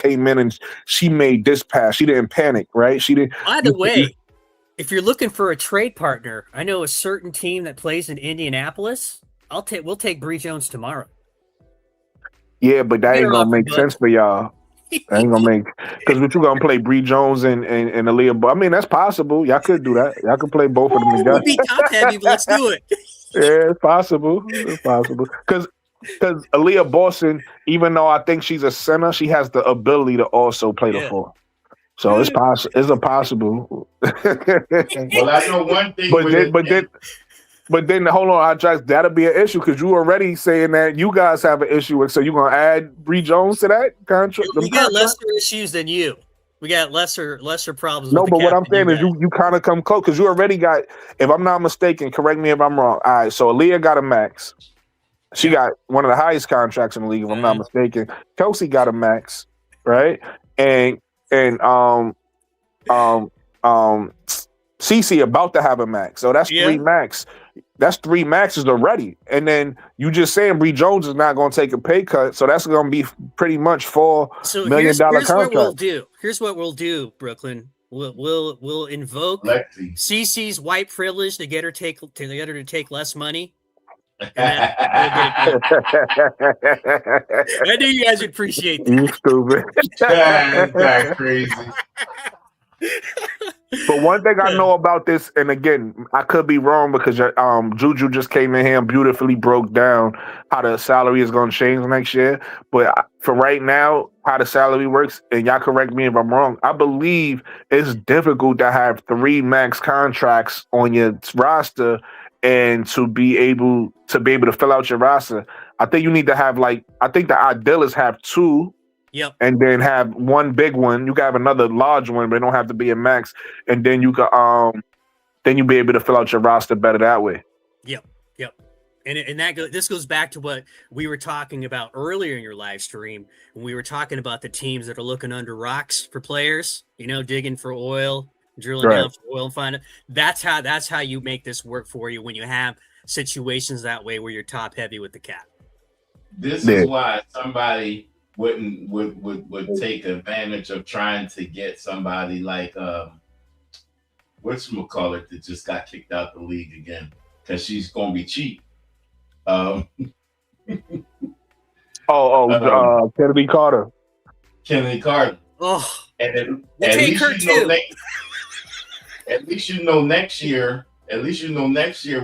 came in and she made this pass. She didn't panic, right? She didn't. By the way, if you're looking for a trade partner, I know a certain team that plays in Indianapolis. We'll take Bree Jones tomorrow. Yeah, but that ain't gonna make sense for y'all. That ain't gonna make, because what you gonna play Bree Jones and Aaliyah. I mean, that's possible. Y'all could do that. Y'all could play both of them together. We'll be top heavy, but let's do it. Yeah, it's possible. It's possible. Because Aaliyah Boston, even though I think she's a center, she has the ability to also play the four. So it's possible. It's a possible. Well, I know one thing. But then hold on, Jax, that'll be an issue because you already saying that you guys have an issue with. So you gonna add Bree Jones to that contract? We got lesser issues than you. We got lesser problems. No, with but what I'm saying is you kind of come close because you already got. If I'm not mistaken, correct me if I'm wrong. All right, so Aaliyah got a max. She got one of the highest contracts in the league, if I'm not mistaken. Kelsey got a max, right? And CeCe about to have a max. So that's 3 max. That's 3 maxes already. And then you just saying Bree Jones is not going to take a pay cut. So that's going to be pretty much $4 million contract. What we'll do. Here's what we'll do, Brooklyn. We'll invoke CeCe's white privilege to get her to take less money. I knew you guys would appreciate that. You stupid. That's crazy. But one thing I know about this, and again, I could be wrong because Juju just came in here and beautifully broke down how the salary is going to change next year. But for right now, how the salary works, and y'all correct me if I'm wrong, I believe it's difficult to have 3 max contracts on your roster and to be able to fill out your roster. I think you need to have I think the ideal is have 2. Yep. And then have 1 big one. You can have another large one, but it don't have to be a max. And then you can then you'll be able to fill out your roster better that way. Yep. And this goes back to what we were talking about earlier in your live stream when we were talking about the teams that are looking under rocks for players, digging for oil, drilling down for oil and finding. That's how you make this work for you when you have situations that way where you're top heavy with the cap. This is why somebody would take advantage of trying to get somebody like whatchamacallit that just got kicked out the league again because she's gonna be cheap. Kennedy Carter. Oh, and at least you know next year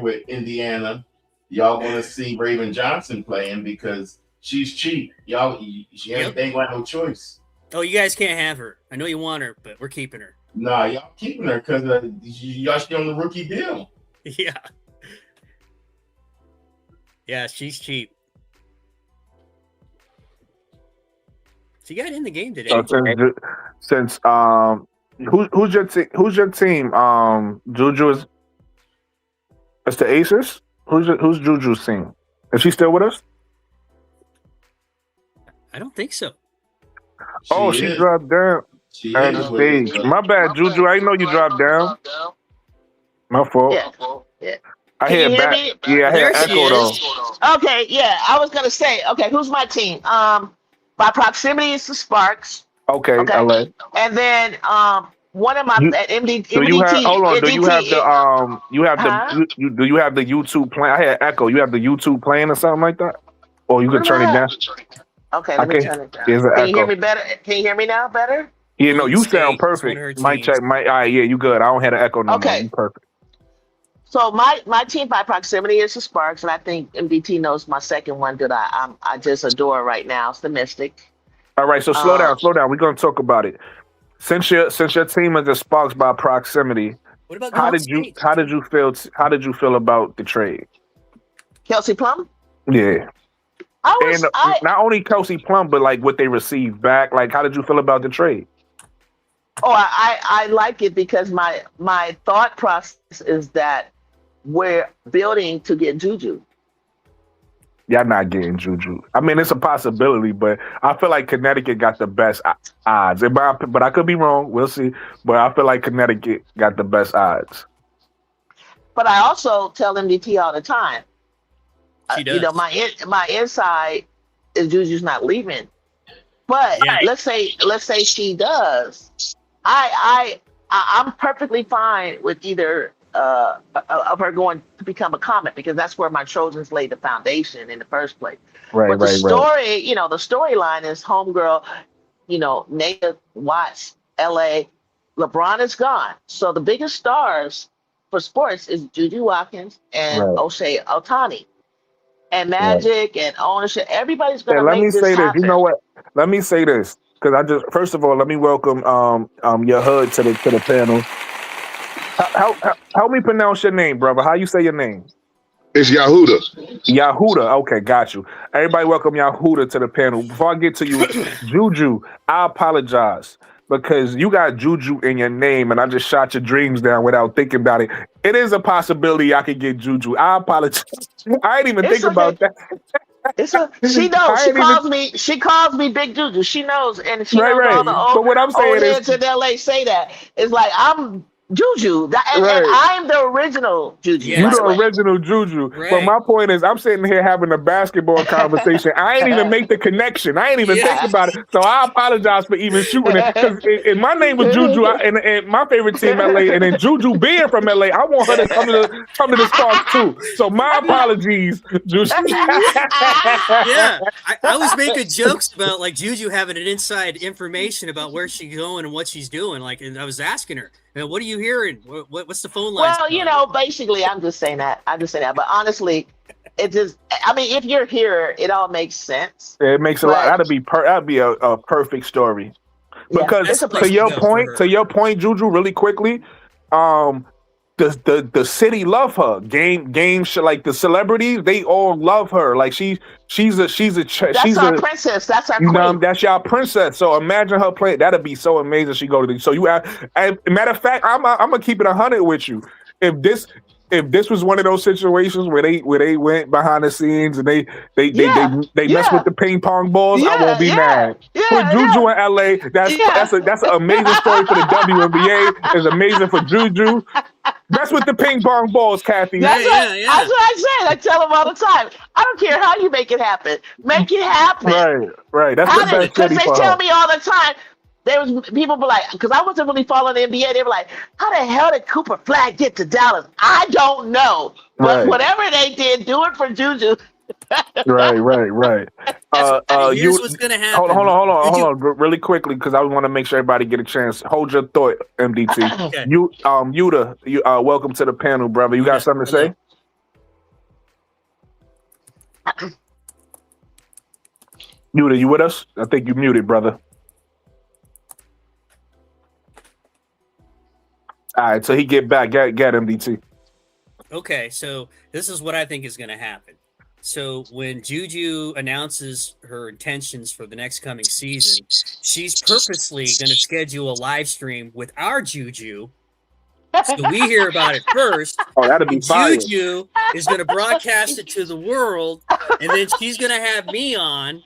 with Indiana, y'all gonna see Raven Johnson playing because she's cheap. She ain't got no choice. Oh, you guys can't have her. I know you want her, but we're keeping her. Nah, y'all keeping her because y'all still on the rookie deal. Yeah. Yeah, she's cheap. She got in the game today. Since who's your team? Juju is. It's the Aces. Who's Juju's team? Is she still with us? I don't think so. She dropped down at the stage. My bad, Juju. I didn't know you dropped down. My fault. Yeah. I hear back. Yeah, I hear echo though. Okay, yeah. I was gonna say, who's my team? By proximity, it's the Sparks. Okay. LA. And then one of my MDT. Do you have? Hold on. Do you have the You have the. Do you have the YouTube playing? I hear echo. You have the YouTube playing or something like that, or you can turn it down. Okay, let me turn it down. Can you hear me better? Can you hear me now better? Yeah, no, you sound perfect. Mic check. All right, yeah, you good. I don't have an echo no more. You perfect. So my team by proximity is the Sparks, and I think MDT knows my second one that I just adore right now. It's the Mystic. All right, so slow down. We're gonna talk about it. Since your team is the Sparks by proximity, what about how did you feel about the trade? Kelsey Plum? Yeah. Not only Kelsey Plum, but like what they received back. Like, how did you feel about the trade? Oh, I like it because my thought process is that we're building to get Juju. Y'all not getting Juju. I mean, it's a possibility, but I feel like Connecticut got the best odds. But I could be wrong. We'll see. But I feel like Connecticut got the best odds. But I also tell MDT all the time. She does. My inside is Juju's not leaving. But Yeah. let's say she does. I'm perfectly fine with either of her going to become a Comet because that's where my Trojans laid the foundation in the first place. Right, But the right, right. story, the storyline is homegirl, Naya Watts, LA, LeBron is gone. So the biggest stars for sports is Juju Watkins and Right. O'Shea Otani. And Right. Magic and ownership, everybody's Hey, gonna let me make this say this. You happen. know what? Let me say this because first of all, let me welcome your hood to the panel. Help me pronounce your name, brother. How you say your name? It's Yahuda. Yahuda. Okay, got you. Everybody welcome Yahuda to the panel. Before I get to you, Juju, I apologize because you got Juju in your name and I just shot your dreams down without thinking about it. It is a possibility I could get Juju. I apologize. I didn't even It's think about okay. that. She knows. I She ain't even- calls me. She calls me Big Juju. She knows, and she Right, knows all right. the But what I'm old saying is, heads in LA say that. It's like I'm Juju, and Right. I'm the original Juju. Yeah. you by the the way. original Juju. But Right. my point is, I'm sitting here having a basketball conversation. I ain't even make the connection. I ain't even Yeah. think about it. So I apologize for even shooting it. Because if my name was Juju, and my favorite team, LA, and then Juju being from LA, I want her to come to the Sparks too. So my apologies, Juju. Yeah, I was making jokes about like Juju having an inside information about where she's going and what she's doing. Like, and I was asking her, "What are you hearing? What's the phone line?" Well, basically, I'm just saying that. But honestly, it just. I mean, if you're here, it all makes sense. It makes a lot. But- That'd be a perfect story. Yeah, Because it's a to place your to go for her. point, Juju, really quickly, the city love her. Like the celebrities, they all love her. Like she's That's our princess. That's our queen. that's y'all princess. So imagine her playing. That'd be so amazing. She go to the. So you have. Matter of fact, I'm gonna keep it 100 with you. If this was one of those situations where they went behind the scenes and they mess with the ping pong balls, I won't be mad. Put Juju in LA. That's an amazing story for the WNBA. It's amazing for Juju. Mess with the ping pong balls, Kathy. That's Yeah, what yeah. I said. I tell them all the time. I don't care how you make it happen. Make it happen. Right. That's the best Because city they for tell her. me all the time. There was people be like, because I wasn't really following the NBA. They were like, how the hell did Cooper Flag get to Dallas? I don't know. But Right. whatever they did, do it for Juju. Right. Here's what's gonna happen. Hold on, Juju- really quickly, because I want to make sure everybody get a chance. Hold your thought, MDT. Okay. Yuda, welcome to the panel, brother. You got something to say? Yuda, you with us? I think you muted, brother. All right, so he get back. Get MDT. Okay, so this is what I think is going to happen. So when Juju announces her intentions for the next coming season, she's purposely going to schedule a live stream with our Juju. So we hear about it first. Oh, that'd be fire. Juju is going to broadcast it to the world, and then she's going to have me on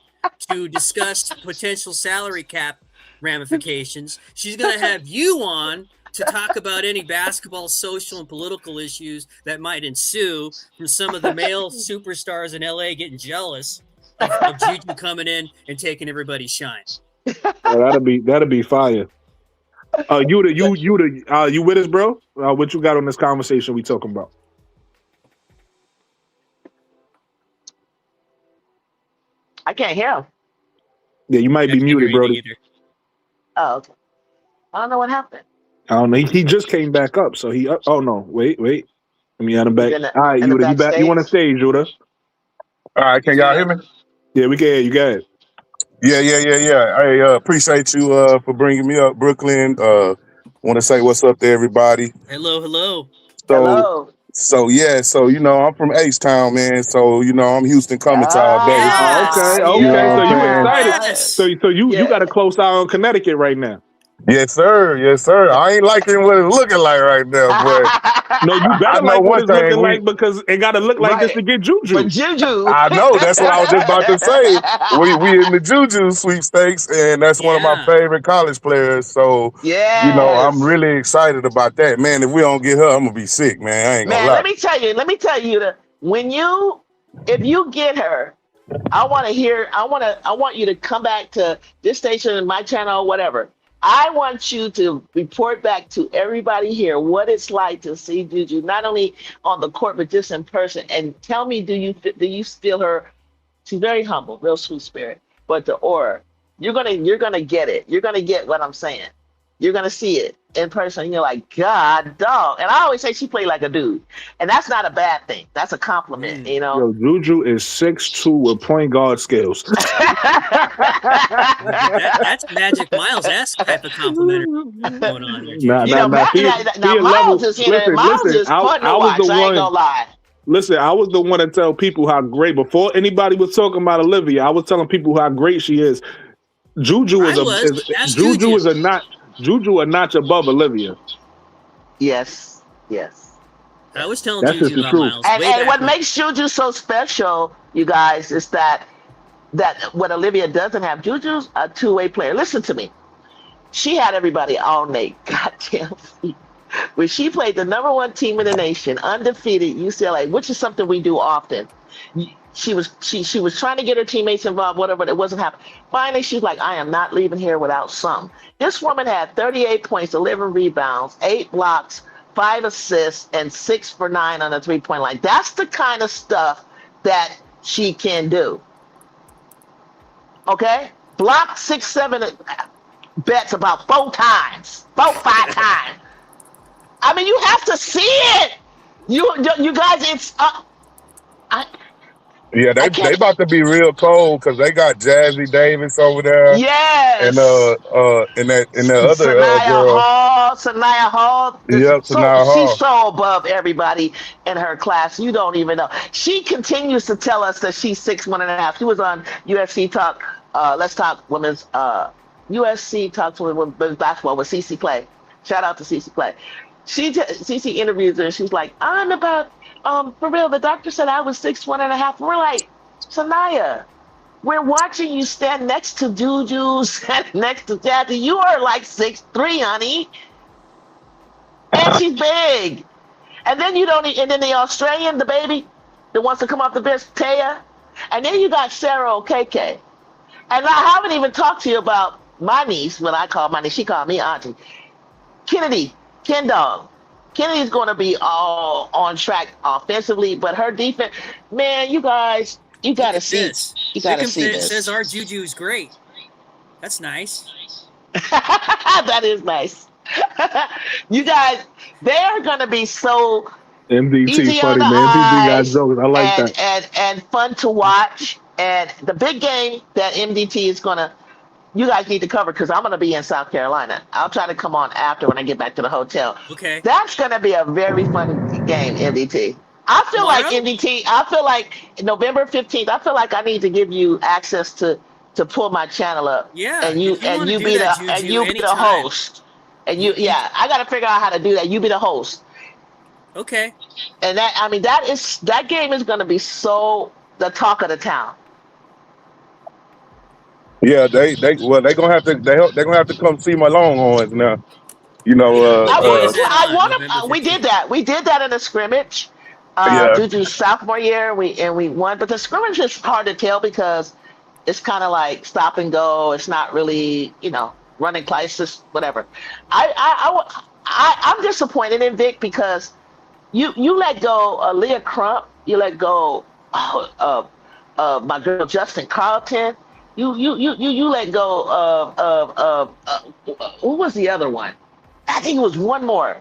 to discuss potential salary cap ramifications. She's going to have you on to talk about any basketball, social, and political issues that might ensue from some of the male superstars in LA getting jealous of Juju coming in and taking everybody's shine. Oh, that'd be fire. Yuda, you with us, bro? What you got on this conversation we talking about? I can't hear him. Yeah, you might be Can't hear muted, you Brody. either. Oh, okay. I don't know what happened. I don't know. He just came back up, so he. Oh no, wait. Let me add him back. In the- All right, in the Yuda, you back? You want to backstage? stage, Yuda? All right, can y'all hear me? Yeah, we can hear you. Got it. Yeah. I appreciate you for bringing me up, Brooklyn. Want to say what's up to everybody. Hello. Hello. So I'm from H-Town, man. So I'm Houston coming to all day. Yes. Okay. You know So what you I'm saying? excited? Yes. So you Yeah. got a close eye on Connecticut right now. Yes, sir. I ain't liking what it's looking like right now, but No, you I better know like what one it's looking thing, like because it got to look like this Right. to get Juju. But Juju. I know that's what I was just about to say. We in the Juju sweepstakes, and that's one of my Yeah. favorite college players. So Yeah. I'm really excited about that, man. If we don't get her, I'm gonna be sick, man. I ain't gonna Man, lie. let me tell you that if you get her, I want to hear. I want you to come back to this station, my channel, whatever. I want you to report back to everybody here what it's like to see Juju, not only on the court but just in person. And tell me, do you feel her? She's very humble, real sweet spirit. But the aura, you're gonna get it. You're gonna get what I'm saying. You're gonna see it in person. And you're like, God, dog. And I always say she played like a dude, and that's not a bad thing. That's a compliment, you know. Yo, Juju is 6'2" with point guard skills. That's Magic Miles-esque type of compliment going on here. Nah, Juju. You know, now Miles is here. Listen, Miles is I fun to was watch. the I ain't one. gonna lie. Listen, I was the one to tell people how great. Before anybody was talking about Olivia, I was telling people how great she is. Juju Ask Juju is a notch above Olivia. Yes. I was telling That's just Juju the about truth. Miles. And, way and back what when. makes Juju so special, you guys, is that what Olivia doesn't have. Juju's a two-way player. Listen to me. She had everybody all night. Goddamn. When she played the number one team in the nation, undefeated UCLA, which is something we do often. She was trying to get her teammates involved, whatever, but it wasn't happening. Finally, she's like, I am not leaving here without some. This woman had 38 points, 11 rebounds, 8 blocks, 5 assists, and 6 for 9 on the three-point line. That's the kind of stuff that she can do. Okay? Block 6, 7 bets about 4 times, 5 times. I mean, you have to see it. You guys, it's Yeah, I they can't. about to be real cold because they got Jazzy Davis over there, Yes. and that other Sanaya Hall. Yep, So Sanaya Hall. she's so above everybody in her class. You don't even know. She continues to tell us that she's 6'1.5". She was on USC Talk. Let's Talk Women's. USC Talks Women's Basketball with CC Clay. Shout out to CC Clay. CC interviews her and she's like, I'm about for real. The doctor said I was 6'1.5". We're like, Sanaya, we're watching you stand next to Juju, stand next to Jazzy. You are like 6'3", honey. And she's big. And then and then the Australian, the baby that wants to come off the bench, Taya. And then you got Sarah Okeke. And I haven't even talked to you about my niece, what I call my niece. She called me auntie. Kennedy, Ken Dog. Kennedy's going to be all on track offensively, but her defense, man, you guys, you got to see this. You got to see It this. says our Juju's great. That's nice. That is nice. You guys, they are going to be so MDT easy funny, on the man. MDT got eyes jokes. I like that. and fun to watch. And the big game that MDT is going to, you guys need to cover because I'm going to be in South Carolina. I'll try to come on after when I get back to the hotel. Okay. That's going to be a very fun game, MDT. I feel like MDT, I feel like November 15th, I feel like I need to give you access to pull my channel up. Yeah. And you be the host. And I got to figure out how to do that. You be the host. Okay. And that game is going to be so the talk of the town. Yeah, they're gonna have to come see my Longhorns now. You know, we did that. We did that in a scrimmage. Juju's sophomore year, we won, but the scrimmage is hard to tell because it's kind of like stop and go. It's not really, running crisis, whatever. I'm disappointed in Vic because you let go of Leah Crump, you let go of my girl Justin Carlton. You let go of who was the other one? I think it was one more.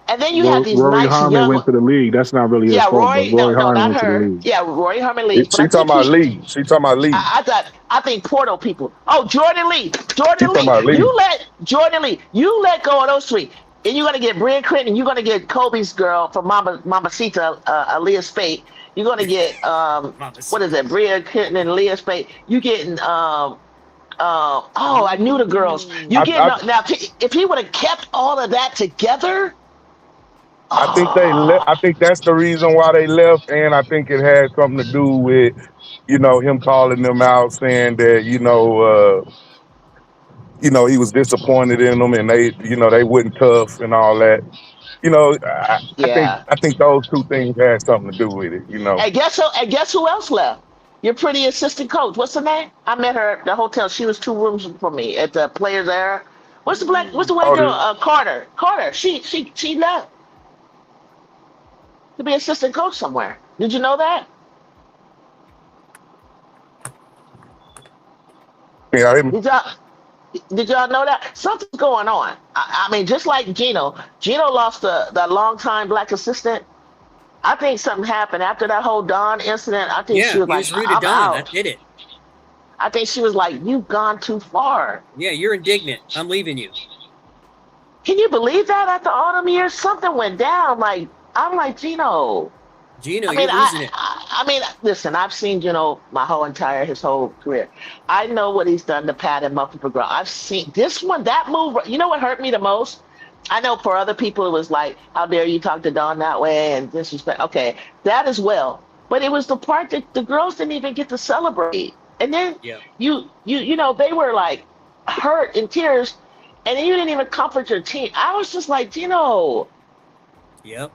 And then you have these Rory nice Harmon young went to the league. That's not really his fault. Rory, Rory Harmon not went to the her. league. Yeah, Rory Harmon Lee. She talking about Lee. She talking about Lee. I think Porto people. Oh, Jordan Lee. Lee. You let Jordan Lee. You let go of those three. And you're gonna get Brian Clinton. And you're gonna get Kobe's girl from Mamacita, Aaliyah Spate. You're gonna get what is it? Brian Clinton and Leah Spate. You getting I knew the girls. You getting now? If he would have kept all of that together. I think I think that's the reason why they left, and I think it had something to do with, him calling them out, saying that, he was disappointed in them, and they wasn't tough and all that. I think those two things had something to do with it. And guess who else left? your pretty assistant coach. What's her name? I met her at the hotel. She was 2 rooms from me at the Players Era. What's the white Oh, girl? Carter. Carter. She left to be assistant coach somewhere. Did you know that? yeah, Did y'all know that? Something's going on. I mean, just like Gino lost the longtime black assistant. I think something happened after that whole Don incident. I think Yeah, she he was like, was rude to I'm Don. out. That did it. I think she was like, you've gone too far. Yeah, you're indignant. I'm leaving you. Can you believe that after all them years, something went down? Like, I'm like, Gino. Gino, I mean, you're losing it. I mean, listen, I've seen Gino his whole career. I know what he's done to Pat and Muffin McGraw. I've seen this one, that move. You know what hurt me the most? I know for other people it was like, how dare you talk to Don that way and disrespect. Okay, that as well. But it was the part that the girls didn't even get to celebrate. And then Yeah. you know, they were like hurt in tears, and then you didn't even comfort your team. I was just like, Gino, Yep.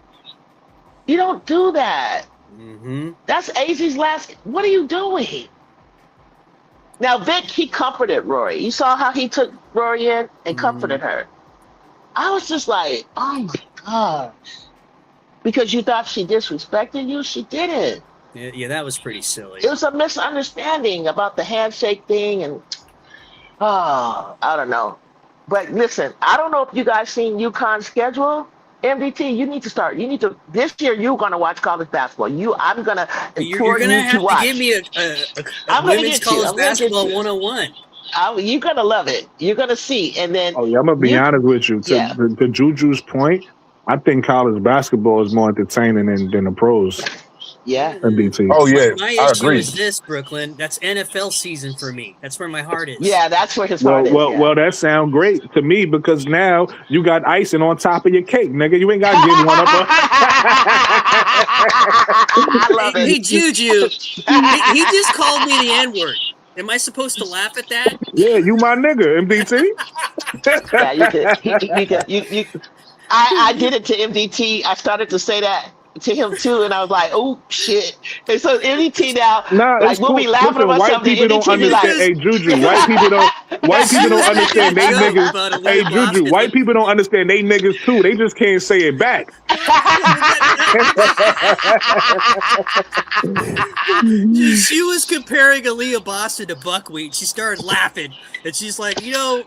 you don't do that. Mm-hmm. That's AZ's last. What are you doing? Now, Vic, he comforted Rory. You saw how he took Rory in and comforted her. I was just like, oh my gosh. Because you thought she disrespected you? She didn't. Yeah, that was pretty silly. It was a misunderstanding about the handshake thing, and I don't know. But listen, I don't know if you guys seen UConn's schedule. MDT, you need to this year you're gonna watch college basketball. I'm gonna You're implore gonna you to have to watch. give me a I'm gonna women's get you. college I'm gonna get basketball you. 101. You're gonna love it. You're gonna see, and then Oh yeah, I'm gonna be honest with you. Yeah. To Juju's point, I think college basketball is more entertaining than the pros. yeah. NBT. Oh yeah, My I issue agree. is this, Brooklyn. That's NFL season for me. That's where my heart is. Yeah, that's where his Well, heart is. well, yeah. well, that sound great to me because now you got icing on top of your cake, nigga. You ain't got to give one up. I love Hey, it. Juju, he just called me the N-word. Am I supposed to laugh at that? Yeah, you my nigga, MDT. Yeah, you could. I did it to MDT. I started to say that to him too, and I was like, "Oh shit!" And so MDT now, Nah, like it's we'll cool. be laughing Listen, about white something. people don't MDT be like, understand. Hey, Juju, white people don't understand they Joke niggas. about a Hey, little Juju, Boston. white people don't understand they niggas too. They just can't say it back. She was comparing Aaliyah Boston to buckwheat. She started laughing, and she's like, you know,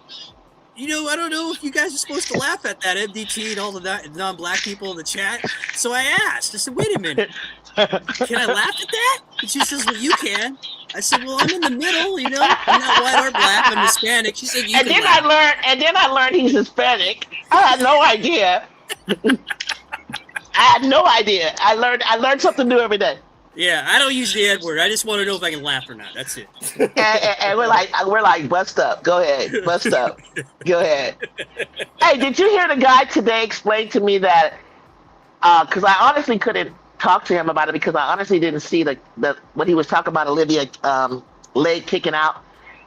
I don't know if you guys are supposed to laugh at that, MDT and all the non-black people in the chat. So I asked. I said, wait a minute, can I laugh at that? And she says, well, you can. I said, well, I'm in the middle, you know. I'm not white or black. I'm Hispanic. She said, you and can then laugh. I learned he's Hispanic. I had no idea. I had no idea. I learned something new every day. Yeah, I don't use the N-word. I just want to know if I can laugh or not. That's it. And we're like, bust up. Go ahead, bust up. Go ahead. Hey, did you hear the guy today explain to me that? Because I honestly couldn't talk to him about it because I honestly didn't see the what he was talking about Olivia leg kicking out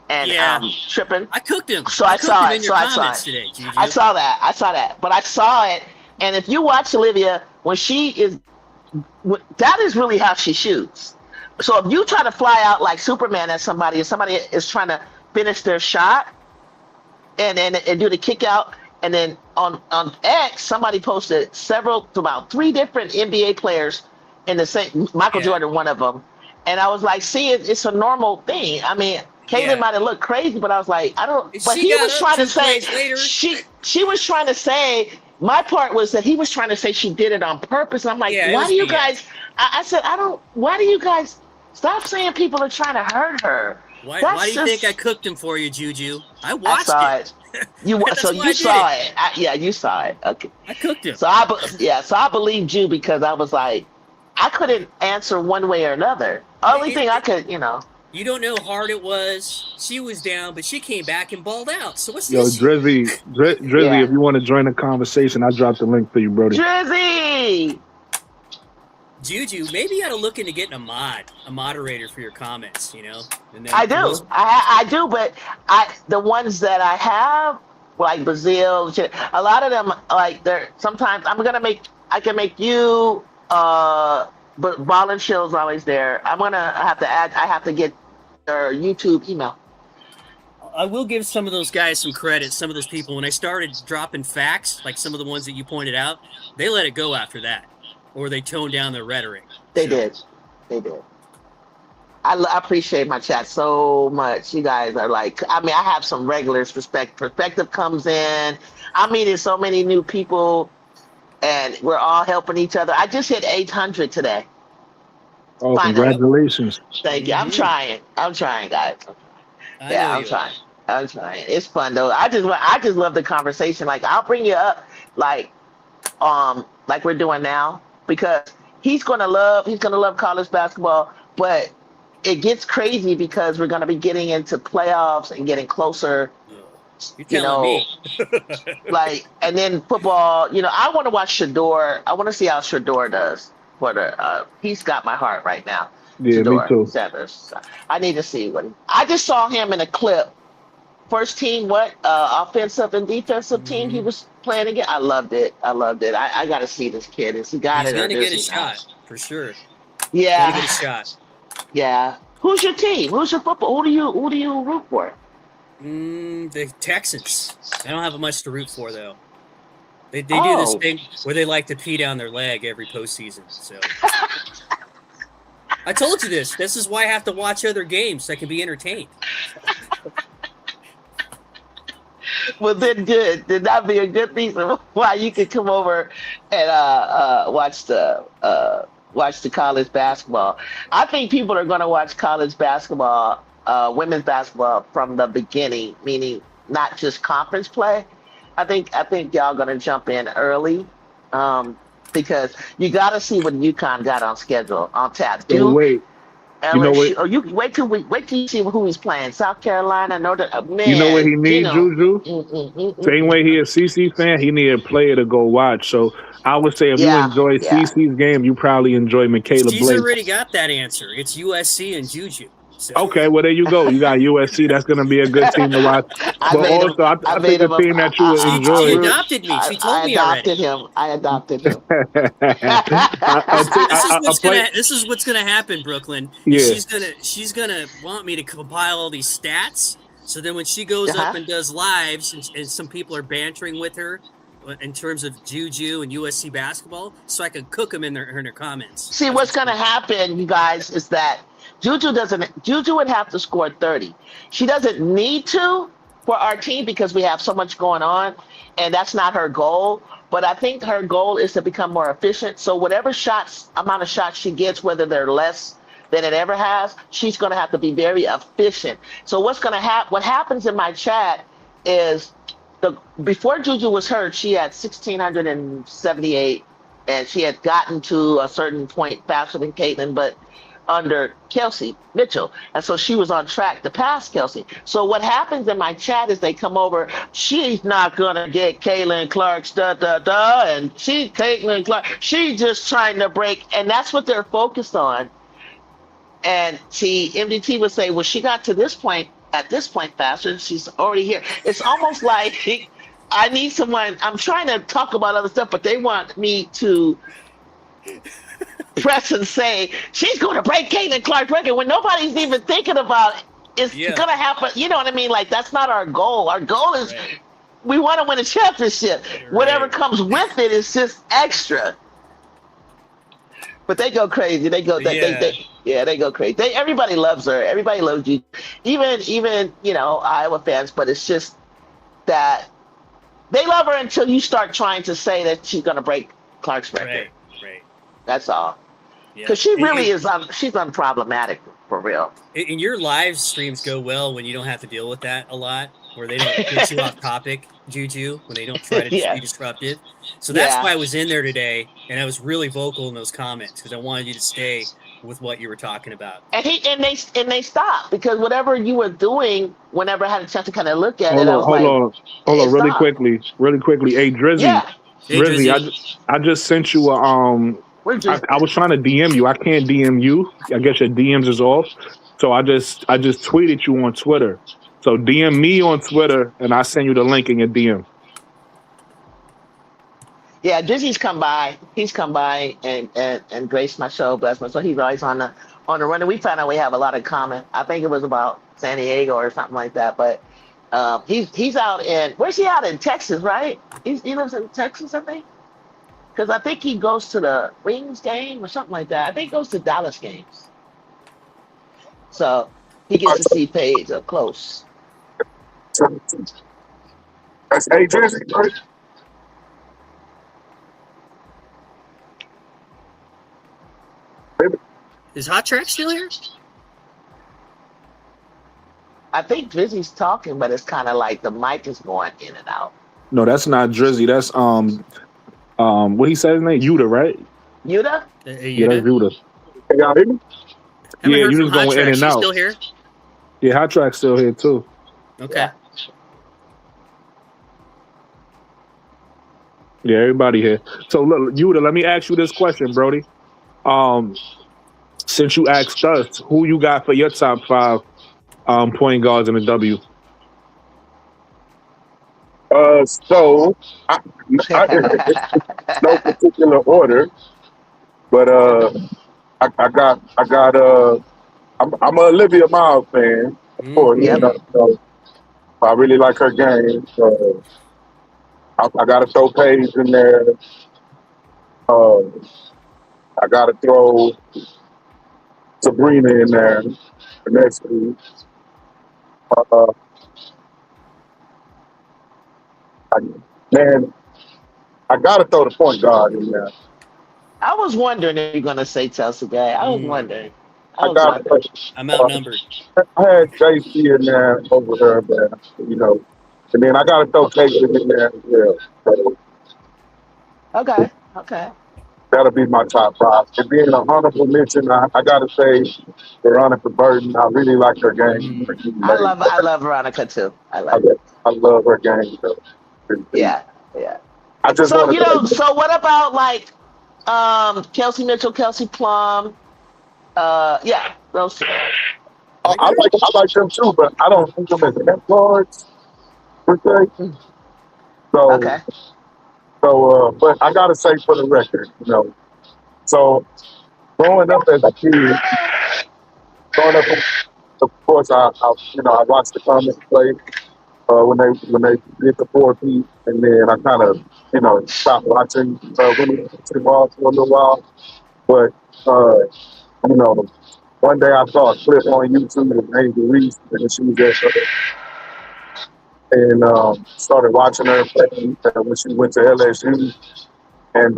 and Yeah. tripping. I cooked him. So I cooked saw him it. in your So I saw comments it. today, Juju. I saw that. But I saw it, and if you watch Olivia when she is, that is really how she shoots. So if you try to fly out like Superman at somebody, and somebody is trying to finish their shot, and do the kick out, and then on X somebody posted about 3 different NBA players in the same. Michael Yeah. Jordan, one of them, and I was like, see, it's a normal thing. I mean. Caitlin Yeah. might have looked crazy, but I was like, I don't. If But she he got was up trying to 2 say plays later- she was trying to say. My part was that he was trying to say she did it on purpose. And I'm like, Yeah, it why was do you BS. guys? I said, I don't. Why do you guys stop saying people are trying to hurt her? Why That's do you just- think I cooked him for you, Juju? I I watched saw it. it. That's So why I you did saw it. Yeah, you saw it. Okay. I cooked him. So So I believed you because I was like, I couldn't answer one way or another. Only thing I could, You don't know how hard it was. She was down, but she came back and balled out. So what's Yo, this? Drizzy, Yeah. if you want to join the conversation, I dropped the link for you, Brody. Drizzy. Juju, maybe you ought to look into getting a moderator for your comments, you know? And then I do. I do, but the ones that I have, like Brazil, a lot of them, like they're sometimes I can make you but Ball and Chill's always there. I'm gonna have to add. I have to get their YouTube email. I will give some of those guys some credit. Some of those people, when I started dropping facts, like some of the ones that you pointed out, they let it go after that, or they toned down their rhetoric. They did. They did. I appreciate my chat so much. You guys are like, I mean, I have some regulars. Perspective comes in. I'm meeting so many new people, and we're all helping each other. I just hit 800 today. Oh, Finally. congratulations. Thank you. I'm trying, guys. Yeah, I'm trying. I'm trying. It's fun though. I just love the conversation. Like I'll bring you up, like we're doing now, because he's gonna love college basketball, but it gets crazy because we're gonna be getting into playoffs and getting closer. You're telling me. Like, and then football. You know, I want to watch Shador. I want to see how Shador does. For the he's got my heart right now. Yeah, Shador me too. Sanders. I need to see what I just saw him in a clip. First team, offensive and defensive team he was playing again. I loved it. I got to see this kid. Is he got He's it? going to get a shot for sure. Yeah. Gonna get a shot. Yeah. Who's your team? Who's your football? Who do you root for? The Texans. I don't have much to root for though. They do this thing where they like to pee down their leg every postseason. So I told you this. This is why I have to watch other games so I can be entertained. Well, then good. Then that'd be a good reason why you could come over and watch the college basketball. I think people are going to watch college basketball, women's basketball from the beginning, meaning not just conference play. I think y'all going to jump in early because you got to see what UConn got on schedule on tap. So wait. LSU, you wait till you see who he's playing. South Carolina, man. You know what he needs, Juju? Same way he a CC fan, he need a player to go watch. So I would say if you enjoy CC's game, you probably enjoy Michaela She's Blake. already got that answer. It's USC and Juju. So. Okay, well there you go. You got USC. That's going to be a good team to watch. But also, I think the team that you would enjoy. She adopted me. She told me already. I adopted him. This is what's gonna happen, Brooklyn. Yeah. She's gonna want me to compile all these stats. So then when she goes up and does lives, and some people are bantering with her in terms of Juju and USC basketball, so I can cook them in their comments. See, what's gonna happen, you guys, is that Juju would have to score 30. She doesn't need to for our team because we have so much going on, and that's not her goal. But I think her goal is to become more efficient. So whatever amount of shots she gets, whether they're less than it ever has, she's going to have to be very efficient. So what happens in my chat is before Juju was hurt, she had 1,678, and she had gotten to a certain point faster than Caitlin, but under Kelsey Mitchell. And so she was on track to pass Kelsey. So what happens in my chat is they come over, she's not going to get Caitlin Clark's and she's Caitlin Clark. She's just trying to break. And that's what they're focused on. And MDT would say, well, she got to this point, at this point faster. She's already here. It's almost like I need someone. I'm trying to talk about other stuff, but they want me to press and say she's going to break Caitlin Clark's record when nobody's even thinking about it. It's going to happen. You know what I mean? Like, that's not our goal. Our goal is we want to win a championship. Whatever comes with it is just extra. But they go crazy. They go they go crazy. Everybody loves her. Everybody loves you. Even Iowa fans. But it's just that they love her until you start trying to say that she's going to break Clark's record. Right. That's all. Because she really is. She's unproblematic for real. And your live streams go well when you don't have to deal with that a lot, where they don't get you off topic, Juju, when they don't try to be disruptive. So that's why I was in there today, and I was really vocal in those comments because I wanted you to stay with what you were talking about. And they stopped because whatever you were doing, whenever I had a chance to kind of look at it, I was hold on, really quickly. Hey, Drizzy. Yeah. Drizzy, I just sent you a I was trying to DM you. I can't DM you. I guess your DMs is off. So I just tweeted you on Twitter. So DM me on Twitter, and I send you the link in your DM. Yeah, Drizzy's come by. He's come by and graced my show, bless my soul. He's always on the run. And we found out we have a lot in common. I think it was about San Diego or something like that. But he's out in where's he out in Texas, right? He lives in Texas, I think. Because I think he goes to the Wings game or something like that. I think he goes to Dallas games. So he gets to see Paige up close. That's AJ, right? Is Hot Track still here? I think Drizzy's talking, but it's kind of like the mic is going in and out. No, that's not Drizzy. That's what he said his name? Yuta, right? Yuta? Yeah, that's Yuta. Hey, y'all hear me? Haven't Yeah, heard you from just Hot going in Track. and She's out. still here? Yeah, Hot Track's still here too. Okay. Yeah, everybody here. So look, Yuta, let me ask you this question, Brody. Since you asked us, who you got for your top 5 point guards in the W? So it's no particular order, but I got I'm an Olivia Miles fan, of course. Mhm. You know, so I really like her game. So I got to throw Paige in there. I got to throw Sabrina in there. The next week. Man, I got to throw the point guard in there. I was wondering if you're going to say Chelsea Gray. I was wondering. I got to. I'm outnumbered. I had JC in there over her, but you know, and then I got to throw Caitlin in there as well. So Okay. that'll be my top 5. And being an honorable mention, I got to say Veronica Burton. I really like her game. I love Veronica too. I love her game. So. Yeah. I just So want to. so what about like Kelsey Mitchell, Kelsey Plum? Yeah, those two. I like them too, but I don't think them as net guards per se. So, Okay. But I gotta say for the record, you know, so growing up as a kid, of course, I watched the Comets play when they did the 4-peat, and then I kind of stopped watching women's basketball for a little while. But one day I saw a clip on YouTube of Angel Reese, and she was and started watching her play when she went to LSU, and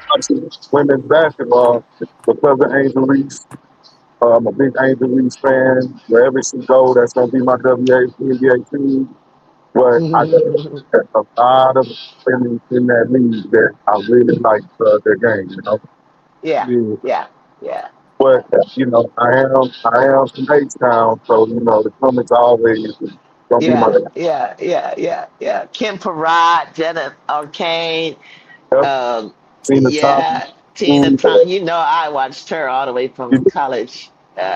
watching women's basketball because of Angel Reese. I'm a big Angel Reese fan. Wherever she goes, that's gonna be my WNBA team. But I got a lot of women in that league that I really like their game. You know. Yeah. But I am from H-Town, so the Comets always gonna be my. Yeah. Kim Parrott, Jenna Arcane, Tina yeah, Tina Thompson. I watched her all the way from college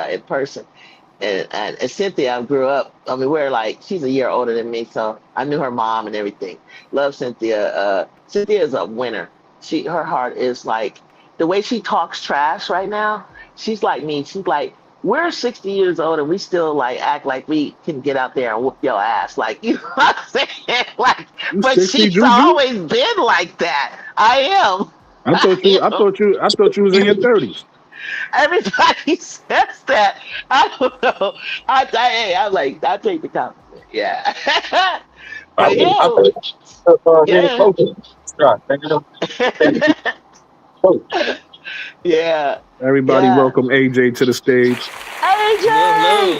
in person. And Cynthia grew up. I mean, she's a year older than me, so I knew her mom and everything. Love Cynthia. Cynthia is a winner. Her heart is like the way she talks trash right now. She's like me. She's like, we're 60 years old and we still like act like we can get out there and whoop your ass. Like, you know what I'm saying? Like, but she's always been like that. I am. I thought you was in your 30s. Everybody says that. I don't know. I'm like, I take the compliment. Yeah. But yeah. Everybody welcome AJ to the stage. AJ! Hello.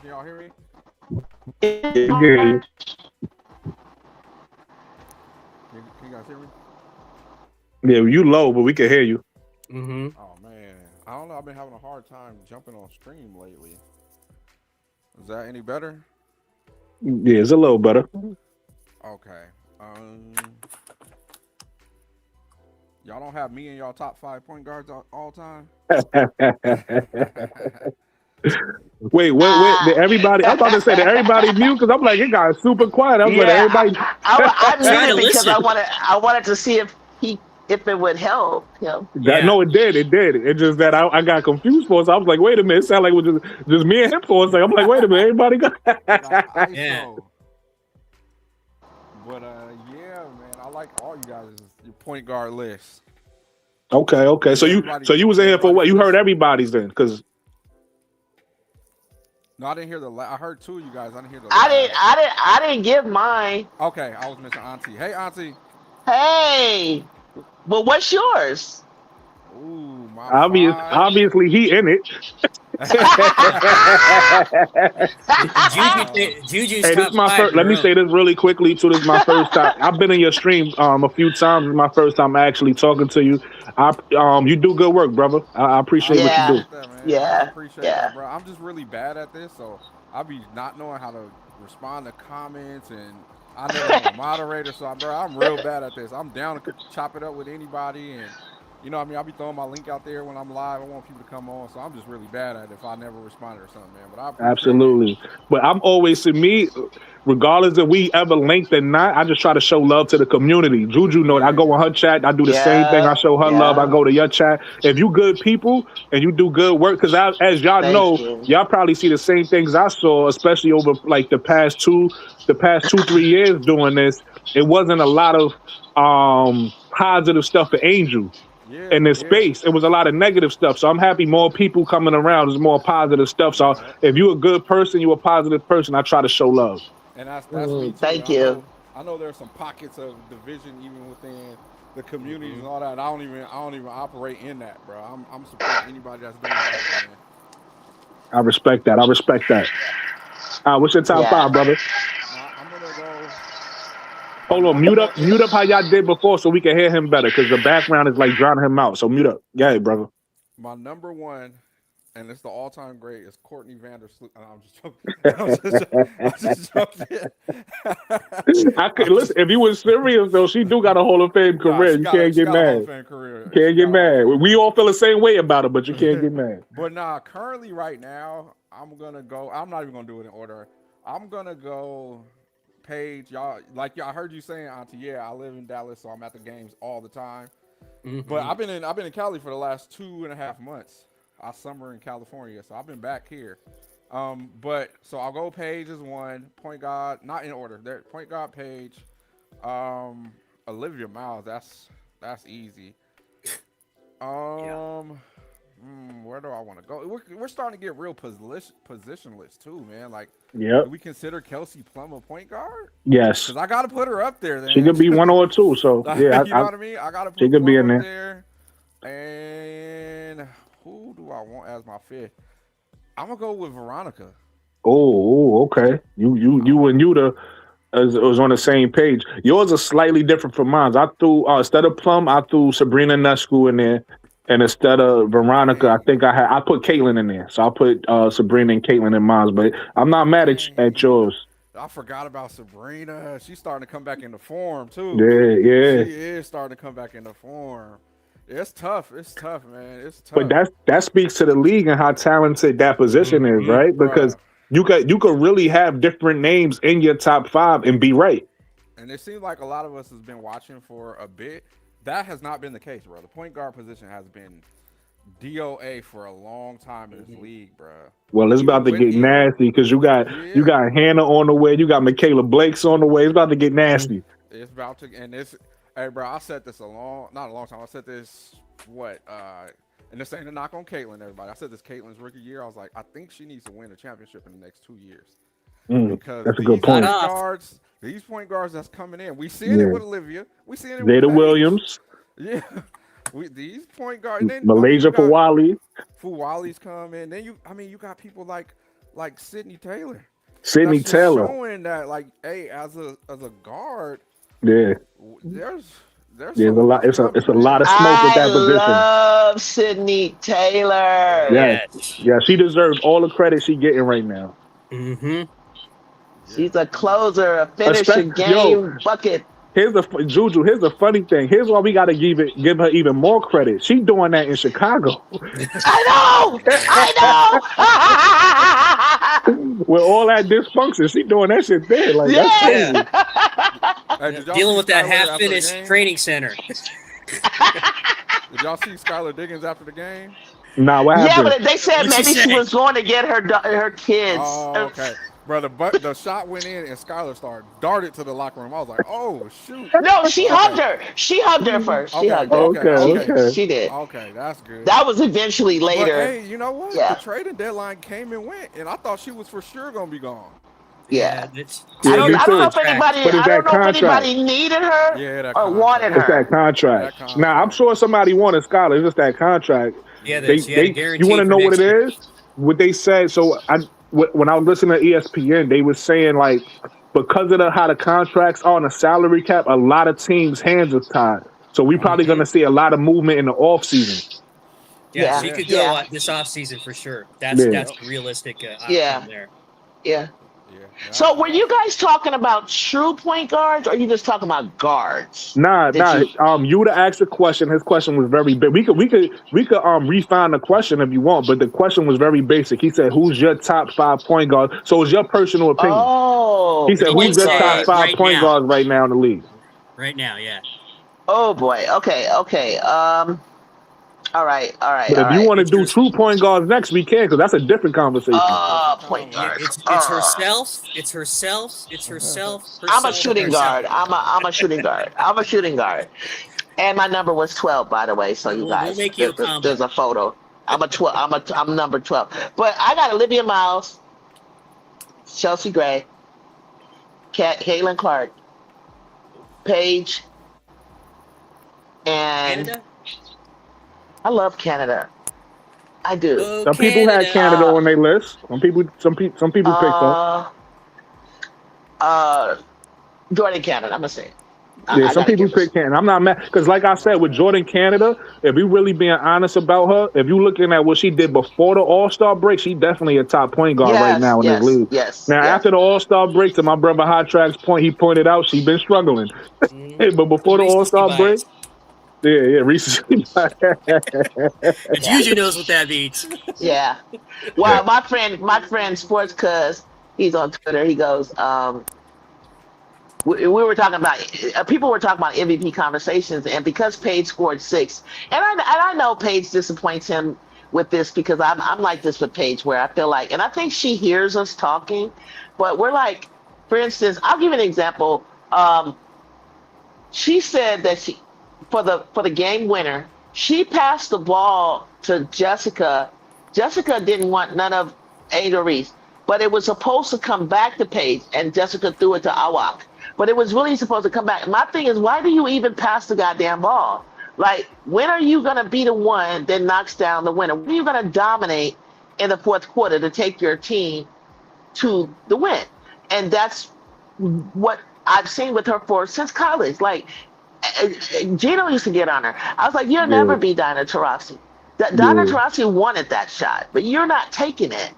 Can y'all hear me? Yeah. Can you guys hear me? Yeah, you low, but we can hear you. Mm-hmm. Oh man, I don't know. I've been having a hard time jumping on stream lately. Is that any better? Yeah, it's a little better. Okay. Y'all don't have me in y'all top 5 point guards all time? Wait, what? Did everybody? I'm about to say, did everybody mute? Because I'm like, it got super quiet. I'm like, Yeah, everybody. I Try to muted because listen. I wanted to see if it would help him. That, no, it did. It did. It just that I got confused for us. I was like, wait a minute. It sounded like it was just me and him for a second. I'm like, wait a minute. Everybody got. Nah, Yeah. ISO. But yeah, man, I like all you guys' your point guard list. Okay. So you was in here for what? You heard everybody's then, because No, I didn't hear I heard two of you guys. I didn't hear the. I didn't give mine. Okay, I was missing Auntie. Hey, Auntie. Hey, well, what's yours? Ooh, my obviously he in it. Juju's Hey, this top is my five first. in Let a me row. say this really quickly too. This is my first time. I've been in your stream a few times. This is my first time actually talking to you. You do good work, brother. I appreciate what you do. That, man. Yeah, I appreciate yeah. that, bro. I'm just really bad at this, so I be not knowing how to respond to comments, and I know I'm a moderator, so I'm real bad at this. I'm down to chop it up with anybody, and you know what I mean? I'll be throwing my link out there when I'm live. I want people to come on, so I'm just really bad at it if I never responded or something, man. But I appreciate Absolutely. it. But I'm always, to me, regardless if we ever linked or not, I just try to show love to the community. Juju know I go on her chat. I do the same thing. I show her love. I go to your chat. If you good people and you do good work, because as y'all know, y'all probably see the same things I saw, especially over like the past 2-3 years doing this. It wasn't a lot of positive stuff for Angel. In this space, it was a lot of negative stuff. So I'm happy more people coming around. There's more positive stuff. So if you're a good person, you're a positive person, I try to show love. And that's me too. Thank you. I know there's some pockets of division even within the communities and all that. I don't even operate in that, bro. I'm supporting anybody that's doing that, man. I respect that. What's your top five, brother? I'm gonna go. Hold on, mute up how y'all did before so we can hear him better, because the background is like drowning him out. So mute up. Yeah, brother. My number one, and it's the all-time great, is Courtney Vandersloot. I'm just joking. I could listen. If you was serious though, she do got a Hall of Fame career. You can't get mad. Can't get mad. We all feel the same way about it, but you can't get mad. But currently right now, I'm gonna go. I'm not even gonna do it in order. I'm gonna go. Paige, y'all I heard you saying, Auntie. Yeah, I live in Dallas, so I'm at the games all the time. Mm-hmm. But I've been in Cali for the last 2.5 months. I summer in California, so I've been back here. But so I'll go. Paige is one. Point guard, not in order. There, point guard, Paige. Olivia Miles. That's easy. Where do I want to go? We're starting to get real positionless too, man. Like, do we consider Kelsey Plum a point guard? Yes, because I got to put her up there. Then she could be one or two. So yeah, you know what I mean. I got to put she could be in there. And who do I want as my fifth? I'm gonna go with Veronica. Oh, okay. You and Yuta was on the same page. Yours is slightly different from mine. I threw instead of Plum, I threw Sabrina Nusku in there. And instead of Veronica, I think I put Caitlin in there. So I put Sabrina and Caitlin in mine. But I'm not mad at yours. I forgot about Sabrina. She's starting to come back into form too. Yeah. She is starting to come back into form. It's tough, man. It's tough. But that speaks to the league and how talented that position is, right? Because you could really have different names in your top five and be right. And it seems like a lot of us has been watching for a bit. That has not been the case, bro. The point guard position has been DOA for a long time in this league, bro. Well, it's about to get nasty because you got Hannah on the way, you got Michaela Blake's on the way. It's about to get nasty. It's about to, and it's, hey, bro. I said this not a long time. I said this and this ain't a knock on Caitlin, everybody. I said this Caitlin's rookie year. I was like, I think she needs to win a championship in the next 2 years. Because that's a good point. These point guards that's coming in, we seeing it with Olivia. We seeing it with Zeta Williams. Yeah, these point guards. Malaysia Fawali. Fawali's coming. Then you got people like Sydney Taylor. Sydney Taylor showing that, like, hey, as a guard. Yeah. There's a lot. It's a lot of smoke with that position. I love Sydney Taylor. Yeah. She deserves all the credit she's getting right now. Mm-hmm. She's a closer, a finisher, game bucket. Juju. Here's the funny thing. Here's why we got to give her even more credit. She doing that in Chicago I know. with all that dysfunction. She doing that shit there. Like that's Yeah. crazy. Hey, did y'all Dealing see with that Skylar after the half-finished game? training center. Did y'all see Skylar Diggins after the game? Nah, what Yeah, happened? but they said What'd she maybe she say? was going to get her kids. Oh, okay. Brother, but the shot went in and Skylar darted to the locker room. I was like, oh shoot. No, she Okay. hugged her. She hugged her first. She Okay, hugged her. Okay. She did. Okay, that's good. That was eventually But later. hey, you know what? Yeah. The trading deadline came and went, and I thought she was for sure gonna be gone. Yeah. It's Yeah, I don't me know if too. anybody. But it's I don't that know if contract. anybody needed her Yeah, that or contract. wanted It's her. that contract. That contract. Now I'm sure somebody wanted Skylar. It's just that contract. Yeah, They, she had a they, guarantee. you want to for know what next it year. is? What they said. So when I was listening to ESPN, they were saying like because of how the contracts are on the salary cap, a lot of teams' hands are tied. So we probably going to see a lot of movement in the off season. Yeah, Yeah. she could go Yeah. this offseason for sure. That's Yeah. that's realistic option Yeah. there. Yeah. Yeah. So were you guys talking about true point guards, or are you just talking about guards? Nah. Did You would have asked the question. His question was very big. We could refine the question if you want, but the question was very basic. He said, "Who's your top 5 point guard?" So it's your personal opinion. Oh, He said, He "Who's did your say top 5 right point now. guards right now in the league?" Right now, yeah. oh boy. Okay. All right. But if you want to do It's true point guards next, we can, because that's a different conversation. Point Yeah, guard. it's herself. It's herself. It's herself. I'm a herself, shooting herself. guard. I'm a shooting guard. I'm a shooting guard. And my number was 12, by the way. So you We'll guys, make you a combo. there's a photo. I'm a 12. I'm number 12. But I got Olivia Miles, Chelsea Gray, Caitlin Clark, Paige, and Canada? I love Canada. I do. Oh, Some people had Canada on their list. Some people picked up. Jordan Canada. I'm gonna say. Yeah, some people pick Canada. I'm not mad because, like I said, with Jordan Canada, if we really being honest about her, if you looking at what she did before the All-Star break, she definitely a top point guard right now in this league. Yes. Now, after the All-Star break, to my brother Hot Track's point, he pointed out she been struggling. But before the All-Star break, recency bias. Juju knows what that means. Yeah. Well, my friend Sports Cuz, he's on Twitter. He goes, we were talking about people were talking about MVP conversations, and because Paige scored 6, and I know Paige disappoints him with this because I'm like this with Paige, where I feel like, and I think she hears us talking, but we're like, for instance, I'll give you an example. She said that she for the game winner, she passed the ball to Jessica. Jessica didn't want none of Ada Reese, but it was supposed to come back to Paige, and Jessica threw it to Awak. But it was really supposed to come back. My thing is, why do you even pass the goddamn ball? Like, when are you going to be the one that knocks down the winner? When are you going to dominate in the fourth quarter to take your team to the win? And that's what I've seen with her since college. Like, Gino used to get on her. I was like, you'll never be Diana Taurasi. Diana Taurasi wanted that shot, but you're not taking it.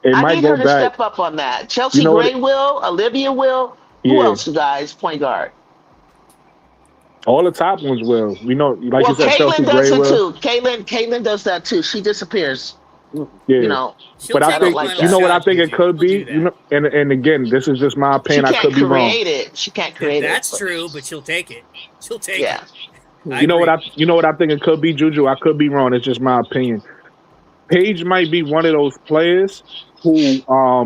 I need her to step up on that. Chelsea Gray will, Olivia will. Who else, you guys? Point guard. All the top ones will. We know, like you said, Chelsea Caitlin does Gray it will. too. Caitlin does that too. She disappears. Yeah. You know. But I think, like you know what I that. think it could be? You know, and again, this is just my She opinion. I can't could be wrong. create it. She can't create it. That's true, but she'll take it. She'll take Yeah. it. You know what I think it could be, Juju? I could be wrong. It's just my opinion. Paige might be one of those players who,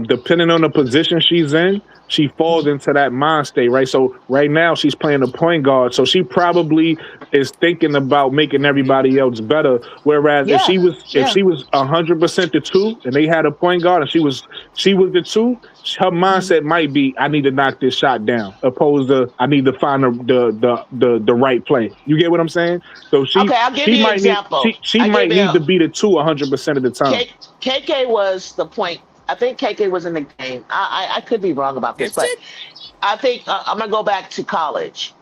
depending on the position she's in, she falls into that mind state, right? So right now she's playing the point guard, so she probably is thinking about making everybody else better. Whereas if she was 100% the 2, and they had a point guard, and she was the 2, her mindset might be, I need to knock this shot down, opposed to I need to find the right play. You get what I'm saying? So I'll give you an example. She might need to be the 2 100% of the time. KK was the point. I think KK was in the game. I could be wrong about this, but I think I'm gonna go back to college.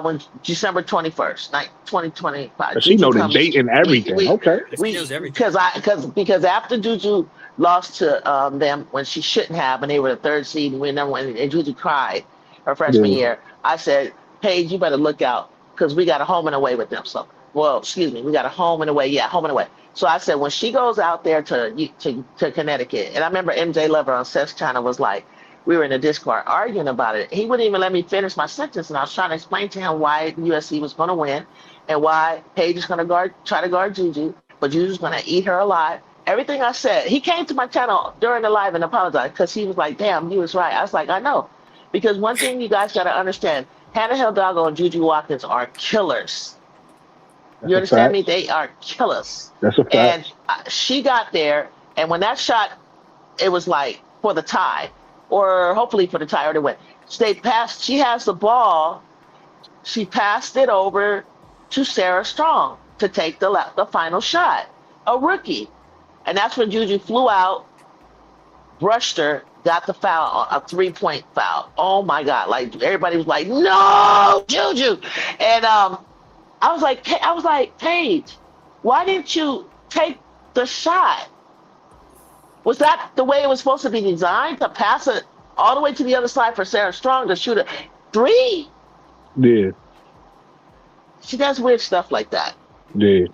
When December 21st, 2025. She know the date and everything. Okay. She knows everything. Because after Juju lost to them when she shouldn't have, and they were the 3rd seed, and we never went, and Juju cried. her freshman Yeah. year. I said, Paige, you better look out because we got a home and away with them. So, well, excuse me, we got a home and away. Yeah, home and away. So I said, when she goes out there to Connecticut, and I remember MJ Lover on Seth's channel was like, we were in a Discord arguing about it. He wouldn't even let me finish my sentence, and I was trying to explain to him why USC was going to win and why Paige is going to try to guard Juju, but Juju's going to eat her alive. Everything I said, he came to my channel during the live and apologized because he was like, damn, he was right. I was like, I know. Because one thing you guys got to understand, Hannah Hidalgo and Juju Watkins are killers. That's You a understand fact. me? They are killers. That's a fact. And she got there, and when that shot, it was like for the tie, or hopefully for the tie or the win. She has the ball. She passed it over to Sarah Strong to take the final shot, a rookie. And that's when Juju flew out, brushed her, got the foul, a 3-point foul. Oh my God. Like everybody was like, no, Juju. And I was like, Paige, why didn't you take the shot? Was that the way it was supposed to be designed, to pass it all the way to the other side for Sarah Strong to shoot a 3? Yeah. She does weird stuff like that. Yeah.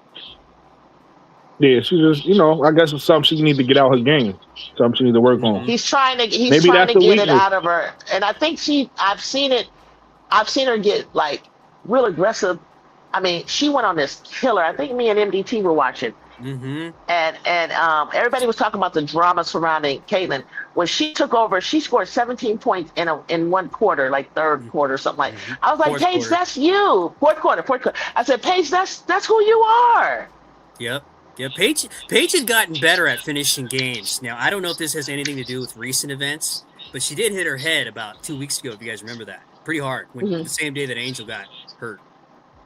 Yeah, she just, I guess it's something she need to get out her game. Something she need to work on. He's trying to Maybe get that's the it weakness. out of her. And I think I've seen her get like real aggressive. I mean, she went on this killer. I think me and MDT were watching. Mm-hmm. And everybody was talking about the drama surrounding Caitlin. When she took over, she scored 17 points in one quarter, like third quarter, something like. I was like, Fourth Paige, quarter. that's you. Fourth quarter. I said, Paige, that's who you are. Yep. Yeah, Paige had gotten better at finishing games. Now, I don't know if this has anything to do with recent events, but she did hit her head about 2 weeks ago, if you guys remember that. Pretty hard, the same day that Angel got hurt.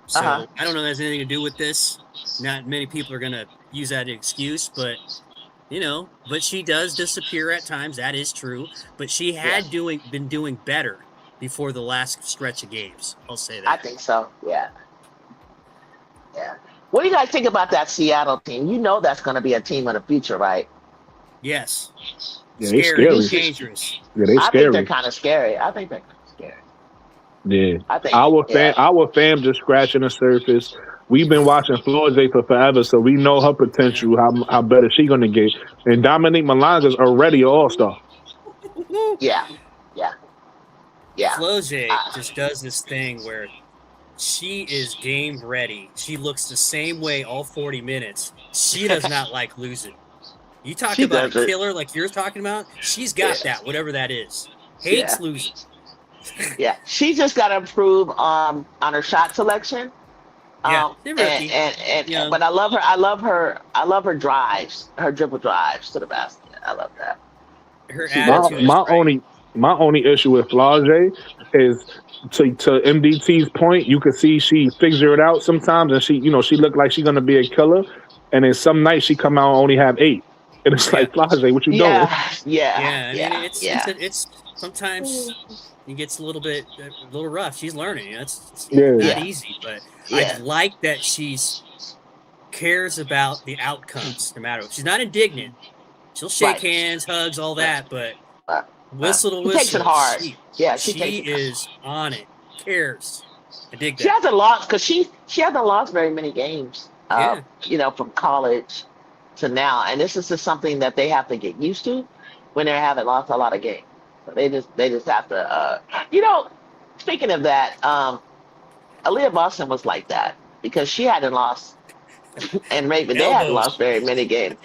So I don't know if that has anything to do with this. Not many people are going to use that excuse, but, but she does disappear at times. That is true. But she had been doing better before the last stretch of games. I'll say that. I think so, yeah. Yeah. What do you guys think about that Seattle team? You know that's going to be a team of the future, right? Yes. Yeah, they Scary. scary. Dangerous. Yeah, they I think scary. they're kind of scary. I think they're kind of scary. Yeah. I think Our fam just scratching the surface. We've been watching Florida for forever, so we know her potential, how better she gonna get. And Dominique Malonga's already an all-star. Yeah. Flau'jae just does this thing where she is game ready. She looks the same way all 40 minutes. She does not like losing. You talk She about a doesn't. killer like you're talking about, she's got that, whatever that is. Hates losing. Yeah, she just got to improve on her shot selection. Yeah, they're rookie. And but I love her. I love her drives, her dribble drives to the basket. I love that. Her attitude. My only issue with Flau'jae is to MDT's point, you can see she figure it out sometimes, and she look like she's gonna be a killer, and then some nights she come out and only have 8, and it's like, Flau'jae, what you doing? I mean, it's sometimes it gets a little rough. She's learning. It's not easy, but I like that she's cares about the outcomes no matter what. She's not indignant. She'll shake hands, hugs, all that, but whistle to whistle. She takes it hard. She takes it is on it. Cares. I dig that. She hasn't lost because she hasn't lost very many games. From college to now, and this is just something that they have to get used to when they haven't lost a lot of games. So they just have to. Speaking of that, Aaliyah Boston was like that because she hadn't lost. And maybe they hadn't lost very many games.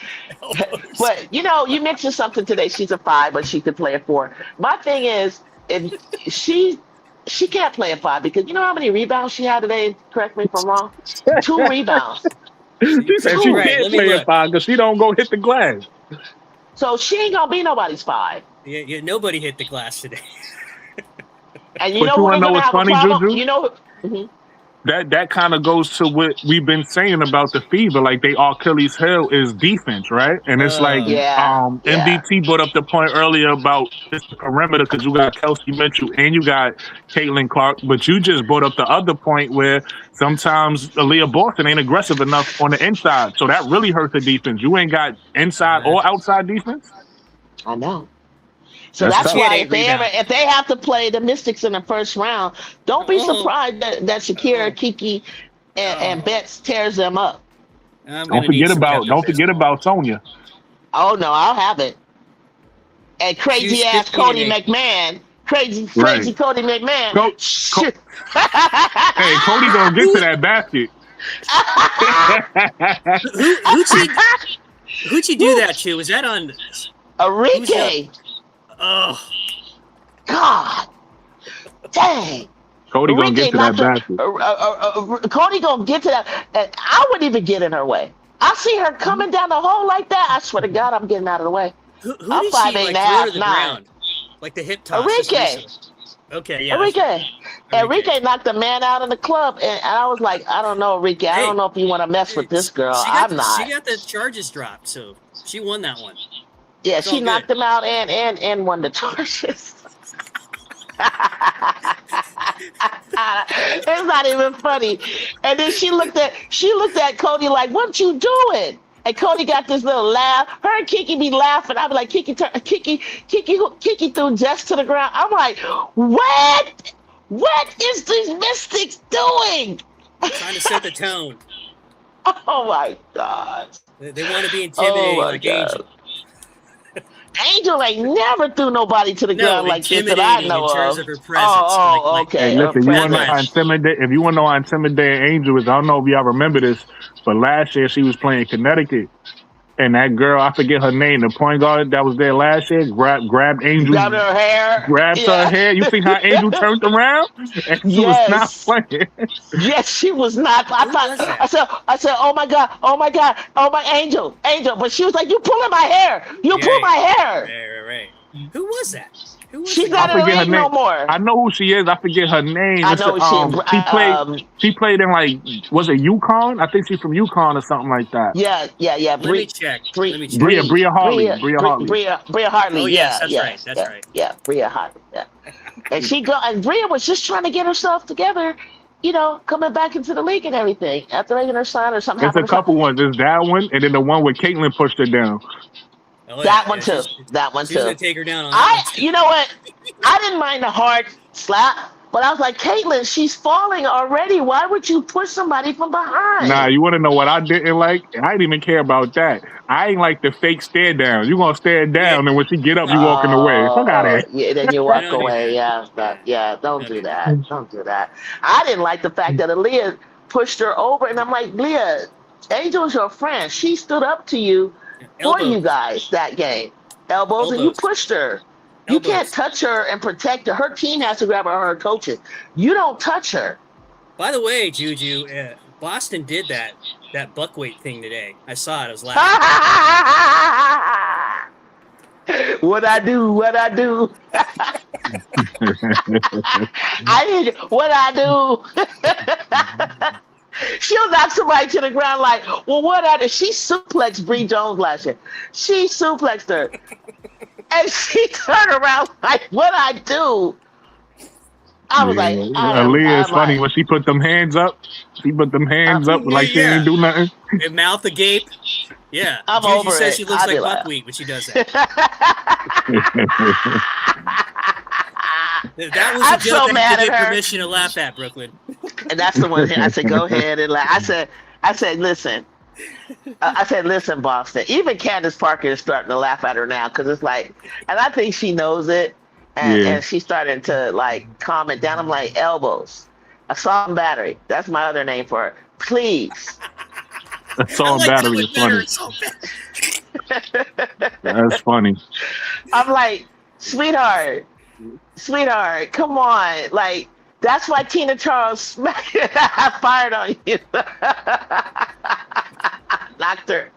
But, you mentioned something today. She's a 5, but she could play a 4. My thing is, if she can't play a 5 because you know how many rebounds she had today? Correct me if I'm wrong. 2 rebounds. She said she can't play a 5 because she don't go hit the glass. So she ain't going to be nobody's 5. Yeah, nobody hit the glass today. And But you wanna know what's funny, Juju? Mm-hmm. That kind of goes to what we've been saying about the Fever. Like, they Achilles heel is defense, right? And it's like, MDT brought up the point earlier about this perimeter because you got Kelsey Mitchell and you got Caitlin Clark, but you just brought up the other point where sometimes Aaliyah Boston ain't aggressive enough on the inside, so that really hurts the defense. You ain't got inside or outside defense. I know. So That's that's tough. She had why 8 rebounds. if they have to play the Mystics in the first round, don't be Oh, surprised that Shakira, oh, Kiki, and oh. Betts tears them up. I'm Don't gonna need forget some about Pepto Bismol. Sonya. Oh no, I'll have it. And She's crazy ass 15 and Cody 8. McMahon, crazy Right. Cody McMahon. Co- Shit. Hey, Cody gonna get to that basket. Who'd she do that to? Was that on? Who's the? Enrique, Oh, God, dang. Cody gonna Enrique get to that knocked basket. Cody gonna get to that. And I wouldn't even get in her way. I see her coming down the hole like that. I swear to God, I'm getting out of the way. who I'm did she 5'8" like and a throw half, to the 9. ground? Like the hip toss. just Enrique. recently. Okay, yeah. That's right. Enrique knocked a man out in the club, and I was like, I don't know, Enrique. I Hey, don't know if you want to mess with this girl. I'm not. She got the charges dropped, so she won that one. Yeah, It's all she good. knocked him out and won the charges. It's not even funny. And then she looked at Cody like, "What you doing?" And Cody got this little laugh. Her and Kiki be laughing. I be like, Kiki threw Jess to the ground. I'm like, what? What is these Mystics doing? Trying to set the tone. Oh my God. They want to be intimidating my like God. Angel. Angel ain't never threw nobody to the No, ground like this that I intimidating know in terms of. of her presence. like Okay. Hey, listen, you That want to know how much. intimidate? If you want to know how intimidating Angel is, I don't know if y'all remember this, but last year she was playing Connecticut, and that girl, I forget her name, the point guard that was there last year, grabbed Angel, Grabbed her hair. grabbed her hair. You see how Angel turned around? Angel was not Yes. playing. Yes, she was not. I Who was that? I said, oh my God, oh my Angel. But she was like, you pulling my hair. You pull my hair. Right. Who was that? Who was She's the not girl? in the forget her league no name. more. I know who she is. I forget her name. I It's know she played in like, was it UConn? I think she's from UConn or something like that. Yeah. Let me check. Bria Hartley. Bria Hartley. Bria Hartley. Oh, yes, that's right. That's yeah, right. Yeah, Bria Hartley. Yeah. And Bria was just trying to get herself together, coming back into the league and everything after making her sign or something. There's a couple ones. There's that one, and then the one where Caitlyn pushed her down. Oh, yeah, That one yeah, too. she's- That one She's too. gonna take her down on that one. You know what? I didn't mind the hard slap, but I was like, Caitlyn, she's falling already. Why would you push somebody from behind? Nah, you want to know what I didn't like? I didn't even care about that. I ain't like the fake stare down. You gonna stare down, and when she get up, you walking away. Fuck out of here. Yeah, then you walk don't do away. Yeah, don't do that. Don't do that. I didn't like the fact that Aaliyah pushed her over, and I'm like, Leah, Angel's your friend. She stood up to you for you Elbows. guys that game. Elbows, and you Elbows. pushed her. You can't Elbows. touch her and protect her. Her team has to grab her, her coaches. You don't touch her. By the way, Juju, Boston did that buckweight thing today. I saw it. I was laughing. What I do? What I do? She'll knock somebody to the ground like, well, what I do? She suplexed Bree Jones last year. She suplexed her. And she turned around like, what I do? I was like, Aaliyah is funny when she put them hands up. She put them hands up like she Yeah. ain't do nothing. And mouth agape. Yeah. I'm Juju over says it. she looks I'll be like like- buckwheat when she does that. That was I'm a so joke I mad didn't at get her. permission to laugh at, Brooklyn. And that's the one I said, go ahead and laugh. I said, listen. I said, listen, Boston. Even Candace Parker is starting to laugh at her now because it's like, and I think she knows it. And she's starting to like calm it down. I'm like, elbows. Assault and battery. That's my other name for it. Please. Assault I like battery it is funny. better. That's funny. I'm like, sweetheart, come on. Like, that's why Tina Charles fired on you. Knocked her.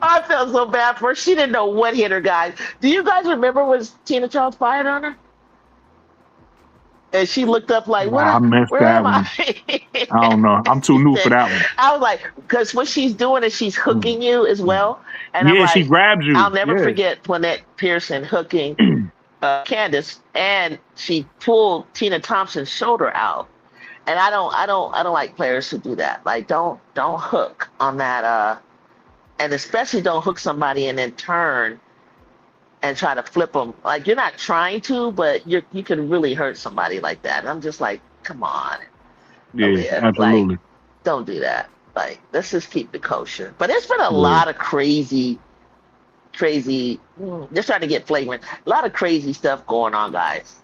I felt so bad for her. She didn't know what hit her, guys. Do you guys remember when Tina Charles fired on her? And she looked up like, what? I missed where that am one. I? I don't know. I'm too new for that one. I was like, because what she's doing is she's hooking you as well. And I'm Yeah, like, she grabs you. I'll never Yeah. forget Lynette Pearson hooking Candace, and she pulled Tina Thompson's shoulder out. And I don't like players who do that. Like, don't hook on that. And especially don't hook somebody and then turn and try to flip them. Like, you're not trying to, but you can really hurt somebody like that. And I'm just like, come on, Yeah, Aaliyah. Like, absolutely. don't do that. Like, let's just keep the kosher. But there's been a Yeah. lot of crazy, just trying to get flagrant. A lot of crazy stuff going on, guys.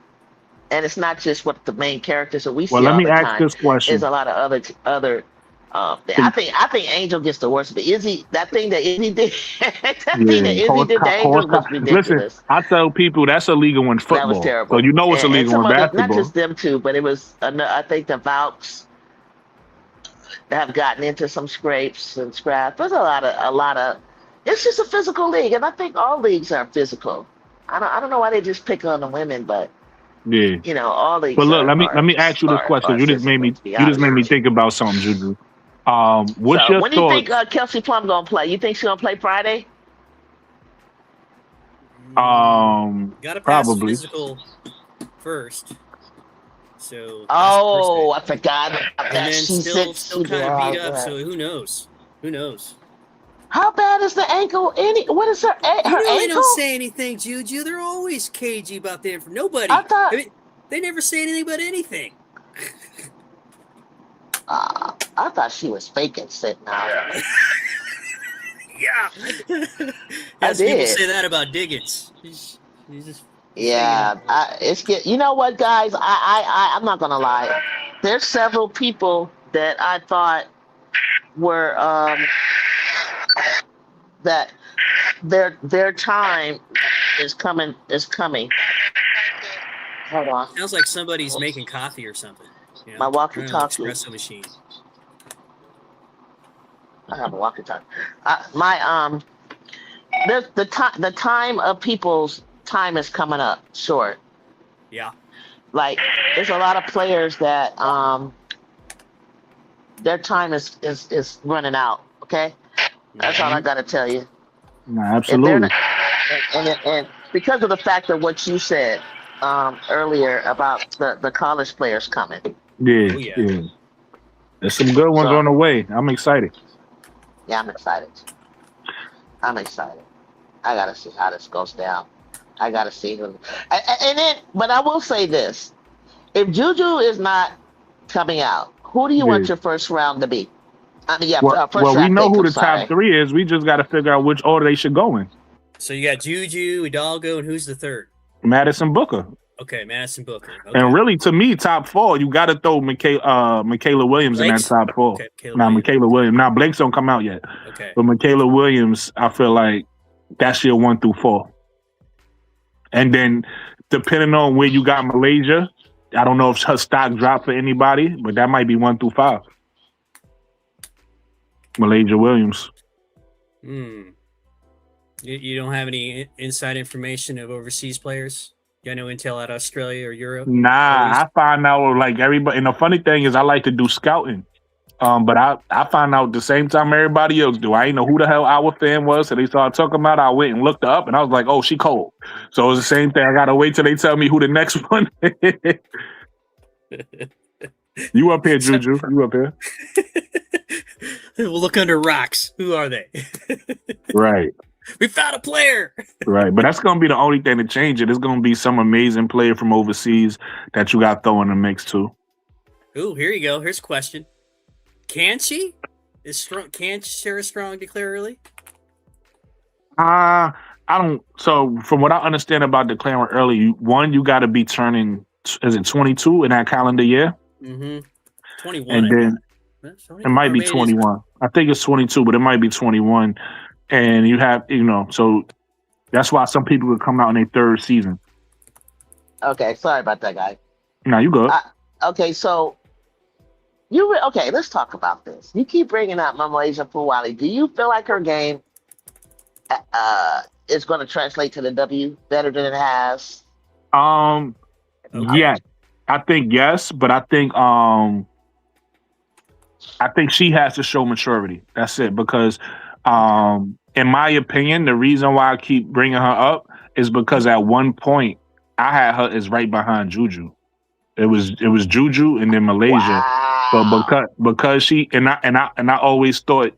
And it's not just what the main characters that we see Well, let all me the ask time. this question. There's a lot of other. I think Angel gets the worst. But Izzy, that thing that Izzy did, that thing that Izzy did to Angel was ridiculous. Listen, I tell people that's illegal in football. That was terrible. So you know it's and illegal some in other, basketball. not just them two, but it was I think the Vauks that have gotten into some scrapes and scraps. There's a lot of. It's just a physical league, and I think all leagues are physical. I don't know why they just pick on the women, but Yeah. you know, all leagues. But look, are, let me ask you this question. You just made me think about something, Juju. What's your when do you thoughts? think Kelsey Plum gonna play? You think she's gonna play Friday? Gotta pass Probably. physical first. So Oh, I forgot about and that. then She still said kind of beat up. right. So who knows? Who knows? How bad is the ankle? What is her You her know they ankle? don't say anything, Juju. They're always cagey about the information. Nobody. I thought- mean, they never say anything about anything. I thought she was faking sitting out. Yeah. I Yes, people did. say that about Diggins. He's just Yeah, you know what, guys? I'm not gonna lie. There's several people that I thought were that their time is coming. Hold on, sounds like somebody's making coffee or something. You know? My walkie-talkie. Espresso machine. I have a walkie-talkie. The time of people's time is coming up short. Yeah. Like, there's a lot of players that their time is running out. Okay, that's all I gotta tell you. Nah, And absolutely. and because of the fact of what you said earlier about the college players coming. Yeah, Oh, yeah. yeah. There's some good ones So- on the way. I'm excited. Yeah, I'm excited. I gotta see how this goes down. I gotta see who. And then, but I will say this: if Juju is not coming out, who do you want Yeah. your first round to be? I mean, yeah, Well, first we round know pick, who I'm the sorry. top three is. We just got to figure out which order they should go in. So you got Juju, Hidalgo, and who's the third? Madison Booker. Okay, Madison Booker. Okay. And really, to me, top four, you got to throw Michaela Williams in that Blake's- top four. Okay, Caleb Now, Williams. Michaela Williams. Now, Blake's don't come out yet. Okay. But Michaela Williams, I feel like that's your 1 through 4. And then, depending on where you got Malaysia, I don't know if her stock dropped for anybody, but that might be 1 through 5. Malaysia Williams. You don't have any inside information of overseas players? You got no intel out of Australia or Europe? Nah, I find out like everybody. And the funny thing is, I like to do scouting. But I find out the same time everybody else do. I ain't know who the hell our fan was. So they started talking about it. I went and looked her up and I was like, oh, she cold. So it's the same thing. I gotta wait till they tell me who the next one is. You up here, Juju. You up here. We'll look under rocks. Who are they? Right. We found a player. Right. But that's gonna be the only thing to change it. It's gonna be some amazing player from overseas that you got throw in the mix too. Ooh, here you go. Here's a question. Can she? Is strong? Can Sarah Strong declare early? I don't. So from what I understand about declaring early, you got to be turning. Is it 22 in that calendar year? Mm-hmm. 21. And then That's it might be 21. I think it's 22, but it might be 21. And you have, so that's why some people would come out in their third season. Okay, sorry about that, guy. Now you good. Okay, so okay, let's talk about this. You keep bringing up Malaysia Puwali. Do you feel like her game is going to translate to the W better than it has? Okay. Yeah, I think yes, but I think she has to show maturity. That's it. Because in my opinion, the reason why I keep bringing her up is because at one point I had her as right behind Juju. It was Juju and then Malaysia. Wow. But because she and I always thought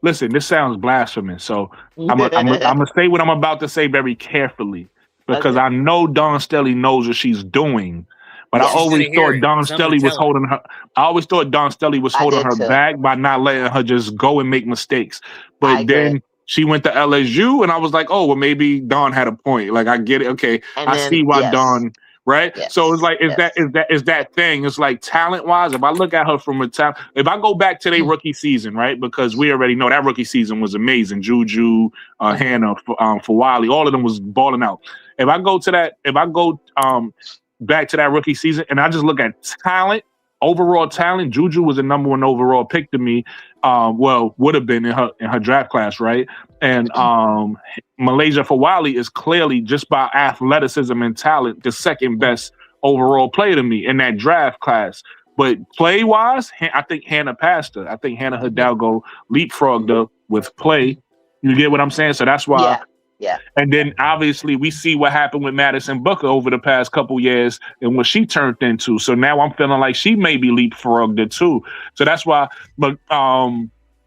Listen, this sounds blasphemous, so I'm gonna say what I'm about to say very carefully because Okay. I know Dawn Stelly knows what she's doing, but Yeah. I She's always gonna hear thought it. Dawn Somebody Stelly was tell her. holding her. I always thought Dawn Stelly was I holding did her too. back by not letting her just go and make mistakes. I But agree. then she went to LSU, and I was like, oh well, maybe Dawn had a point. Like I get it. Okay, And I then see why yes, Dawn. Right, so it's like yes. is that thing? It's like talent wise. If I look at her from a talent, if I go back to their rookie season, right? Because we already know that rookie season was amazing. Juju, Hannah, Fawali, all of them was balling out. If I go back to that rookie season, and I just look at talent, overall talent, Juju was the number 1 overall pick to me. Well, would have been in her draft class, right? And Malaysia Fawali is clearly, just by athleticism and talent, the second best overall player to me in that draft class. But play wise, I think Hannah passed her. I think Hannah Hidalgo leapfrogged her with play. You get what I'm saying? So that's why. Yeah. And then obviously we see what happened with Madison Booker over the past couple years and what she turned into. So now I'm feeling like she may be leapfrogged it too. So that's why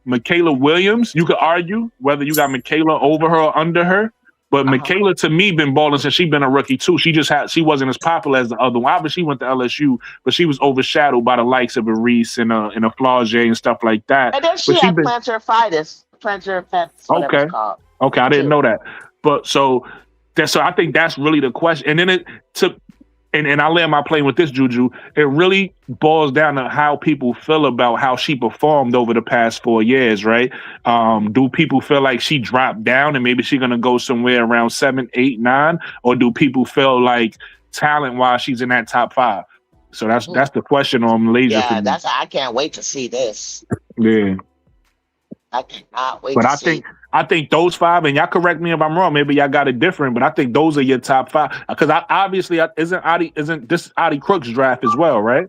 Michaela Williams, you could argue whether you got Michaela over her or under her. But Michaela, to me, been balling since she been a rookie too. She wasn't as popular as the other one. Obviously, she went to LSU, but she was overshadowed by the likes of a Reese and a Flaugier and stuff like that. And then she had plantar fasciitis, whatever it's called. Okay, I didn't know that. But so I think that's really the question. And then and I land my plane with this, Juju. It really boils down to how people feel about how she performed over the past 4 years, right? Do people feel like she dropped down and maybe she's gonna go somewhere around 7, 8, 9, or do people feel like talent-wise she's in that top 5? So that's the question on Malaysia. Yeah, I can't wait to see this. Yeah. I cannot wait. But to I think those 5, and y'all correct me if I'm wrong. Maybe y'all got it different, but I think those are your top 5. Because isn't this Adi Crooks draft as well, right?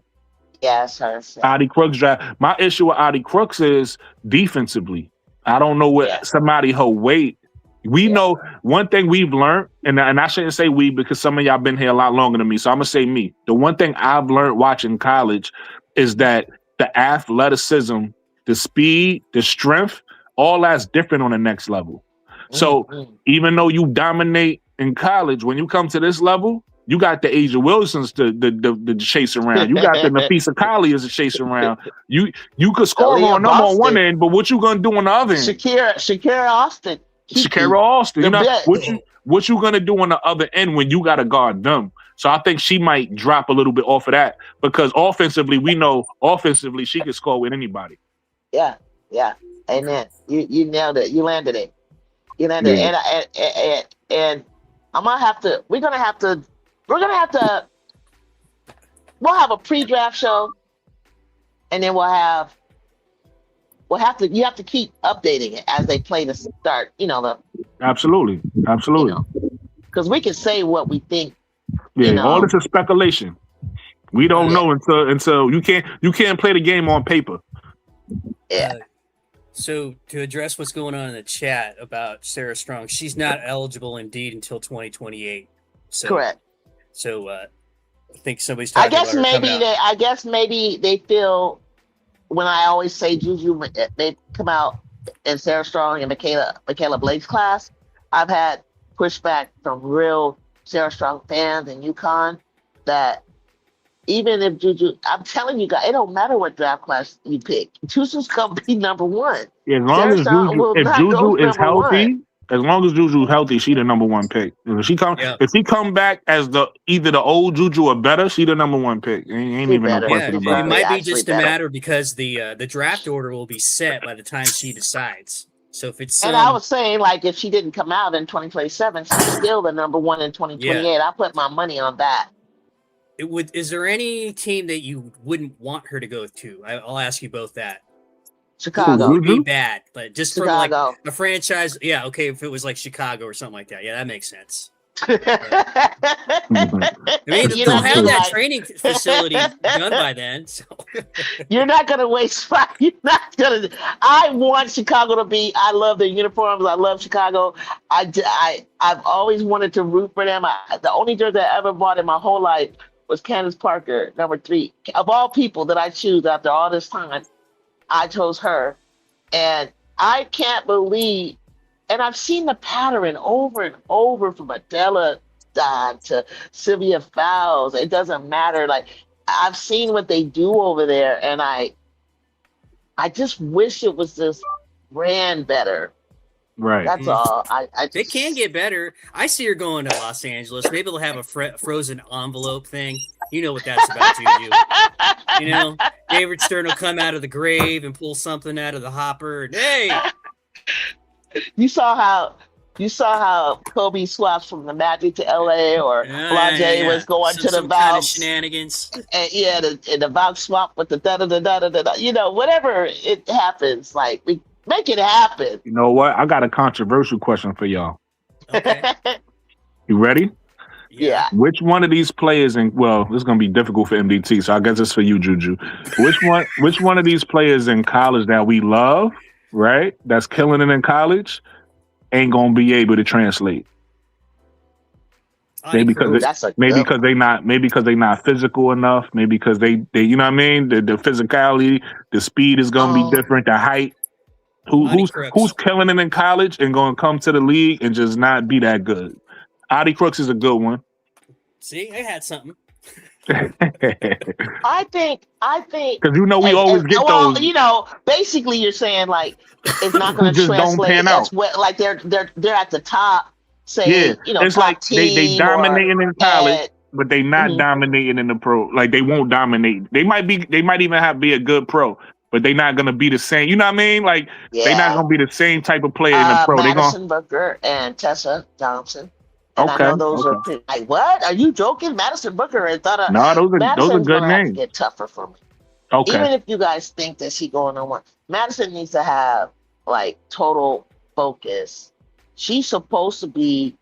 Yes, Adi Crooks draft. My issue with Adi Crooks is defensively. I don't know what somebody her weight. We know one thing we've learned, and I shouldn't say we because some of y'all been here a lot longer than me. So I'm gonna say me. The one thing I've learned watching college is that the athleticism, the speed, the strength, all that's different on the next level. So even though you dominate in college, when you come to this level, you got the Asia Wilsons to chase around. You got the Nafisa Colliers to chase around. You could score on them on one end, but what you gonna do on the other end? Shakira Austin. Shakira Austin. You know what you gonna do on the other end when you gotta guard them? So I think she might drop a little bit off of that because offensively, we know she can score with anybody. Yeah. Amen. You nailed it. You landed it. And I'm gonna have to. We'll have a pre-draft show, and then you have to keep updating it as they play to start. Absolutely. Because we can say what we think. Yeah, all this is speculation. We don't know until you can't play the game on paper. Yeah. So to address what's going on in the chat about Sarah Strong, she's not eligible indeed until 2028. So, correct. So I think somebody's talking about her coming out. I guess maybe they feel when I always say Juju, they come out in Sarah Strong and Michaela Blake's class. I've had pushback from real Sarah Strong fans in UConn that even if Juju, I'm telling you guys, it don't matter what draft class you pick. Juju's gonna be number 1. Yeah, as long as Juju is healthy, as long as Juju's healthy, she the number 1 pick. If she come back as either the old Juju or better, she the number 1 pick. Ain't even no question about it. It might be just a matter because the draft order will be set by the time she decides. So if it's and I was saying, like, if she didn't come out in 2027, she's still the number 1 in 2028. I put my money on that. Is there any team that you wouldn't want her to go to? I'll ask you both that. Chicago. It would be bad, but just Chicago. For like a franchise, okay, if it was like Chicago or something like that, that makes sense. I mean, they'll have that training facility done by then. So. You're not going to waste 5. You're not going to. I want Chicago to be. I love their uniforms. I love Chicago. I've always wanted to root for them. The only jersey I ever bought in my whole life was Candace Parker, number 3. Of all people that I choose after all this time, I chose her. And I can't believe, and I've seen the pattern over and over from Adela Don to Sylvia Fowles. It doesn't matter. Like I've seen what they do over there, and I just wish it was just ran better. Right. That's all. I They just, can get better. I see her going to Los Angeles. Maybe they'll have a frozen envelope thing. You know what that's about, Juju. You know, David Stern will come out of the grave and pull something out of the hopper. And, hey, you saw how Kobe swaps from the Magic to LA, or Blase was going to the some kind of Valves. shenanigans. And yeah, the Valve swap with the da da da da da da. You know, whatever it happens, like we make it happen. You know what? I got a controversial question for y'all. Okay. You ready? Yeah. Which one of these players, and well, this is gonna be difficult for MDT, so I guess it's for you, Juju. Which one of these players in college that we love, right? That's killing it in college, ain't gonna be able to translate. Maybe because That's a maybe good because they not physical enough. Maybe because they you know what I mean. The physicality, the speed is gonna be different. The height. Who's killing it in college and gonna come to the league and just not be that good? Adi Crooks is a good one. See, I had something. I think because you know we always get well, those. you know, basically you're saying like it's not going to just don't translate pan as out. well. Like they're at the top, saying Yeah, you know, it's top like they team dominating in college, and- but they not Mhm. dominating in the pro. Like they won't dominate. They might even be a good pro, but they not gonna be the same. You know what I mean? Like they not gonna be the same type of player in the pro. They gonna Madison Booker and Tessa Thompson. And okay. I know those are like, what? Are you joking? Madison Booker? I thought No, those are Madison's good gonna have to names. get tougher for me. Okay. Even if you guys think that she's going on one, Madison needs to have like total focus. She's supposed to be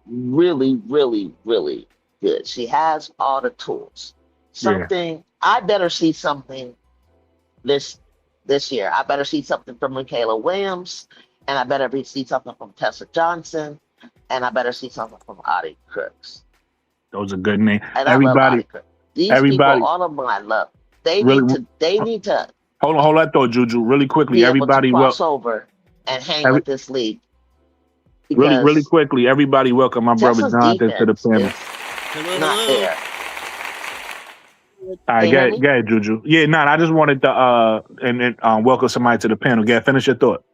really, really, really good. She has all the tools. Something I better see something this year. I better see something from Michaela Williams, and I better see something from Tessa Johnson, and I better see something from Adi Crooks. Those are good names. And I love Adi Crooks. These people, all of them, I love. They need to. Hold on that thought, Juju. Really quickly, be everybody able to cross over and hang with this league. Really quickly, everybody welcome my brother Jonathan to the panel. Not there. All right, go ahead, Juju. Yeah, I just wanted to and welcome somebody to the panel. Go ahead, finish your thought.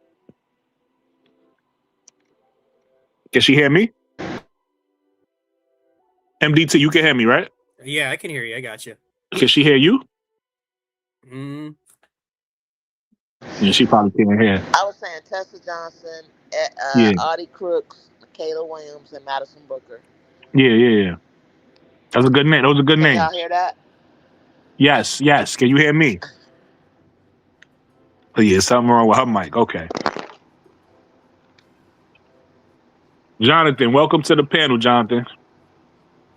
Can she hear me? MDT, you can hear me, right? Yeah, I can hear you. I got you. Can she hear you? Mm. Yeah, she probably can't hear. I was saying Tessa Johnson, Adi Crooks, Michaela Williams, and Madison Booker. Yeah. That's a good name. Those are good names. Y'all hear that? Yes. Can you hear me? Oh, yeah, something wrong with her mic. Okay. Jonathan, welcome to the panel, Jonathan.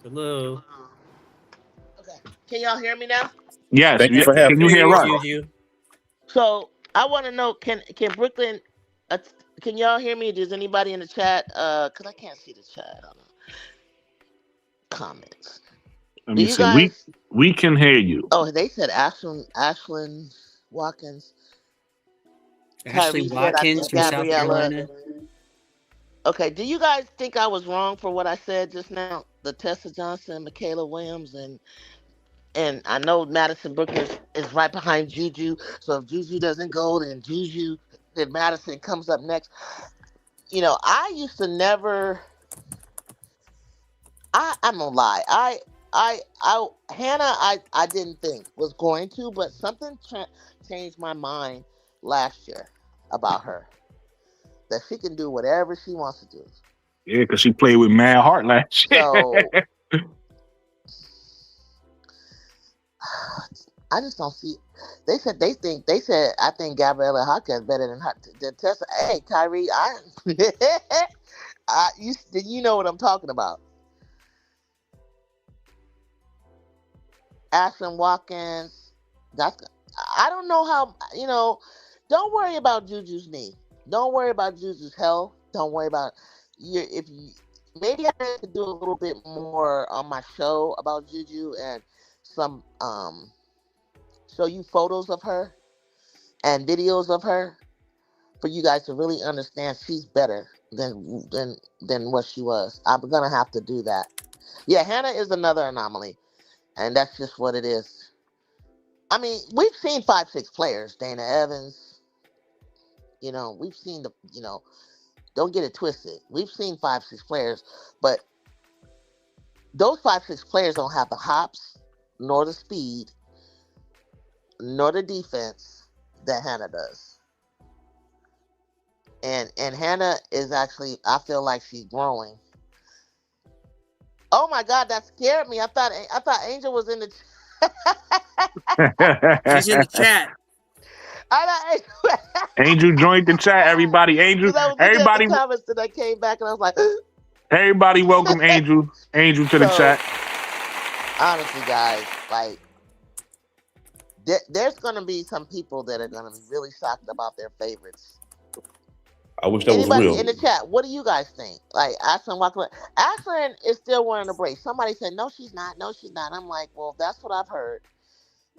Hello. Okay. Can y'all hear me now? Yes. Thank you for having me. Can you hear us? Juju. So I want to know, can Brooklyn, can y'all hear me? Does anybody in the chat? Because I can't see the chat on the comments. Let me see. We can hear you. Oh, they said Ashlyn Watkins. Ashley Watkins from South Carolina. Okay, do you guys think I was wrong for what I said just now? The Tessa Johnson, Michaela Williams, and I know Madison Booker is right behind Juju. So if Juju doesn't go, then Madison comes up next. You know, I used to never. I'm gonna lie. Hannah, I didn't think was going to, but something changed my mind last year about her. That she can do whatever she wants to do. Yeah, because she played with Mad Heart last year. So I just don't see. They said I think Gabriella Hawkins better than Tessa. Hey, Kyrie, you know what I'm talking about. Ashlyn Watkins. I don't know how, don't worry about Juju's knee. Don't worry about Juju's health. Don't worry about maybe I have to do a little bit more on my show about Juju and some show you photos of her and videos of her for you guys to really understand she's better than what she was. I'm gonna have to do that. Yeah, Hannah is another anomaly, and that's just what it is. I mean, we've seen 5'6" players, Dana Evans. We've seen don't get it twisted. We've seen 5'6" players, but those 5'6" players don't have the hops, nor the speed, nor the defense that Hannah does. And Hannah is actually, I feel like she's growing. Oh my God, that scared me. I thought Angel was in the. She's in the chat. Angel joined the chat. Everybody, Angel. Everybody, comments that I came back and I was like, everybody, welcome Angel to the chat. Honestly, guys, like, there's gonna be some people that are gonna be really shocked about their favorites. I wish that Anybody was real. in the chat, what do you guys think? Like, Ashlyn walking. Ashlyn is still wearing a brace. Somebody said, no, she's not. No, she's not. I'm like, well, that's what I've heard.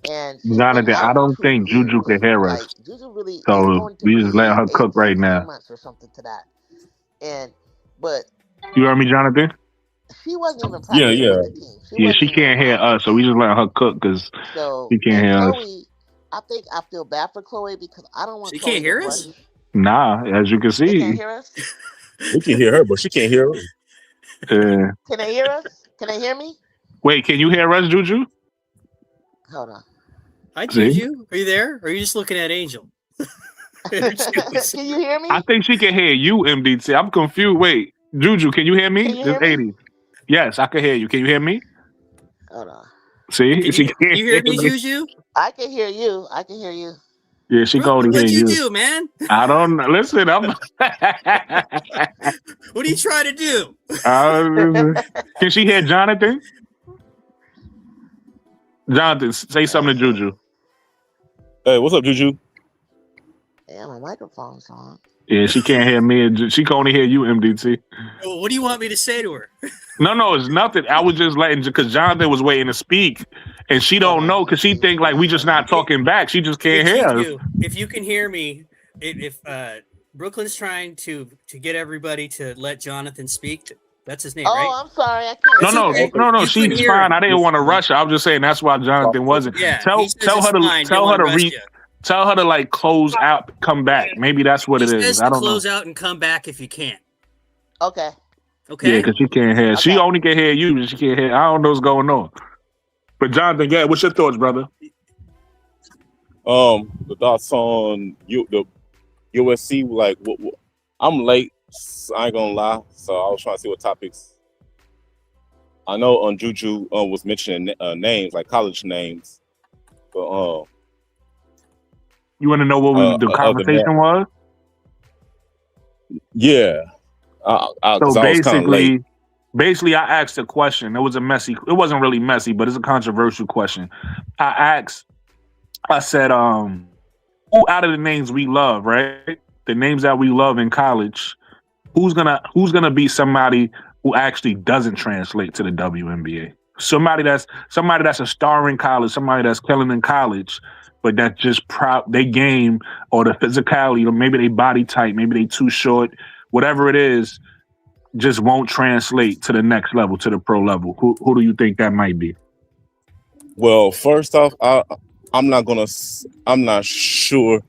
And Jonathan, I don't think Juju can hear us. Like, Juju really is So going to we just let her cook right 18 now. months or something to that. But You heard me, Jonathan? she wasn't even practicing with the team. Yeah, she can't hear us, so we just let her cook because she can't hear us. Chloe, I think I feel bad for Chloe because I don't want. She can't hear us? Nah, as you can She see. can't hear us. We can hear her, but she can't hear us. Can they hear us? Can they hear me? Wait, can you hear us, Juju? Hold on. Hi, Juju. Are you there? Or are you just looking at Angel? Can you hear me? I think she can hear you, MDT. I'm confused. Wait, Juju, can you hear me? Can you hear me? 80. Yes, I can hear you. Can you hear me? Hold on. See? Can you hear me, Juju? I can hear you. I can hear you. Yeah, she can only hear What'd you. you do, man? I don't know. Listen, I'm. What are you trying to do? Can she hear Jonathan? Jonathan, say something to Juju. Hey, what's up, Juju? Yeah, my microphone's on. Yeah, she can't hear me. She can only hear you, MDT. Well, what do you want me to say to her? No, it's nothing. I was just letting, because Jonathan was waiting to speak, and she don't know because she think like we just not talking back. She just can't hear us. If you can hear me, if Brooklyn's trying to get everybody to let Jonathan speak, that's his name, right? Oh, I'm sorry. I can't. No. She's fine. I didn't want to rush her. I was just saying that's why Jonathan wasn't. Yeah, tell her to like close out, come back. Maybe that's what it is. I don't know. Close out and come back if you can. Okay. Okay. Yeah, because she can't hear. Okay. She only can hear you. She can't hear. I don't know what's going on. But Jonathan, yeah, what's your thoughts, brother? The thoughts on the USC. Like, I'm late. I ain't gonna lie. So I was trying to see what topics. I know on Juju was mentioning names, like college names. But you want to know what the conversation was? Yeah. So basically, I asked a question. It wasn't really messy, but it's a controversial question. I said, who out of the names we love, right? The names that we love in college, who's gonna be somebody who actually doesn't translate to the WNBA? Somebody that's a star in college, somebody that's killing in college, but that's just they game or the physicality, or maybe they body type, maybe they too short, whatever it is, just won't translate to the next level, to the pro level. Who do you think that might be? Well, first off, I'm not sure.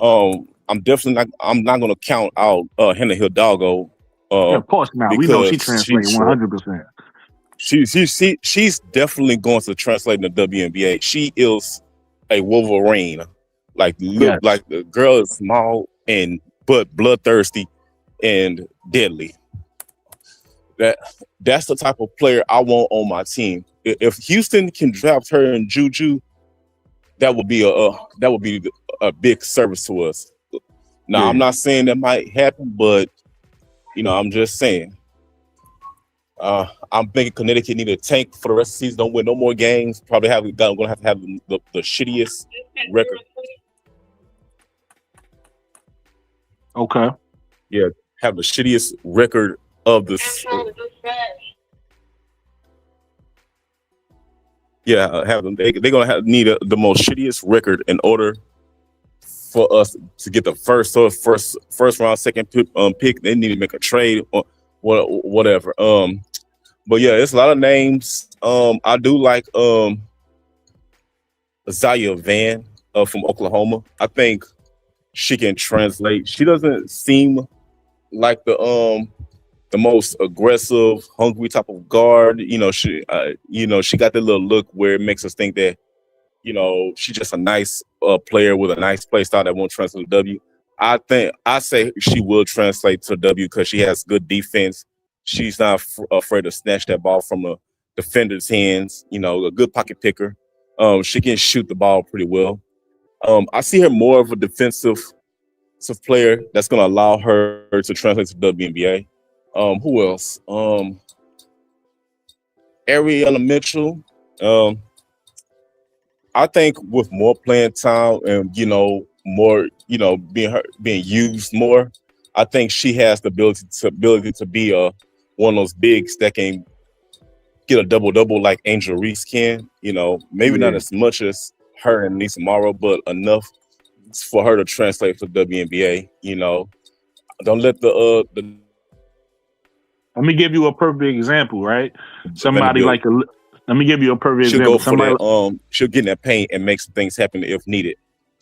I'm not gonna count out Hannah Hidalgo. Of course not. We know she translates 100%. She's definitely going to translate in the WNBA. She is a Wolverine. Like the girl is small but bloodthirsty and deadly. That's the type of player I want on my team. If Houston can draft her and Juju, that would be a big service to us. Now, I'm not saying that might happen, but I'm just saying. I'm thinking Connecticut need a tank for the rest of the season. Don't win no more games. Probably going to have the shittiest record. Okay. Yeah, have the shittiest record of this. Yeah, have them. They're gonna need the most shittiest record in order for us to get the first round second pick. They need to make a trade or whatever. But yeah, it's a lot of names. I do like Zaya Van from Oklahoma. I think she can translate. She doesn't seem like the most aggressive, hungry type of guard. She got that little look where it makes us think that, she's just a nice player with a nice play style that won't translate to W. I say she will translate to W because she has good defense. She's not afraid to snatch that ball from a defender's hands. A good pocket picker. She can shoot the ball pretty well. I see her more of a defensive player that's going to allow her to translate to WNBA. Who else? Ariana Mitchell. I think with more playing time and more being used more, I think she has the ability to be one of those bigs that can get a double like Angel Reese can. Maybe not as much as her and Lisa Morrow, but enough for her to translate to WNBA. Don't let the Let me give you a perfect example, right? Somebody like let me give you a perfect she'll example. go for that. She'll get in that paint and make some things happen if needed.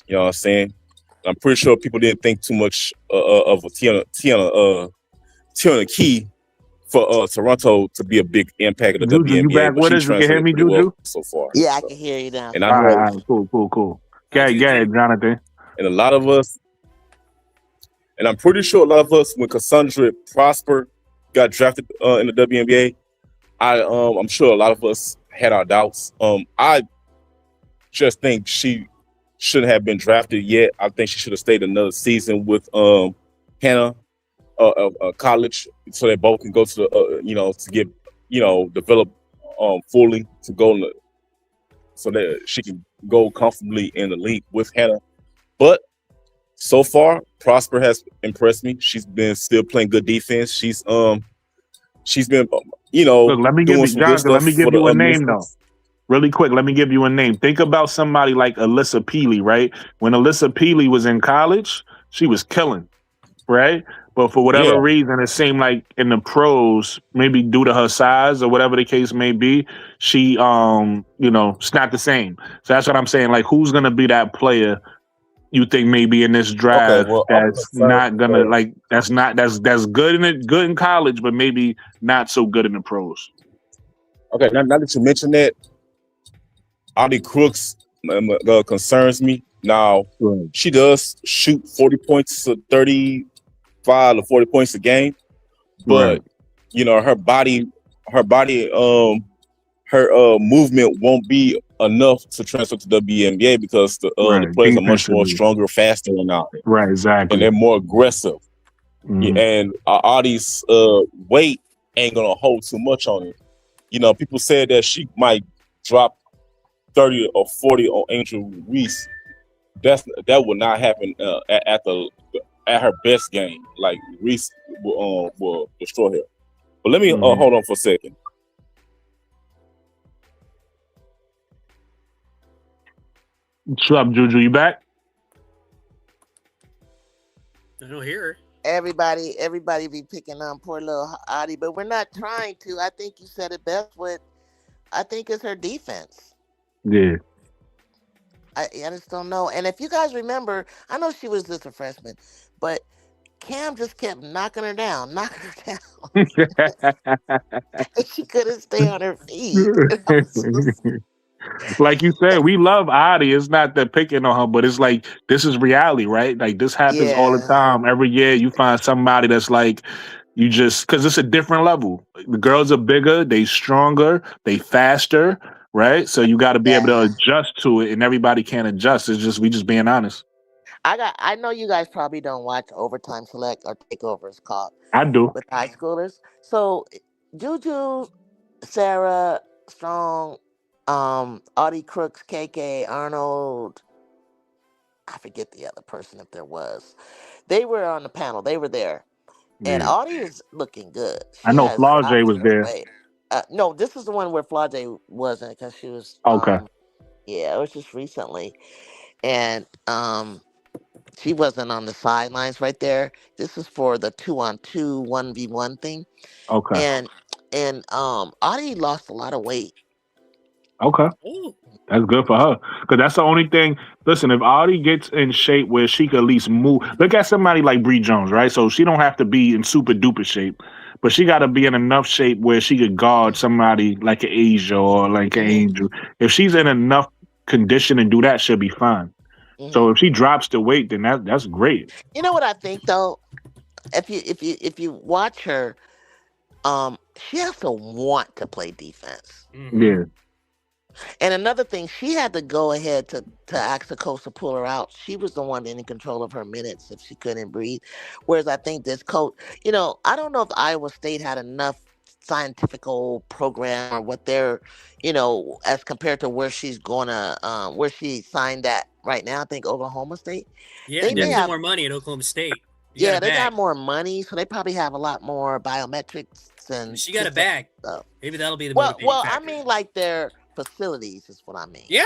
You know what I'm saying? I'm pretty sure people didn't think too much of Tiana Key for Toronto to be a big impact of the Juju, you WNBA. back But with she us? You can hear translated me, pretty well Juju? so far. Yeah, I So, can hear you now. and I All know, right, cool. Go ahead, Jonathan. and a lot of us, and I'm pretty sure a lot of us, when Cassandra Prosper got drafted in the WNBA, I'm sure a lot of us had our doubts. I just think she shouldn't have been drafted yet. I think she should have stayed another season with Hannah college, so they both can go to the to get develop fully to go so that she can go comfortably in the league with Hannah. But so far, Prosper has impressed me. She's been still playing good defense. She's been Look, let me give doing you, some good Jonathan. stuff Let me give for the you a name though. Mystics. Really quick, let me give you a name. Think about somebody like Alyssa Peely, right? When Alyssa Peely was in college, she was killing, right? But for whatever Yeah. reason, it seemed like in the pros, maybe due to her size or whatever the case may be, she it's not the same. So that's what I'm saying. Like, who's gonna be that player you think maybe in this draft well, I'm that's concerned not gonna because- that's good in college, but maybe not so good in the pros? Okay, now that you mentioned that, Audie Crooks concerns me. Now, Right. she does shoot 40 points to 35 to 40 points a game, but Right. her body, her movement won't be enough to transfer to WNBA because the Right. players are much more Defensively. stronger, faster than out there, Right, and exactly. they're more aggressive. Mhm. And Audie's weight ain't gonna hold too much on it. People said that she might drop 30 or 40 on Angel Reese. That will not happen at her best game. Like Reese will destroy her. But let me Mhm. hold on for a second. What's up, Juju? You back? I don't hear her. Everybody be picking on poor little Adi, but we're not trying to. I think you said it best. I think it's her defense. Yeah. I just don't know. And if you guys remember, I know she was just a freshman, but Cam just kept knocking her down. And she couldn't stay on her feet. Like you said, we love Adi. It's not that picking on her, but it's like this is reality, right? Like this happens all the Yeah. time. Every year you find somebody that's like you just because it's a different level. The girls are bigger, they stronger, they faster, right? So you got to be able to Yeah. adjust to it, and everybody can't adjust. It's just we just being honest. I know you guys probably don't watch Overtime Select or Takeover, it's called, I do. with high schoolers. So Juju, Sarah, Strong, Audie Crooks, KK, Arnold, I forget the other person if there was. They were on the panel. They were there. And Yeah. Audie is looking good. I She know has Flau'jae lost was her there. weight. No, this is the one where Flau'jae wasn't because she was Okay. yeah, it was just recently. And She wasn't on the sidelines right there. This is for the 2-on-2 1v1 thing. Okay. And Audie lost a lot of weight. Okay. Oh, That's good for her. Because that's the only thing. Listen, if Audie gets in shape where she could at least move, look at somebody like Bree Jones, right? So she don't have to be in super duper shape, but she got to be in enough shape where she could guard somebody like an Asia or like an Mhm. Angel. If she's in enough condition and do that, she'll be fine. So Mhm. if she drops the weight, then that's great. You know what I think though? If you watch her, she has to want to play defense. mhm. Yeah. And another thing, she had to go ahead to ask the coach to pull her out. She was the one in control of her minutes if she couldn't breathe. Whereas I think this coach, I don't know if Iowa State had enough scientific program or what they're, as compared to where she's gonna, where she signed at right now. I think Oklahoma State. Yeah, They may definitely have, more money at Oklahoma State. You got yeah, a they got bag. more money, so they probably have a lot more biometrics and She got a systems bag. and stuff. Maybe that'll be the Well, motivating well, I factor. mean, like their facilities is what I mean. Yeah,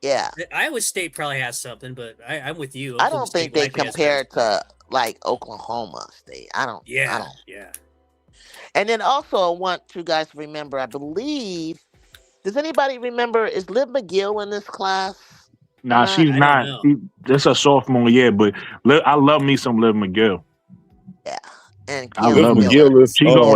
Yeah. Iowa State probably has something, but I'm with you. I Oklahoma don't think State they likely has better. compare to like Oklahoma State. I don't. Yeah, yeah. And then also I want you guys to remember, I believe, does anybody remember, is Liv McGill in this class? Nah, Not- she's I don't not. know. This a sophomore year, but I love me some Liv McGill. And I Keely love Liv her. Miller. McGill is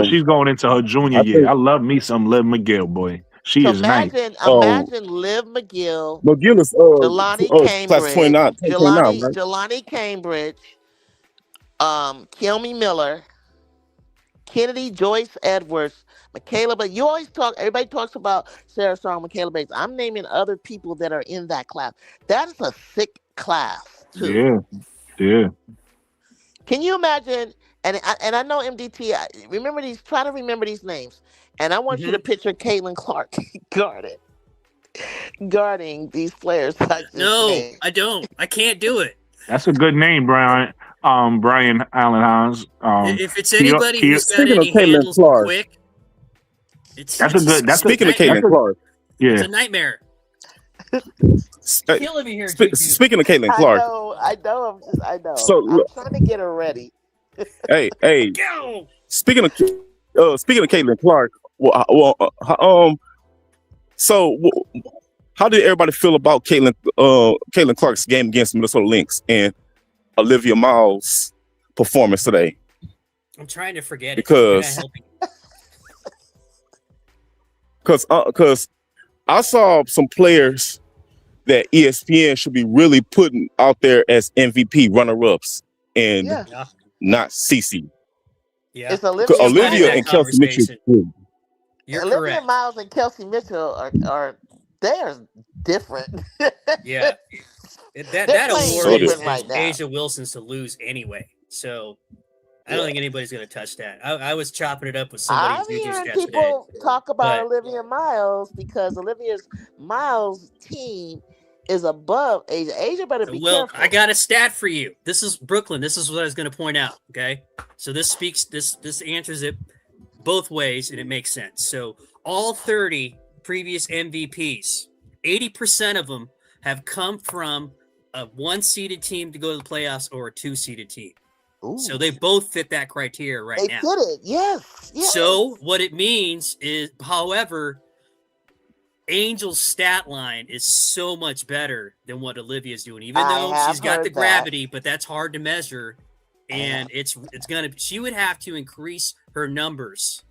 She's going into her junior I year. think I love me some Liv McGill, boy. She So is nice. imagine Liv McGill, McGill is Jelani class Cambridge, 29, 29, right? Jelani Cambridge, Kelmy Miller, Kennedy Joyce Edwards, Michaela. But you always everybody talks about Sarah Strong, Michaela Bates. I'm naming other people that are in that class. That is a sick class too. Yeah. Can you imagine? And I know MDT. Try to remember these names. And I want you to picture Caitlin Clark guarding these players. No, I don't. I can't do it. That's a good name, Brian. Brian Allen Hines. If it's anybody who's got Speaking of any Caitlin handles Clark. quick, it's That's a good. That's Speaking of nightmare. Caitlin Clark, It's Yeah. a nightmare. hey, Killing me here, Juju. speaking of Caitlin Clark, I know. I know. So, I'm look- trying to get her ready. hey, Go. speaking of Caitlin Clark, how did everybody feel about Caitlin Clark's game against Minnesota Lynx and Olivia Miles' performance today? I'm trying to forget Because- it. Because I saw some players that ESPN should be really putting out there as MVP runner-ups and Yeah. not Cece. Yeah, It's Olivia. Because Olivia that and Kelsey Mitchell. conversation. You're Olivia correct. Miles and Kelsey Mitchell are they're different. Yeah. That They're playing award is different right now. Asia Wilson's to lose anyway. So I don't think anybody's going to touch that. I was chopping it up with somebody I'm who just hearing yesterday. people talk about But- Olivia Miles because Olivia's Miles team is above Asia. Asia better be Well, careful. I got a stat for you. This is Brooklyn. This is what I was going to point out. Okay, so this answers it both ways, and it makes sense. So all 30 previous MVPs, 80% of them have come from a 1-seeded team to go to the playoffs or a 2-seeded team. Ooh, So they both fit that criteria right they now. fit it. Yes. So what it means is, however, Angel's stat line is so much better than what Olivia's doing, even I though have she's got heard the that. gravity, but that's hard to measure. And she would have to increase her numbers,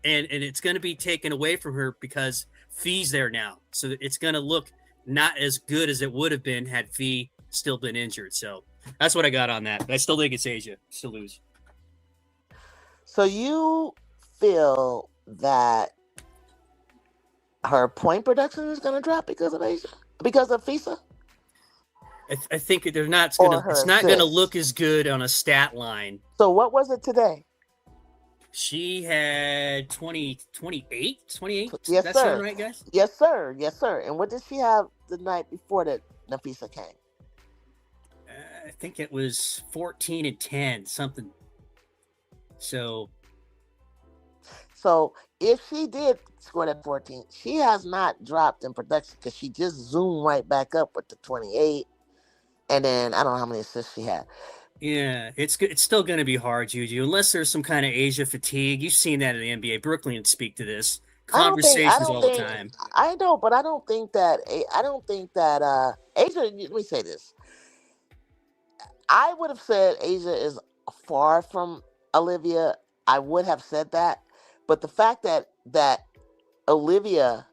and it's gonna be taken away from her because Fee's there now. So it's gonna look not as good as it would have been had Fee still been injured. So that's what I got on that. I still think it's Asia. Still lose. So you feel that her point production is going to drop because of Asia, because of FISA? I think they're not Or gonna. her It's not gonna assists. look as good on a stat line. So what was it today? She had 28. Yes, that sir. sound right, guys? Yes, sir. Yes, sir. And what did she have the night before that Nafisa came? I think it was 14 and 10, something. So So if she did score that 14, she has not dropped in production because she just zoomed right back up with the 28 and then I don't know how many assists she had. Yeah, it's still going to be hard, Juju, unless there's some kind of Asia fatigue. You've seen that in the NBA. Brooklyn would speak to this. I Conversations don't all the think time. I know, but I don't think that Asia. Let me say this. I would have said Asia is far from Olivia. I would have said that, but the fact that Olivia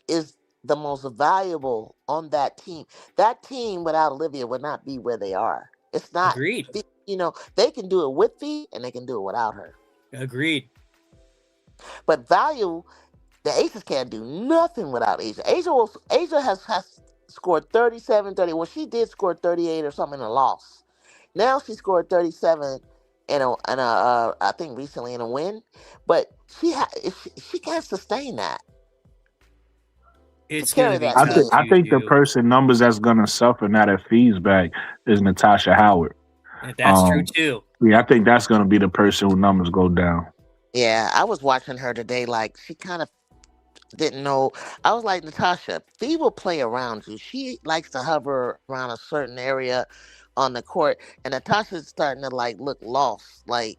is the most valuable on that team. That team without Olivia would not be where they are. It's not. Agreed. They can do it with Fee and they can do it without her. Agreed. But value, the Aces can't do nothing without Asia. Asia has scored 37, 30. Well, she did score 38 or something in a loss. Now she scored 37 I think recently in a win. But she can't sustain that. It's carry going to be that tough. I think the Juju. person numbers that's gonna suffer now that Fee's back is Natasha Howard. That's true too. Yeah, I think that's gonna be the person whose numbers go down. Yeah, I was watching her today. Like she kind of didn't know. I was like, Natasha, Fee will play around you. She likes to hover around a certain area on the court, and Natasha's starting to look lost. Like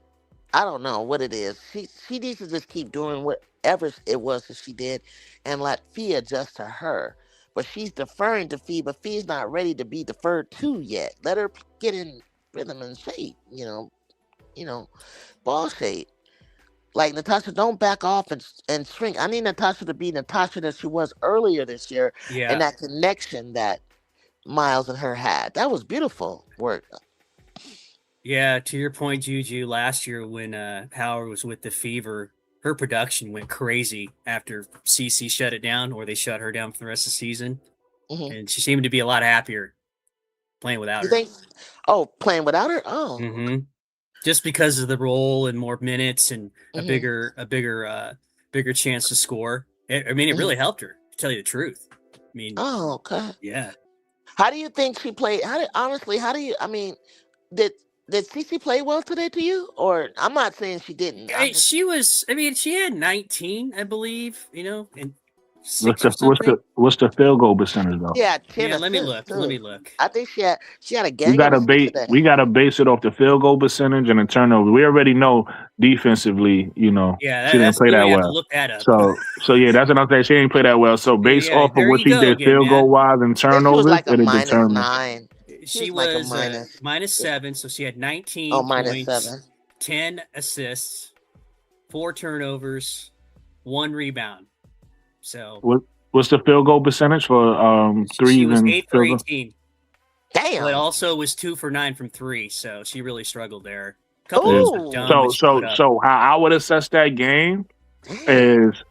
I don't know what it is. She needs to just keep doing whatever it was that she did, and let Fee adjust to her. But she's deferring to Fee, but Fee's not ready to be deferred to yet. Let her get in rhythm and shape. Ball shape. Like Natasha, don't back off and shrink. I need Natasha to be Natasha that she was earlier this year, Yeah. and that connection that Miles and her had. That was beautiful work. Yeah, to your point, Juju, last year when Howard was with the Fever, her production went crazy after CC shut it down, or they shut her down for the rest of the season. Mhm. And she seemed to be a lot happier playing without You her. think? Oh, playing without her? Oh, Mm-hmm. Just because of the role and more minutes and a Mhm. bigger chance to score. I mean, it really helped her, to tell you the truth. I mean, oh, okay. yeah. How do you think she played? How do you? I mean, did Cece play well today to you? Or I'm not saying she didn't. She had 19, I believe, and 6 or What's something. the field goal percentage though? Yeah, 10 Yeah, let me assists, look. Let too. me look. I think she had a We gang of gotta assists today. base it off the field goal percentage and the turnover. We already know defensively, Yeah, she didn't that's play we that don't have to well. look that up. So yeah, that's what I'm saying. She didn't play that well. So based Yeah, off of there what you she go did again, field goal man. wise and I think she was turnovers, like a it'll minus determine. 9. She was like a was minus. -7, so she had Oh, 19 minus points, 7. 10 assists, 4 turnovers, 1 rebound. So What's the field goal percentage for she threes was and 8 for field goal? 18, Damn. but also was 2 for 9 from 3. So she really struggled there. A couple of those were Ooh. dumb that she put up. So how I would assess that game Damn. is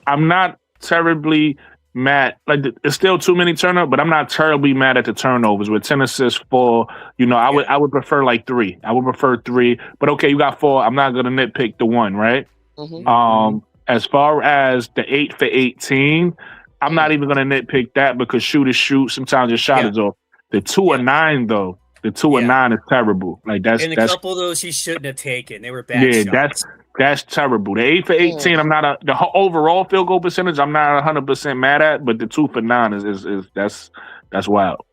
I'm not terribly mad. Like it's still too many turnovers, but I'm not terribly mad at the turnovers with 10 assists, 4. I would prefer like 3. I would prefer 3. But okay, you got 4. I'm not gonna nitpick the 1, right? Mhm. As far as the 8 for 18, I'm not even gonna nitpick that because shoot is shoot. Sometimes your shot Yeah. is off. The 2 or 9 though. The 2 or Yeah. 9 is terrible. Like And a that's couple of those she shouldn't have taken. They were bad yeah, shots. that's terrible. The 8 for 18, I'm not the overall field goal percentage. I'm not 100% mad at, but the 2 for 9 is that's wild.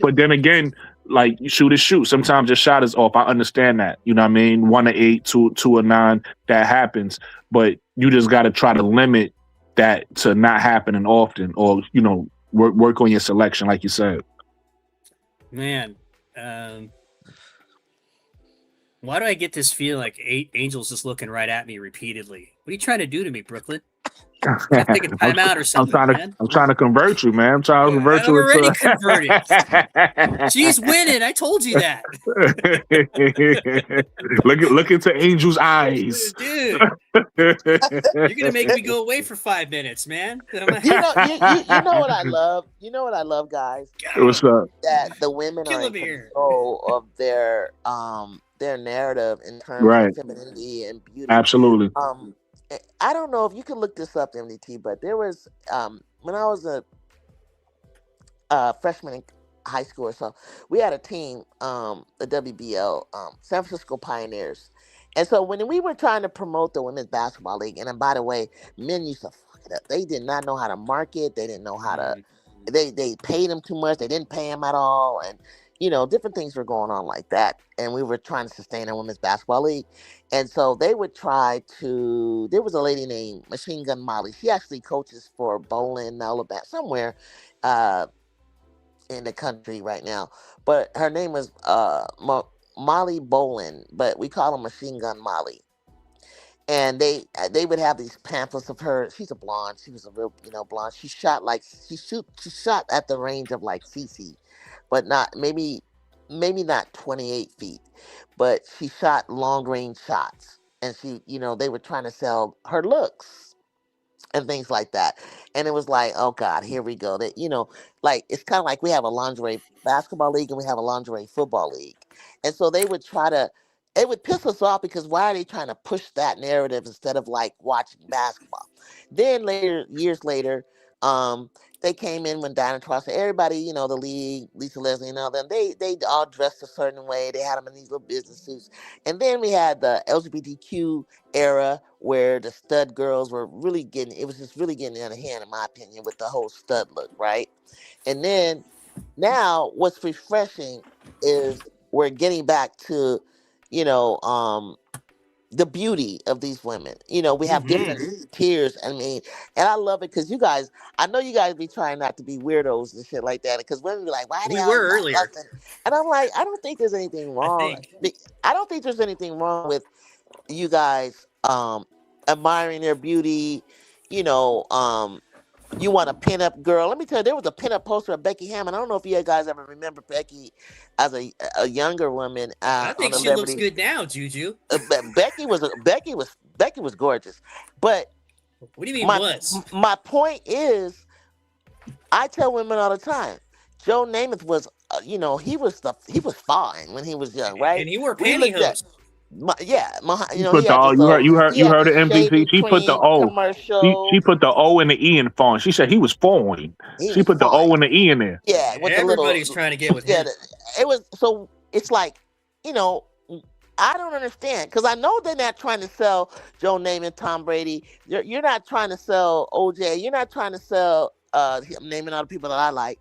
But then again, like shoot is shoot. Sometimes your shot is off. I understand that. You know what I mean? 1 or 8, 2 or 9, that happens. But you just got to try to limit that to not happening often, or work on your selection, like you said. Man, why do I get this feeling like Angel's just looking right at me repeatedly? What are you trying to do to me, Brooklyn? I'm taking a timeout or something, man. I'm trying to convert you, man. I'm trying to convert you. I'm already converted. She's winning. I told you that. Look into Angel's eyes. Dude, you're gonna make me go away for 5 minutes, man. You know what I love? You know what I love, guys? What's up? That the women are in control of their narrative in terms of femininity and beauty. Absolutely. I don't know if you can look this up, MDT, but there was when I was a freshman in high school or so, we had a team, the WBL, San Francisco Pioneers. And so when we were trying to promote the women's basketball league, and by the way, men used to fuck it up. They did not know how to market. They didn't know how to they paid him too much. They didn't pay him at all, and different things were going on like that. And we were trying to sustain a women's basketball league, and so they would try to. There was a lady named Machine Gun Molly. She actually coaches for Bowling, Alabama, somewhere in the country right now. But her name is Molly Bolin, but we call her Machine Gun Molly. And they would have these pamphlets of her. She's a blonde. She was a real blonde. She shot at the range of like CC, but not maybe not 28 feet, but she shot long range shots. And she they were trying to sell her looks and things like that. And it was like, oh God, here we go. That like it's kind of like we have a lingerie basketball league and we have a lingerie football league. And so they would it would piss us off because why are they trying to push that narrative instead of like watching basketball? Then years later, they came in when Diana Taurasi, everybody, the league, Lisa Leslie and all them, they all dressed a certain way. They had them in these little business suits. And then we had the LGBTQ era where the stud girls were really it was just really getting out of hand, in my opinion, with the whole stud look, right? And then now what's refreshing is we're getting back to, the beauty of these women. We have different tiers. I mean, and I love it because I know you guys be trying not to be weirdos and shit like that. Because women be like, why We they were always earlier. lusting? And I'm like, I don't think there's anything wrong. think- I don't think there's anything wrong with you guys admiring their beauty. You want a pinup girl. Let me tell you, there was a pinup poster of Becky Hammond. I don't know if you guys ever remember Becky as a younger woman. I think on the she looks Liberty. good now, Juju. Becky was gorgeous. But What do you mean my point is, I tell women all the time, Joe Namath was, he was fine when he was young, right? And he wore We looked at- pantyhose. You heard the MVP. She put the O. Commercial. She put the O and the E in font. She said he was fine. She put the O and the E in there. Yeah, with the little. Everybody's trying to get with him. It was so. It's like, I don't understand because I know they're not trying to sell Joe Namath, Tom Brady. You're not trying to sell OJ. You're not trying to sell. I'm naming all the people that I like.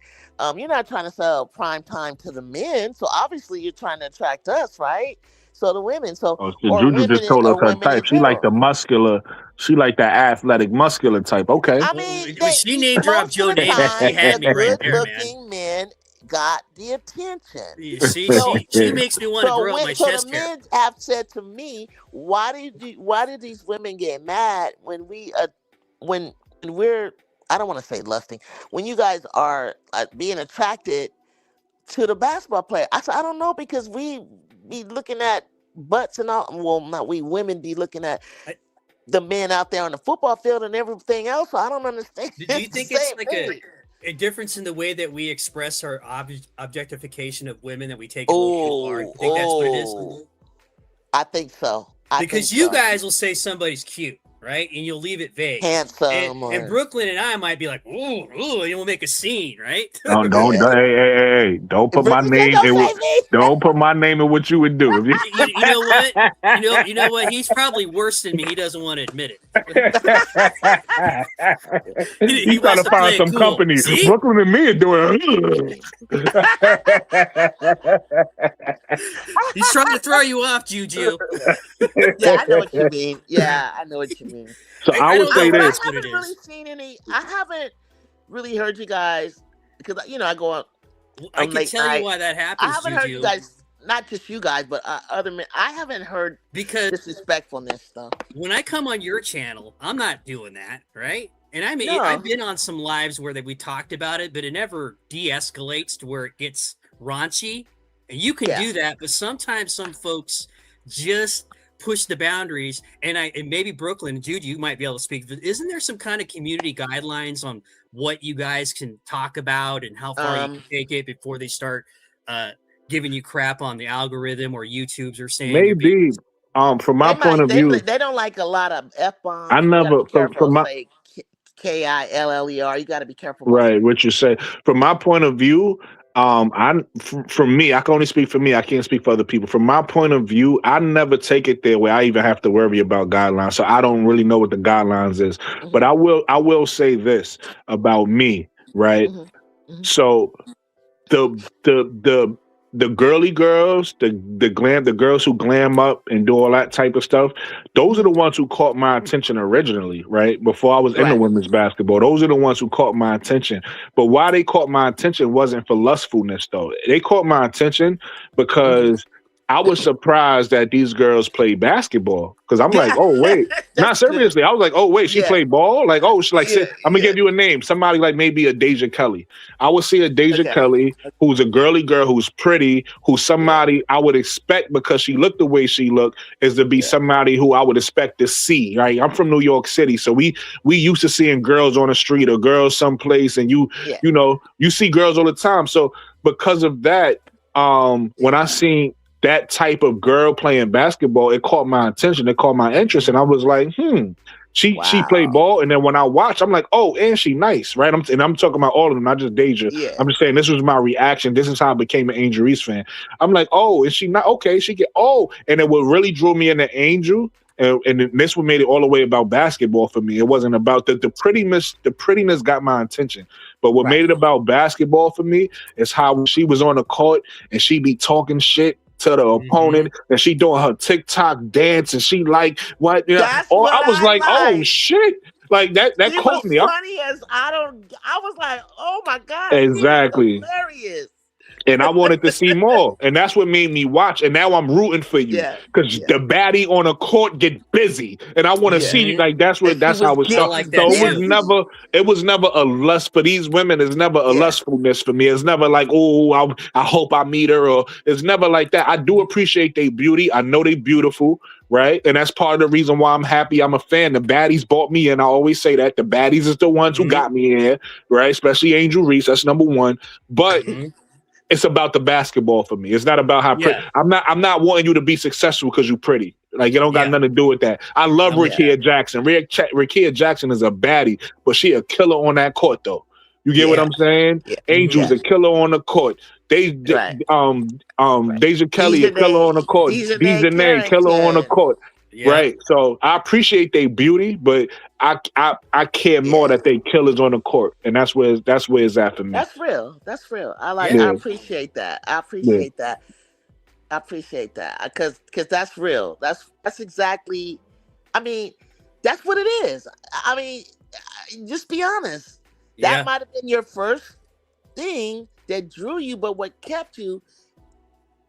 You're not trying to sell prime time to the men. So obviously you're trying to attract us, right? So the women. So Juju just told us her type. She like the muscular. She like the athletic, muscular type. Okay. I mean, She name dropped Joe Namath. Namath. She had me right there, man. Good-looking men got the attention. You see, she makes me want to grow out my chest the hair. men have said to me, why do these women get mad when we're, I don't want to say lusting, when you guys are being attracted to the basketball player? I said, I don't know, because we be looking at butts and all. Well, not we women be looking at the men out there on the football field and everything else. So I don't understand. Do you think it's like a difference in the way that we express our objectification of women, that we take it a little too far? You think that's what it is? I think so. Because you guys will say somebody's cute, right? And you'll leave it vague. Handsome. And Brooklyn and I might be like, ooh, and we'll make a scene, right? Hey, don't put my name in. Don't put my name in what you would do. You know what? You know what? He's probably worse than me. He doesn't want to admit it. He's trying to find some company. See? Brooklyn and me are doing. He's trying to throw you off, Juju. Yeah, I know what you mean. Yeah, I know what you mean. So I would say this. I haven't really seen any. I haven't really heard you guys, because I go on. I can tell you why that happens. I haven't heard you guys, not just you guys, but other men. I haven't heard disrespectfulness stuff. When I come on your channel, I'm not doing that, right? And I mean, I've been on some lives where we talked about it, but it never de-escalates to where it gets raunchy. And you can do that, but sometimes some folks just push the boundaries. And maybe Brooklyn and Judy, you might be able to speak. But isn't there some kind of community guidelines on what you guys can talk about and how far you can take it before they start giving you crap on the algorithm, or YouTubes are saying? Maybe. From my point of view, they don't like a lot of F-bombs. I never from my K-I-L-L-E-R. You got to be careful. Right, what you say. From my point of view, from me, I can only speak for me. I can't speak for other people. From my point of view, I never take it there where I even have to worry about guidelines. So I don't really know what the guidelines is. Mm-hmm. But I will say this about me, right? So the girly girls, the girls who glam up and do all that type of stuff, those are the ones who caught my attention originally, right? Before I was into Right. women's basketball. Those are the ones who caught my attention. But why they caught my attention wasn't for lustfulness though. They caught my attention because I was surprised that these girls play basketball. Because I'm like, oh wait. Not That's good. seriously. I was like, oh wait, she Yeah. played ball? Like, oh, she, like Yeah, I'm gonna yeah. give you a name. Somebody like maybe a Deja Kelly. I would see a Deja Okay. Kelly who's a girly girl, who's pretty, who's somebody I would expect because she looked the way she looked, is to be Yeah. somebody who I would expect to see. Right? I'm from New York City, so we used to seeing girls on the street or girls someplace, and you know you see girls all the time. So because of that, when I seen that type of girl playing basketball, it caught my attention. It caught my interest, and I was like, She played Wow. ball, and then when I watched, I'm like, oh, and she nice, right? I'm talking about all of them, not just Deja. Yeah. I'm just saying this was my reaction. This is how I became an Angel Reese fan. I'm like, oh, is she not okay? She get and then what really drew me into Angel, and this what made it all the way about basketball for me. It wasn't about the prettiness. The prettiness got my attention, but what made it about basketball for me is how she was on the court and she be talking shit to the opponent, and she doing her TikTok dance, and she like what? You know, That's I what was I like, oh like. shit, like that She caught was me. funny as I was like, oh my God. She was Exactly. hilarious. And I wanted to see more, and that's what made me watch. And now I'm rooting for you because the baddie on the court get busy, and I want to see you. Like that's how it started. like So that it was never a lust for these women. It's never a lustfulness for me. It's never like, oh, I hope I meet her, or it's never like that. I do appreciate their beauty. I know they beautiful, right? And that's part of the reason why I'm happy. I'm a fan. The baddies bought me in. I always say that the baddies is the ones who got me in, right? Especially Angel Reese. That's number one. But it's about the basketball for me. It's not about how pretty. I'm not wanting you to be successful because you're pretty. Like, it don't got nothing to do with that. I love Rickea Jackson. Rickea Jackson is a baddie, but she a killer on that court, though. You get what I'm saying? Angel's a killer on the court. Deja Kelly a killer on the court. Dejanay killer on the court. Right. So I appreciate their beauty, but I care more that they killers on the court, and that's where it's at for me. That's real. That's real. I appreciate that. I appreciate that. I appreciate that because that's real. That's exactly. I mean, that's what it is. I mean, just be honest. That might have been your first thing that drew you, but what kept you?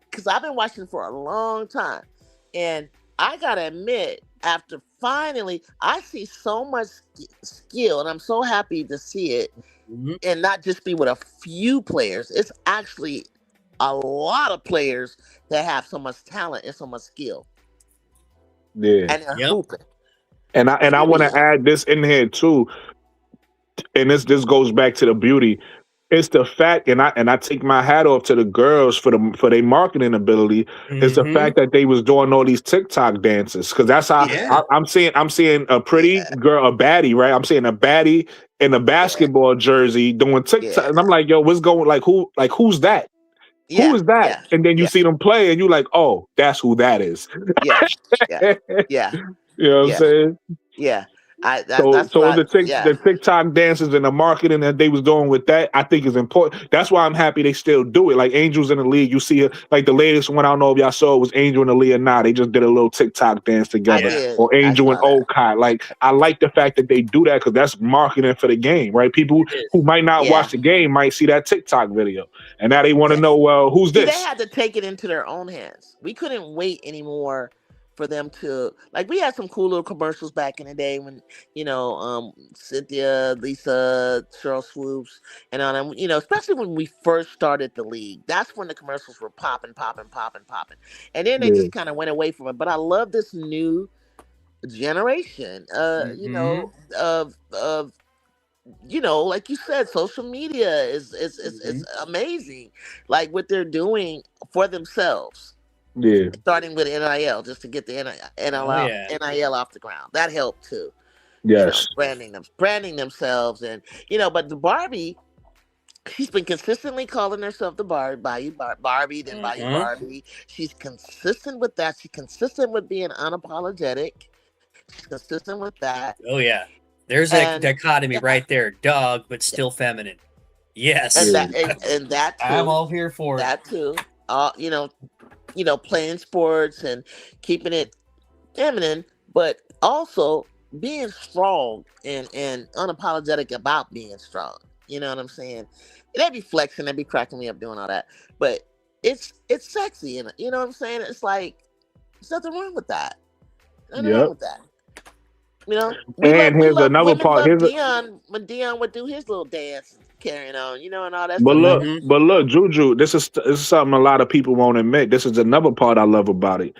Because I've been watching for a long time, and I gotta admit, after finally, I see so much skill, and I'm so happy to see it, and not just be with a few players. It's actually a lot of players that have so much talent and so much skill. Yeah, and they're hooping. And I want to add this in here too, and this goes back to the beauty. It's the fact, and I take my hat off to the girls for their marketing ability. It's the fact that they was doing all these TikTok dances, because that's how I'm seeing a pretty girl, a baddie, right? I'm seeing a baddie in a basketball jersey doing TikTok, and I'm like, yo, what's going? Who's that? Who is that? And then you see them play, and you're like, oh, that's who that is. Yeah. You know what I'm saying? Yeah. The TikTok dances and the marketing that they was doing with that, I think is important. That's why I'm happy they still do it. Like Angels in the League, you see it. Like the latest one, I don't know if y'all saw it, was Angel in the League or not. They just did a little TikTok dance together. Or Angel and Okai. Like, I like the fact that they do that because that's marketing for the game, right? People who might not watch the game might see that TikTok video, and now they want to know, well, who's this? They had to take it into their own hands. We couldn't wait anymore for them to, like, we had some cool little commercials back in the day when, Cynthia, Lisa, Cheryl Swoops, and all them, especially when we first started the league. That's when the commercials were popping. And then they just kind of went away from it. But I love this new generation, of like you said, social media is amazing, like what they're doing for themselves. Yeah, starting with NIL just to get the NIL off the ground. That helped too. Yes, branding themselves, and but the Barbie, she's been consistently calling herself the Barbie, then Barbie. She's consistent with that. She's consistent with being unapologetic. She's consistent with that. Oh yeah, there's a dichotomy right there. Dog, but still feminine. Yes. and Yeah. that I'm too, all here for it. that too. You know, playing sports and keeping it feminine, but also being strong and unapologetic about being strong. You know what I'm saying? They be flexing, they be cracking me up doing all that, but it's sexy, and you know what I'm saying? It's like there's nothing wrong with that. Nothing wrong Yep. with that. You know, And here's another women part. love Dion when Dion would do his little dance, carrying on, and all that But stuff. look, Mhm. but look, Juju, this is something a lot of people won't admit. This is another part I love about it.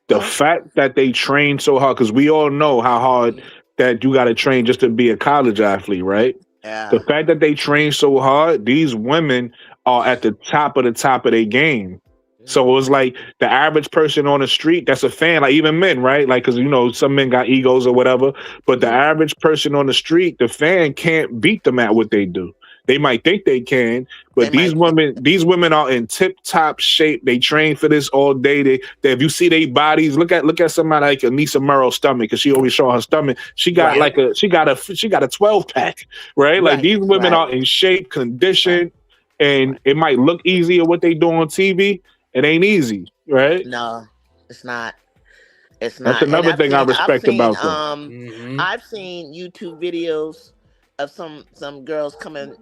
The Uh-huh. fact that they train so hard, because we all know how hard that you got to train just to be a college athlete, right? The Yeah. fact that they train so hard, these women are at the top of their game. So it's like the average person on the street that's a fan, like even men, right? Like, because some men got egos or whatever, but the Mhm. average person on the street, the fan can't beat them at what they do. They might think they can, They but these might. women are in tip top shape. They train for this all day. They if you see their bodies, look at somebody like Anissa Murrow's stomach, because she always show her stomach. She got Right. she got a 12 pack, right? Like Right. these women Right. are in shape, Right. conditioned, and Right. it might look easier what they do on TV. It ain't easy, right? No, it's not. It's That's not. And another thing I respect about them. Mhm. I've seen YouTube videos of some girls coming,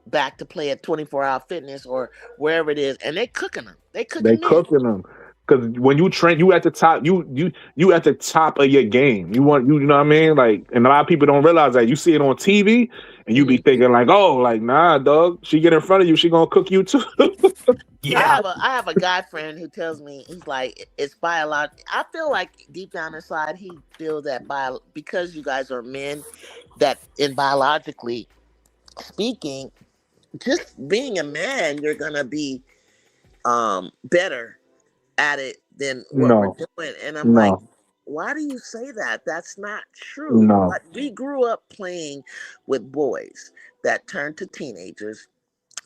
back to play at 24-hour fitness or wherever it is, and they cooking them. They They cooking men. cooking them. Because when you train, you at the top. You at the top of your game. You know what I mean? Like, and a lot of people don't realize that. You see it on TV, and you be Mhm. thinking like, oh, like nah, dog. She get in front of you, she gonna cook you too. Yeah. I have a guy friend who tells me he's like it's biological. I feel like deep down inside he feels that because you guys are men, that in biologically speaking, just being a man, you're gonna be better at it than what we're No, doing. And I'm like, no, why do you say that? That's not true. no. But we grew up playing with boys that turned to teenagers,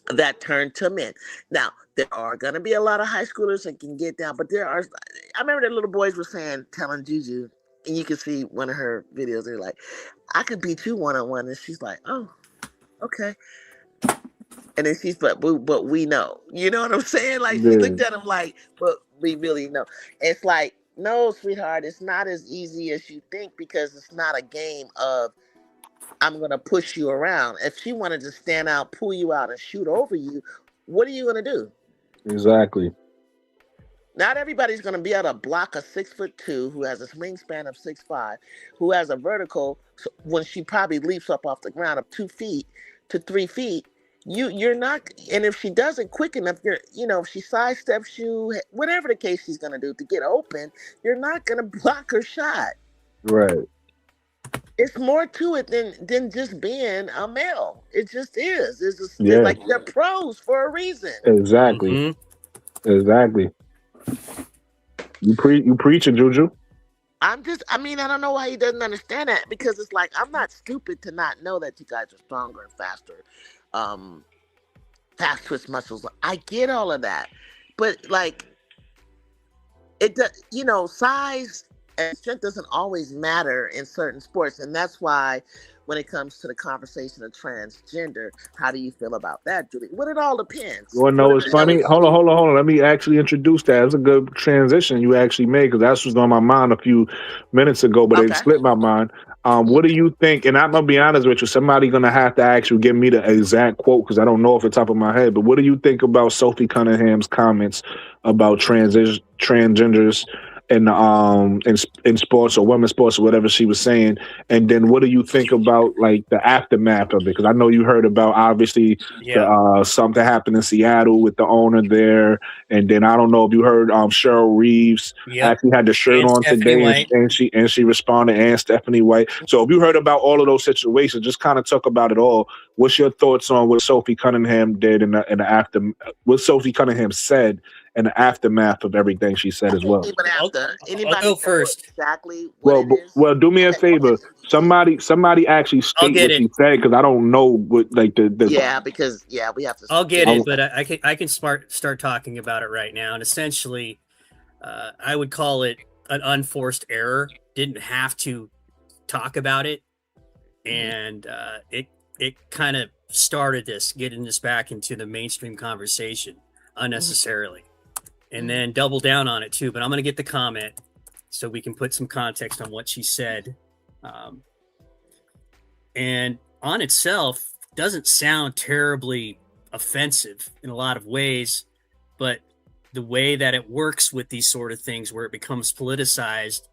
that turned to men. Now, there are going to be a lot of high schoolers that can get down, but I remember the little boys were telling Juju, and you can see one of her videos, they're like, I could beat you one-on-one. And she's like, oh, okay. And then but we know. You know what I'm saying? Like she Yeah, looked at him like, but we really know. It's like, no, sweetheart, it's not as easy as you think because it's not a game of I'm gonna push you around. If she wanted to stand out, pull you out, and shoot over you, what are you gonna do? exactly. Not everybody's gonna be able to block a 6'2" who has a wingspan of 6'5", who has a vertical when she probably leaps up off the ground of 2 feet to 3 feet. You're not, and if she does it quick enough, if she sidesteps you, whatever the case she's gonna do to get open, you're not gonna block her shot. Right. It's more to it than just being a male. It just is. It's Yeah. like they're pros for a reason. Exactly. Mhm. Exactly. You preaching, Juju. I don't know why he doesn't understand that because it's like I'm not stupid to not know that you guys are stronger and faster, fast twitch muscles. I get all of that, but like it does, size and strength doesn't always matter in certain sports, and that's why when it comes to the conversation of transgender, how do you feel about that, Julie? Well, it all depends. You want to know what's funny? Hold on. Let me actually introduce that. It's a good transition you actually made because that's what's on my mind a few minutes ago, but it Okay. slipped my mind. What do you think? And I'm gonna be honest with you. Somebody gonna have to actually give me the exact quote because I don't know off the top of my head. But what do you think about Sophie Cunningham's comments about transgenders in sports or women's sports or whatever she was saying? And then what do you think about like the aftermath of it? Because I know you heard about obviously Yeah. something happened in Seattle with the owner there, and then I don't know if you heard Cheryl Reeves Yep. actually had the shirt And on Stephanie today, White. and she responded, and Stephanie White. So if you heard about all of those situations, just kind of talk about it all. What's your thoughts on what Sophie Cunningham did in the after? What Sophie Cunningham said in the aftermath of everything she said as well? I'll Anybody go know first. exactly what it is? Well, do me a Okay. favor. Somebody actually I'll state get what it. she said because I don't know what like the Yeah, because we have to. I'll get I- it, but I can start talking about it right now. And essentially, I would call it an unforced error. Didn't have to talk about it, and it kind of started this, getting this back into the mainstream conversation unnecessarily, and then double down on it too. But I'm going to get the comment so we can put some context on what she said. And on itself, doesn't sound terribly offensive in a lot of ways, but the way that it works with these sort of things where it becomes politicized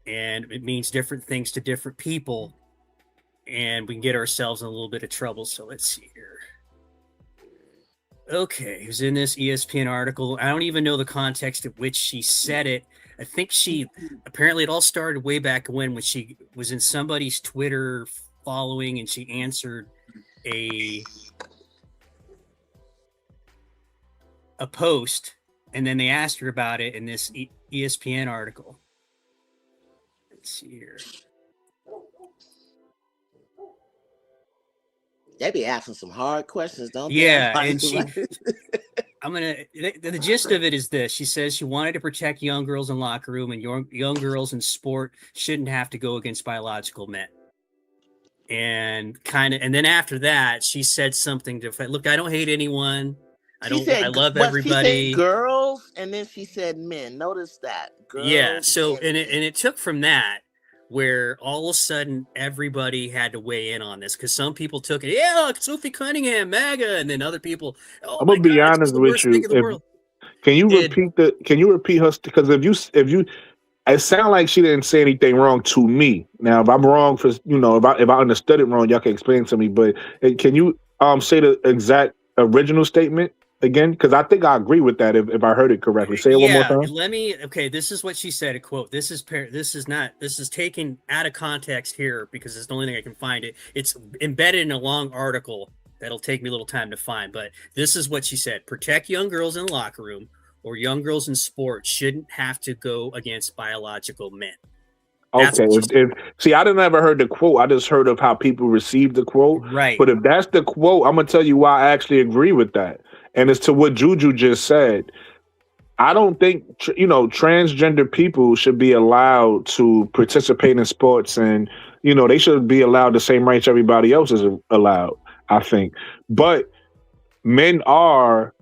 and it means different things to different people, and we can get ourselves in a little bit of trouble. So let's see here. Okay, it was in this ESPN article. I don't even know the context at which she said it. I think apparently it all started way back when she was in somebody's Twitter following, and she answered a post, and then they asked her about it in this ESPN article. Let's see here. They be asking some hard questions, don't they? Yeah, and the gist of it is this. She says she wanted to protect young girls in locker room, and young girls in sport shouldn't have to go against biological men. And then after that, she said something to, look, I don't hate anyone. I love everybody. She said girls, and then she said men. Notice that. Girls, yeah. So, and it took from that where all of a sudden everybody had to weigh in on this, because some people took it, yeah, Sophie Cunningham, MAGA, and then other people. I'm gonna be honest with you. Can you repeat her? Because if you, it sounded like she didn't say anything wrong to me. Now, if I'm wrong for if I understood it wrong, y'all can explain to me. But can you say the exact original statement again? Because I think I agree with that if I heard it correctly. Say it one more time. This is what she said, a quote. This is taken out of context here because it's the only thing I can find. It's embedded in a long article that'll take me a little time to find. But this is what she said: protect young girls in the locker room, or young girls in sports shouldn't have to go against biological men. Okay. See, I didn't ever heard the quote. I just heard of how people received the quote. Right. But if that's the quote, I'm gonna tell you why I actually agree with that. And it's to what Juju just said. I don't think transgender people should be allowed to participate in sports, and they should be allowed the same rights everybody else is allowed, I think. But men are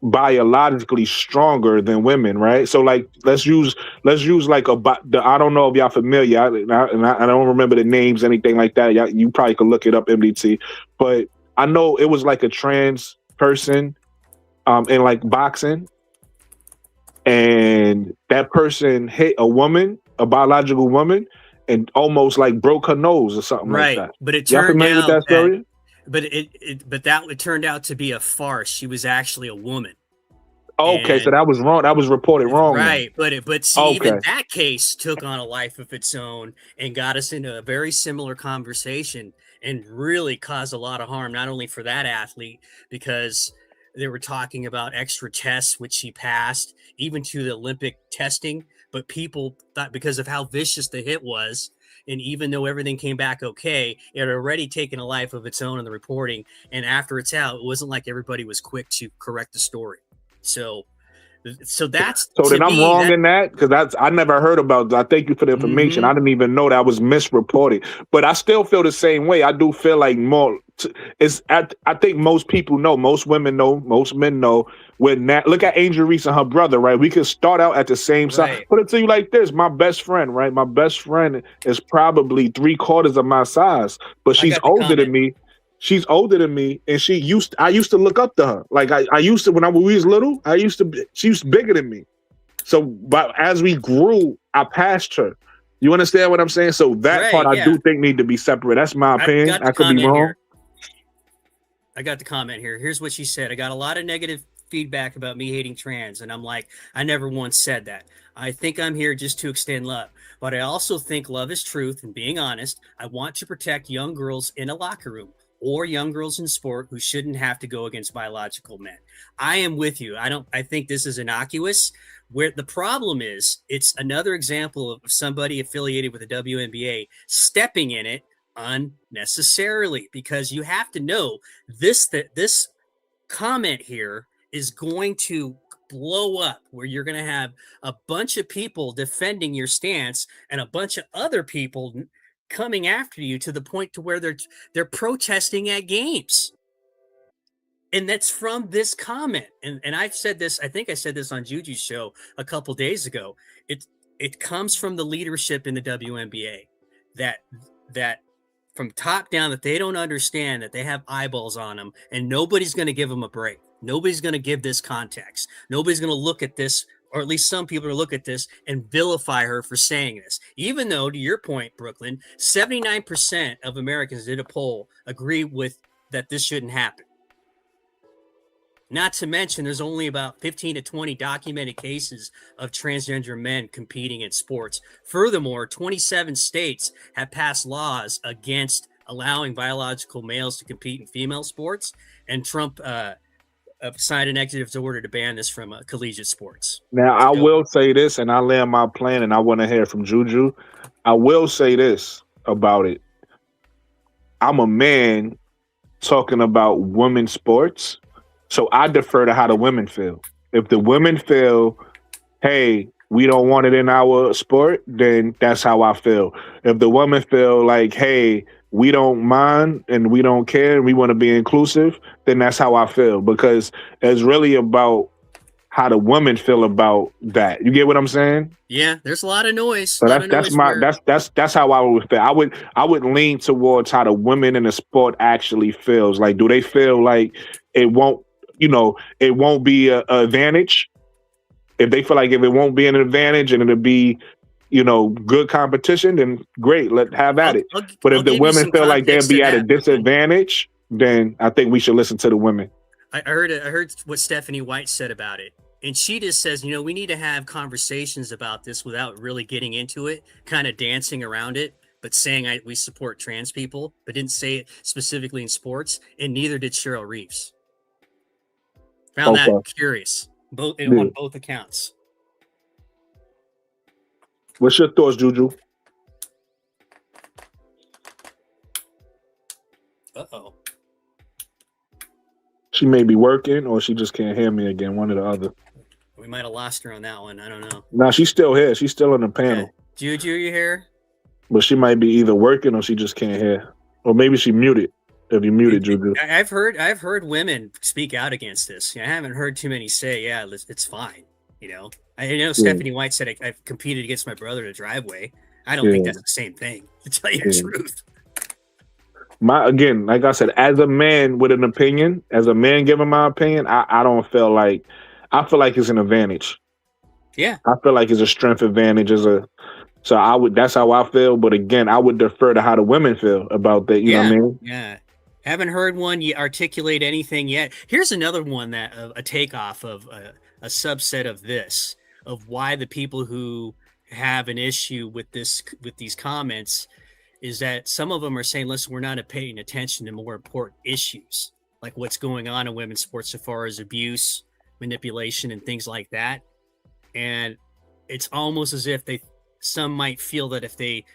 biologically stronger than women, right? So like let's use like I don't know if y'all familiar, I don't remember the names, anything like that. You probably could look it up, MDT. But I know it was like a trans person in like boxing, and that person hit a biological woman, and almost like broke her nose or something like that. But it turned out with that story? But it turned out to be a farce. She was actually a woman. Okay, so that was wrong. That was reported wrong. Right, but even that case took on a life of its own and got us into a very similar conversation and really caused a lot of harm, not only for that athlete, because they were talking about extra tests, which she passed, even to the Olympic testing, but people thought because of how vicious the hit was, and even though everything came back okay, it had already taken a life of its own in the reporting. And after it's out, it wasn't like everybody was quick to correct the story. So that's then I'm wrong in that, because I never heard about that. Thank you for the information. I didn't even know that was misreported. But I still feel the same way. I do feel like I think most people know, most women know, most men know. Look at Angel Reese and her brother, right? We could start out at the same size. Put it to you like this: my best friend, right? My best friend is probably 3/4 of my size, but she's older than me. She's older than me, and I used to look up to her. Like I used to, when we was little, she was bigger than me. So, but as we grew, I passed her. You understand what I'm saying? So that part I do think need to be separate. That's my opinion. I could be wrong. I got the comment here. Here's what she said. I got a lot of negative feedback about me hating trans, and I'm like, I never once said that. I think I'm here just to extend love, but I also think love is truth, and being honest, I want to protect young girls in a locker room or young girls in sport who shouldn't have to go against biological men. I am with you. I think this is innocuous. Where the problem is, it's another example of somebody affiliated with the WNBA stepping in it unnecessarily, because you have to know this comment here is going to blow up, where you're going to have a bunch of people defending your stance and a bunch of other people coming after you to the point to where they're protesting at games. And that's from this comment. And I've said this, I think I said this on Juju's show a couple days ago. It comes from the leadership in the WNBA that from top down, that they don't understand that they have eyeballs on them and nobody's going to give them a break. Nobody's going to give this context. Nobody's going to look at this, or at least some people are look at this and vilify her for saying this. Even though, to your point, Brooklyn, 79% of Americans did a poll agree with that this shouldn't happen. Not to mention, there's only about 15 to 20 documented cases of transgender men competing in sports. Furthermore, 27 states have passed laws against allowing biological males to compete in female sports, and Trump signed an executive order to ban this from collegiate sports. Now, I will say this, and I land my plan, and I want to hear from Juju. I will say this about it. I'm a man talking about women's sports. So I defer to how the women feel. If the women feel, hey, we don't want it in our sport, then that's how I feel. If the women feel like, hey, we don't mind and we don't care and we want to be inclusive, then that's how I feel. Because it's really about how the women feel about that. You get what I'm saying? Yeah, there's a lot of noise. So that's how I would feel. I would lean towards how the women in the sport actually feels. Like, do they feel like it won't be an advantage? If they feel like if it won't be an advantage and it'll be, good competition, then great, let's have at it. But if the women feel like they'll be at a disadvantage, then I think we should listen to the women. I heard what Stephanie White said about it. And she just says, we need to have conversations about this without really getting into it, kind of dancing around it, but saying we support trans people, but didn't say it specifically in sports. And neither did Cheryl Reeves. Found that curious, on both accounts. What's your thoughts, Juju? Uh-oh. She may be working, or she just can't hear me again. One or the other. We might have lost her on that one. I don't know. No, she's still here. She's still on the panel. Okay. Juju, you here? But she might be either working or she just can't hear, or maybe she muted. If you muted, Juju. I've heard women speak out against this. I haven't heard too many say, "Yeah, it's fine." I know Stephanie White said I've competed against my brother in a driveway. I don't think that's the same thing, to tell you the truth. Again, like I said, as a man with an opinion, as a man giving my opinion, I don't feel like I feel like it's an advantage. Yeah, I feel like it's a strength advantage. That's how I feel. But again, I would defer to how the women feel about that. You know what I mean? Yeah. Haven't heard one articulate anything yet. Here's another one that a takeoff of a subset of this, of why the people who have an issue with these comments is that some of them are saying, listen, we're not paying attention to more important issues, like what's going on in women's sports so far as abuse, manipulation, and things like that. And it's almost as if some might feel that if they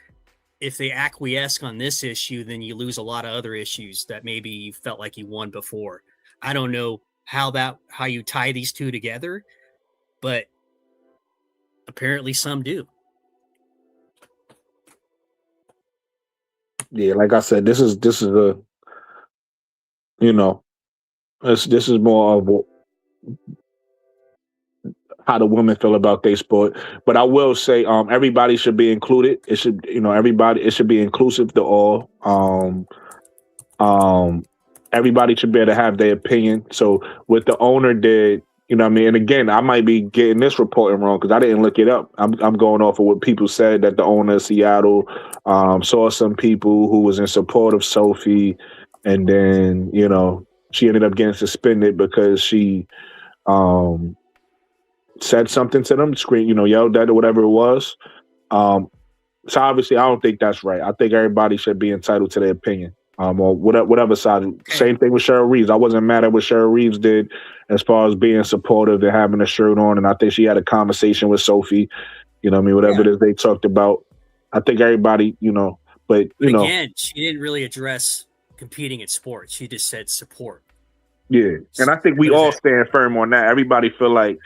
acquiesce on this issue, then you lose a lot of other issues that maybe you felt like you won before. I don't know how you tie these two together, but apparently some do. Yeah, like I said, this is this is more of how the women feel about their sport. But I will say, everybody should be included. It should, it should be inclusive to all. Everybody should be able to have their opinion. So what the owner did, and again, I might be getting this reporting wrong because I didn't look it up. I'm going off of what people said, that the owner of Seattle saw some people who was in support of Sophie, and then, she ended up getting suspended because she said something to them, yelled at or whatever it was. So obviously, I don't think that's right. I think everybody should be entitled to their opinion, or whatever side. Same thing with Cheryl Reeves. I wasn't mad at what Cheryl Reeves did as far as being supportive and having a shirt on, and I think she had a conversation with Sophie. Whatever it is they talked about. I think everybody, but again, she didn't really address competing in sports. She just said support. Yeah, and I think we all stand firm on that. Everybody feel like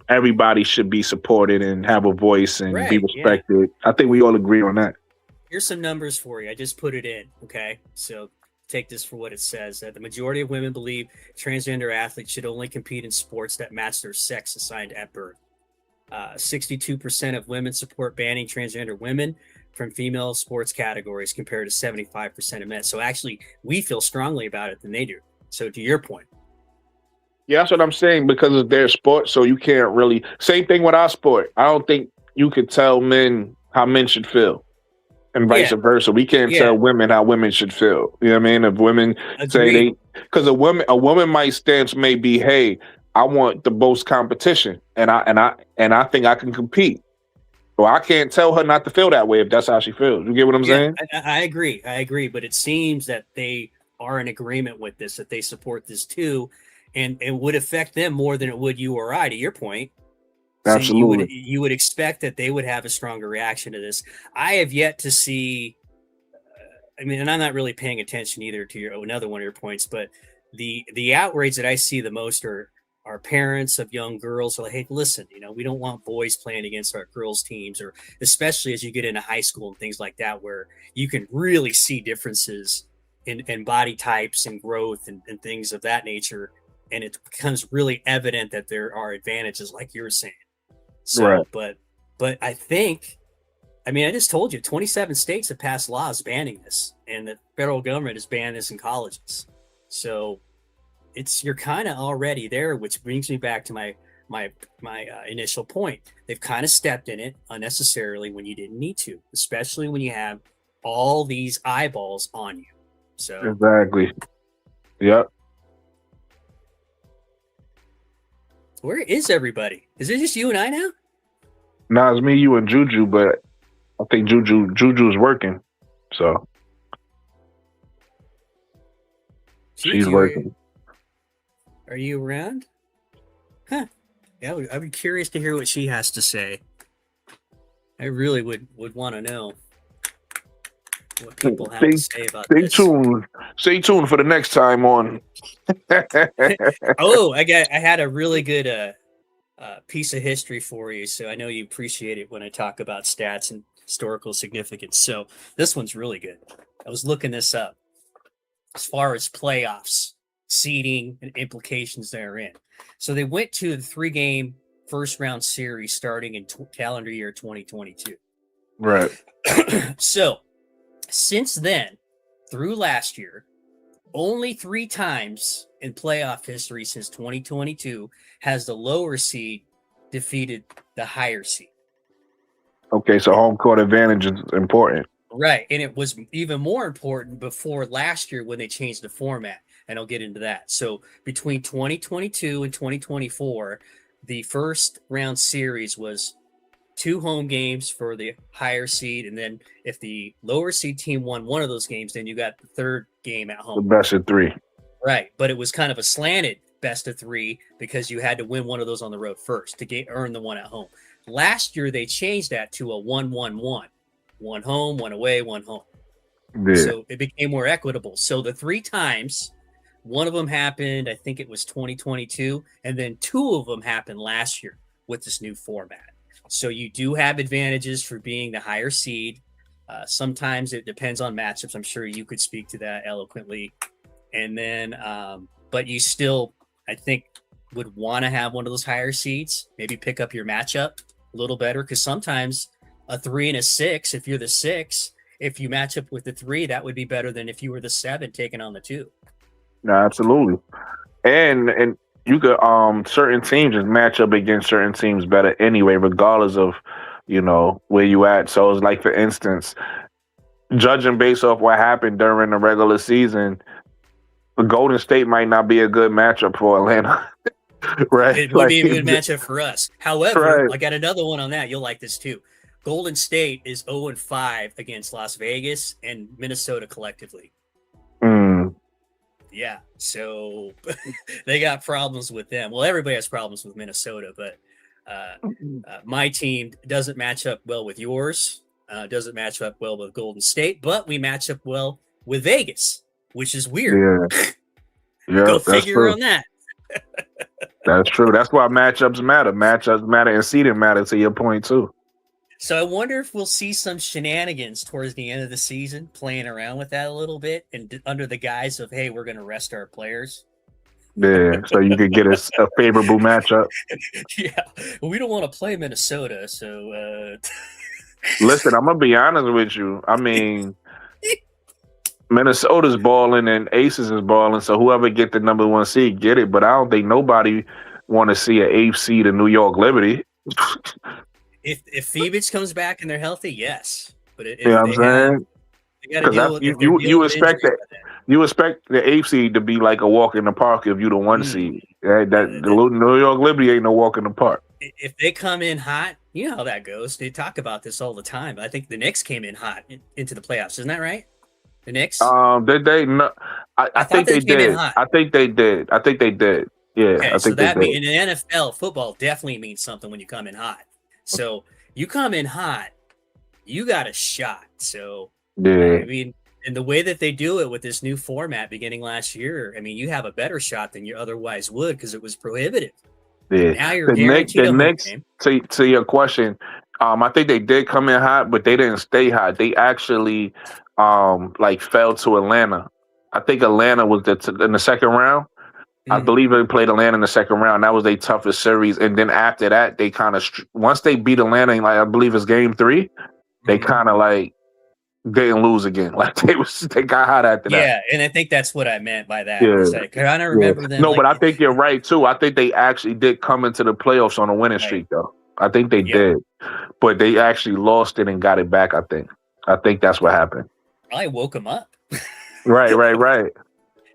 everybody should be supported and have a voice and be respected. Yeah. I think we all agree on that. Here's some numbers for you. I just put it in. Okay, so take this for what it says. That the majority of women believe transgender athletes should only compete in sports that match their sex assigned at birth. 62% of women support banning transgender women from female sports categories compared to 75% of men. So actually, we feel strongly about it than they do. So to your point. Yeah, that's what I'm saying, because it's their sport, so you can't really. Same thing with our sport. I don't think you could tell men how men should feel, and vice versa. We can't tell women how women should feel. You know what I mean? If women say because a woman might stance may be, hey, I want the most competition, and I think I can compete. Well, I can't tell her not to feel that way if that's how she feels. You get what I'm saying? I agree. But it seems that they are in agreement with this, that they support this too, and it would affect them more than it would you or I. To your point, absolutely, so you would expect that they would have a stronger reaction to this. I have yet to see. I mean, and I'm not really paying attention either to another one of your points, but the outrage that I see the most are parents of young girls are like, hey, listen, we don't want boys playing against our girls teams, or especially as you get into high school and things like that, where you can really see differences in body types and growth and things of that nature. And it becomes really evident that there are advantages, like you were saying. So, right. But I think, I just told you, 27 states have passed laws banning this, and the federal government has banned this in colleges. So you're kind of already there, which brings me back to my initial point. They've kind of stepped in it unnecessarily when you didn't need to, especially when you have all these eyeballs on you. So exactly. Yep. Where is everybody? Is it just you and I now? No, it's me, you, and Juju, but I think Juju's working. So she's working. Are you around? Huh. Yeah, I'd be curious to hear what she has to say. I really would want to know what people have to say about this. Stay tuned for the next time on. Oh, I had a really good piece of history for you, so I know you appreciate it when I talk about stats and historical significance. So this one's really good. I was looking this up as far as playoffs, seeding, and implications therein. So they went to the 3-game first round series starting in calendar year 2022. Right. So since then, through last year, only 3 times in playoff history since 2022 has the lower seed defeated the higher seed. Okay, so home court advantage is important. Right, and it was even more important before last year when they changed the format, and I'll get into that. So between 2022 and 2024, the first round series was 2 home games for the higher seed, and then if the lower seed team won one of those games, then you got the third game at home. The best of 3. Right, but it was kind of a slanted best of 3 because you had to win one of those on the road first to earn the one at home. Last year, they changed that to a 1-1-1. 1 home, 1 away, 1 home. Yeah. So it became more equitable. So the 3 times, one of them happened, I think it was 2022, and then 2 of them happened last year with this new format. So you do have advantages for being the higher seed. Sometimes it depends on matchups. I'm sure you could speak to that eloquently. And then, but you still, I think, would want to have one of those higher seeds, maybe pick up your matchup a little better, because sometimes a 3 and a 6, if you're the 6, if you match up with the 3, that would be better than if you were the 7 taking on the 2. No, absolutely. And you could certain teams just match up against certain teams better anyway, regardless of where you at. So it's like, for instance, judging based off what happened during the regular season, the Golden State might not be a good matchup for Atlanta. Right. It would be a good matchup for us. However, I got another one on that. You'll like this too. Golden State is 0-5 against Las Vegas and Minnesota collectively. Yeah, so they got problems with them. Well, everybody has problems with Minnesota, but my team doesn't match up well with yours, doesn't match up well with Golden State, but we match up well with Vegas, which is weird. Yeah, go figure on that. That's true. That's why matchups matter. Matchups matter, and seeding matter, to your point too. So I wonder if we'll see some shenanigans towards the end of the season, playing around with that a little bit, and under the guise of, "Hey, we're going to rest our players." Yeah, so you could get a favorable matchup. Yeah, we don't want to play Minnesota, so Listen, I'm gonna be honest with you. I mean, Minnesota's balling and Aces is balling, so whoever get the number 1 seed get it. But I don't think nobody want to see an 8th seed in New York Liberty. if Phoebus comes back and they're healthy, yes. But if You know what I'm saying? they got to deal with You expect that. You expect the 8th seed to be like a walk in the park if you the 1 seed. The New York Liberty ain't no walk in the park. If they come in hot, you know how that goes. They talk about this all the time. But I think the Knicks came in hot into the playoffs. Isn't that right? The Knicks? Did they? No, I think they did. I think they did. Yeah. Okay, I so think that they in did. the NFL, football definitely means something when you come in hot. So you come in hot, you got a shot. So Yeah. I mean, and the way that they do it with this new format beginning last year, I mean, you have a better shot than you otherwise would because it was prohibitive. Yeah. Now you're guaranteed a home game. To your question, I think they did come in hot, but they didn't stay hot. They actually like fell to Atlanta. I think Atlanta was in the second round. I believe they played Atlanta in the second round. That was their toughest series. And then after that, they kind of once they beat Atlanta, like I believe it's game 3, they kind of like didn't lose again. Like they got hot after that. Yeah, and I think that's what I meant by that. Yeah. Like, I don't remember them. No, but I think you're right too. I think they actually did come into the playoffs on a winning streak, though. I think they did, but they actually lost it and got it back. I think that's what happened. I woke them up. Right.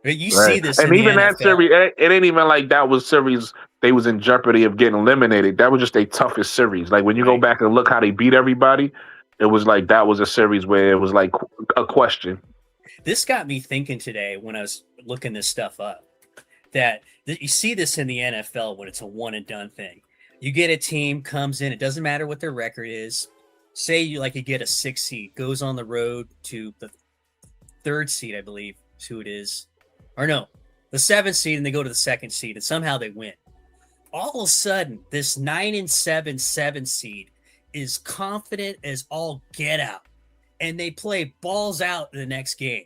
But you see this, and in even the that NFL. series, it ain't even like that was series. They was in jeopardy of getting eliminated. That was just their toughest series. Like when you go back and look how they beat everybody, it was like that was a series where it was like a question. This got me thinking today when I was looking this stuff up. That you see this in the NFL when it's a one and done thing. You get a team comes in, it doesn't matter what their record is. Say you get a 6 seed, goes on the road to the 3rd seed, I believe is who it is. Or no, the 7th seed, and they go to the 2nd seed, and somehow they win. All of a sudden, this 9-7 7 seed is confident as all get out, and they play balls out in the next game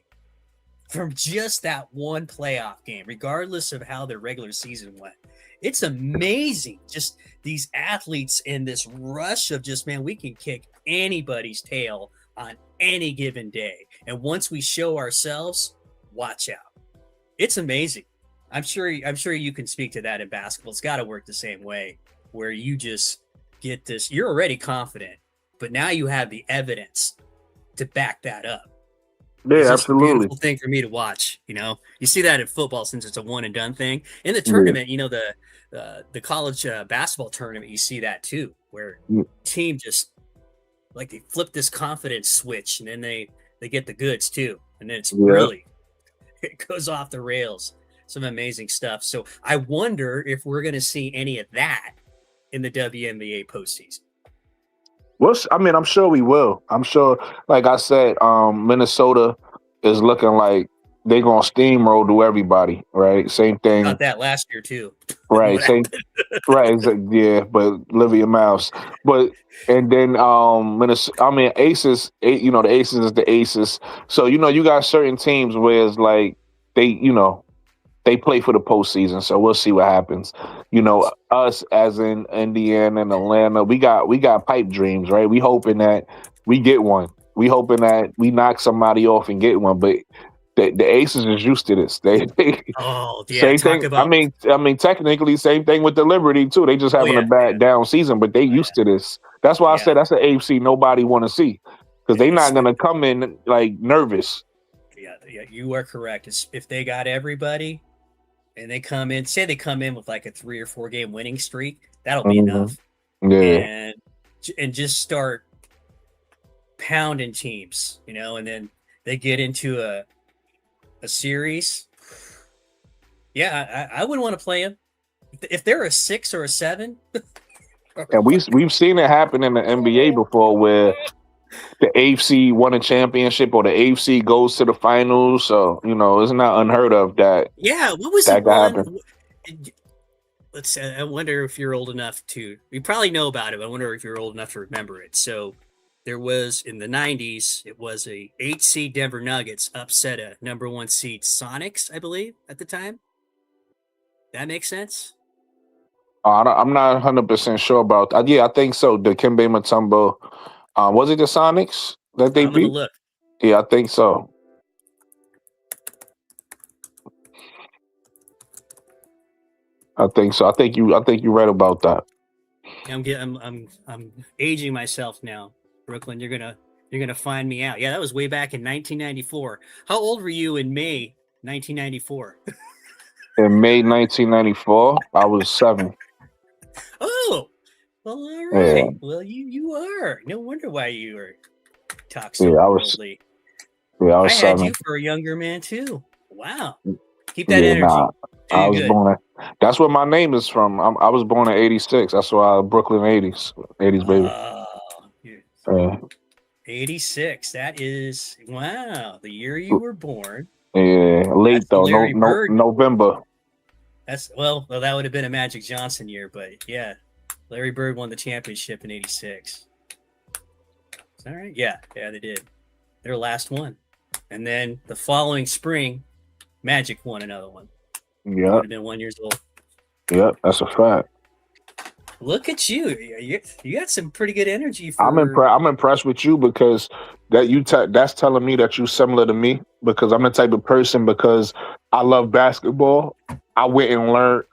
from just that one playoff game, regardless of how their regular season went. It's amazing, just these athletes in this rush of just, man, we can kick anybody's tail on any given day, and once we show ourselves, watch out. It's amazing. I'm sure you can speak to that in basketball. It's got to work the same way, where you just get this. You're already confident, but now you have the evidence to back that up. Yeah, It's just absolutely. a beautiful thing for me to watch. You see that in football since it's a one and done thing. In the tournament, the college basketball tournament, you see that too, where team just like they flip this confidence switch, and then they get the goods too, and then it's really it goes off the rails. Some amazing stuff. So I wonder if we're going to see any of that in the WNBA postseason. Well, I mean, I'm sure we will. I'm sure, like I said, Minnesota is looking like they're going to steamroll to everybody, right? Same thing. Got that last year, too. Right. Same. Right. Yeah, but Olivia Mouse. And then Minnesota, I mean, Aces, the Aces is the Aces. So, you got certain teams where it's like they play for the postseason, so we'll see what happens. Us as in Indiana and Atlanta, we got pipe dreams, right? We hoping that we get one. We hoping that we knock somebody off and get one. But the Aces is used to this. Same thing. I mean, technically, same thing with the Liberty too. They just having a bad down season, but they used to this. That's why I said that's an AFC nobody want to see, because they're not gonna come in like nervous. Yeah, you are correct. If they got everybody, and they come in with like a 3 or 4 game winning streak, that'll be enough. Yeah, and just start pounding teams, and then they get into a series. Yeah, I wouldn't want to play them if they're a 6 or a 7. And we've seen it happen in the NBA before, where the AFC won a championship or the AFC goes to the finals. So it's not unheard of that. Yeah, what was that the one? happen. let's say, I wonder if you're old enough to, you probably know about it, but I wonder if you're old enough to remember it. So there was in the 90s, it was a 8 seed Denver Nuggets upset a number 1 seed Sonics, I believe, at the time. That makes sense? I'm not 100% sure about that. Yeah, I think so. The Kimbe Mutombo. Was it the Sonics that they I'm going to beat? look. Yeah, I think so. I think so. I think you're right about that. I'm aging myself now, Brooklyn. You're gonna find me out. Yeah, that was way back in 1994. How old were you in May 1994? In May 1994, I was 7. Oh, well, all Yeah. right. Well, you are. No wonder why you were talk so Yeah, I was worldly. 7. had you for a younger man too. Wow. Keep that Yeah, energy. nah. I Do was good. born. That's where my name is from. I was born in '86. That's why Brooklyn '80s baby. Oh, you- Yeah, 86. That is wow. The year you were born. yeah. Late That's though. Larry Bird. November. That's well, that would have been a Magic Johnson year, but yeah, Larry Bird won the championship in '86. Is that right? Yeah, they did. Their last one, and then the following spring, Magic won another one. Yeah, Would have been 1 year old. yeah. That's a fact. Look at you! You got some pretty good energy. For I'm impressed with you because that's telling me that you're similar to me because I'm the type of person because I love basketball. I went and learned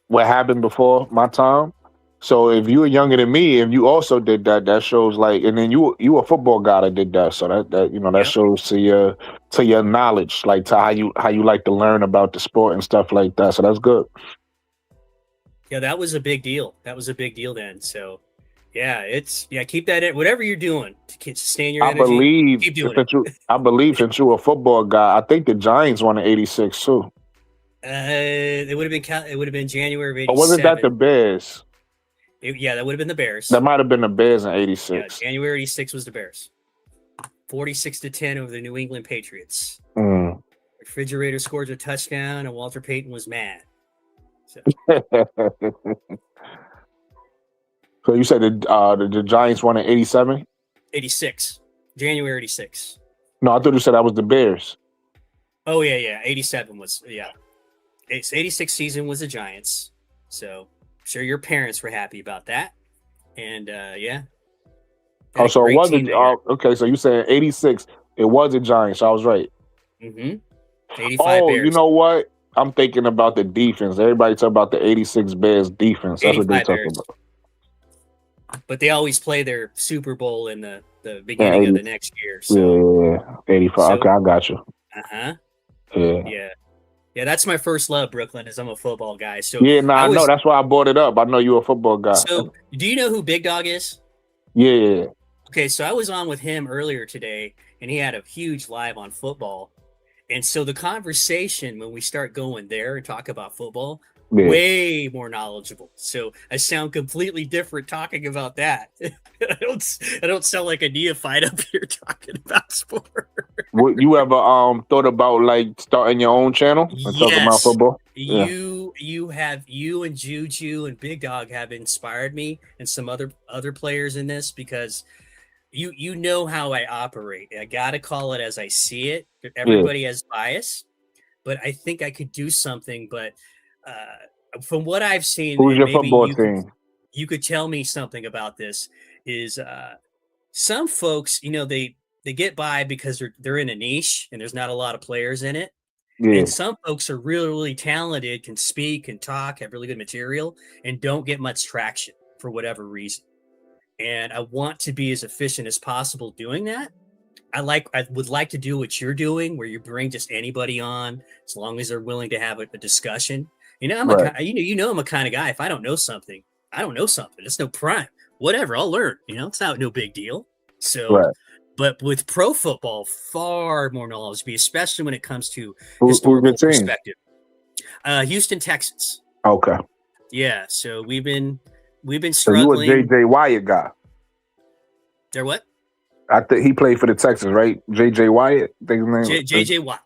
what happened before my time. So if you were younger than me and you also did that, that shows like, and then you a football guy that did that. So that Yep. shows to your knowledge, like to how you like to learn about the sport and stuff like that. So that's good. Yeah, that was a big deal. That was a big deal then. So, yeah, keep that in. Whatever you're doing to sustain your energy. Keep doing it. I believe since you a football guy, I think the Giants won in '86 too. It would have been January of '87. Or wasn't that the Bears? That would have been the Bears. That might have been the Bears in Yeah, '86. January '86 was the Bears. 46-10 over the New England Patriots. Mm. Refrigerator scored a touchdown, and Walter Payton was mad. So, So you said the Giants won in '87? 86, January '86. No, I thought you said that was the Bears. Oh yeah. 87 was It's 86 season was the Giants. So I'm sure your parents were happy about that. And yeah. Oh, so it wasn't. Okay, so you said '86. It was the Giants. I was right. 85 Oh, Bears. you know what? I'm thinking about the defense. Everybody talk about the '86 Bears defense. That's what they 85 talk Bears. about. But they always play their Super Bowl in the beginning of the next year. So Yeah, 85. So- Okay, I got you. uh-huh. Yeah. Yeah, that's my first love, Brooklyn, is I'm a football guy. So Yeah, no, I was- know. That's why I brought it up. I know you're a football guy. So do you know who Big Dog is? Yeah. Okay, so I was on with him earlier today, and he had a huge live on football. And so the conversation, when we start going there and talk about football, Yeah. way more knowledgeable. So I sound completely different talking about that. I don't sound like a neophyte up here talking about sport. Would you ever thought about like starting your own channel and talking about Yes. football? Yeah. You and Juju and Big Dog have inspired me and some other players in this because you know how I operate. I gotta call it as I see it. Everybody has bias, but I think I could do something. But from what I've seen, Who's and your maybe football you team? you could tell me something about this. Is some folks, they get by because they're in a niche and there's not a lot of players in it. Yeah. And some folks are really, really talented, can speak and talk, have really good material, and don't get much traction for whatever reason. And I want to be as efficient as possible doing that. I would like to do what you're doing, where you bring just anybody on, as long as they're willing to have a discussion. I'm Right. I'm a kind of guy. If I don't know something, I don't know something. It's no crime. Whatever, I'll learn. It's not no big deal. So, Right. but with pro football, far more knowledge, especially when it comes to Who's historical your team? perspective. Houston Texans. Okay. Yeah, so we've been So you a struggling. JJ Wyatt guy? They're what? I think he played for the Texans, right? JJ Wyatt. I think his name was- JJ Watt.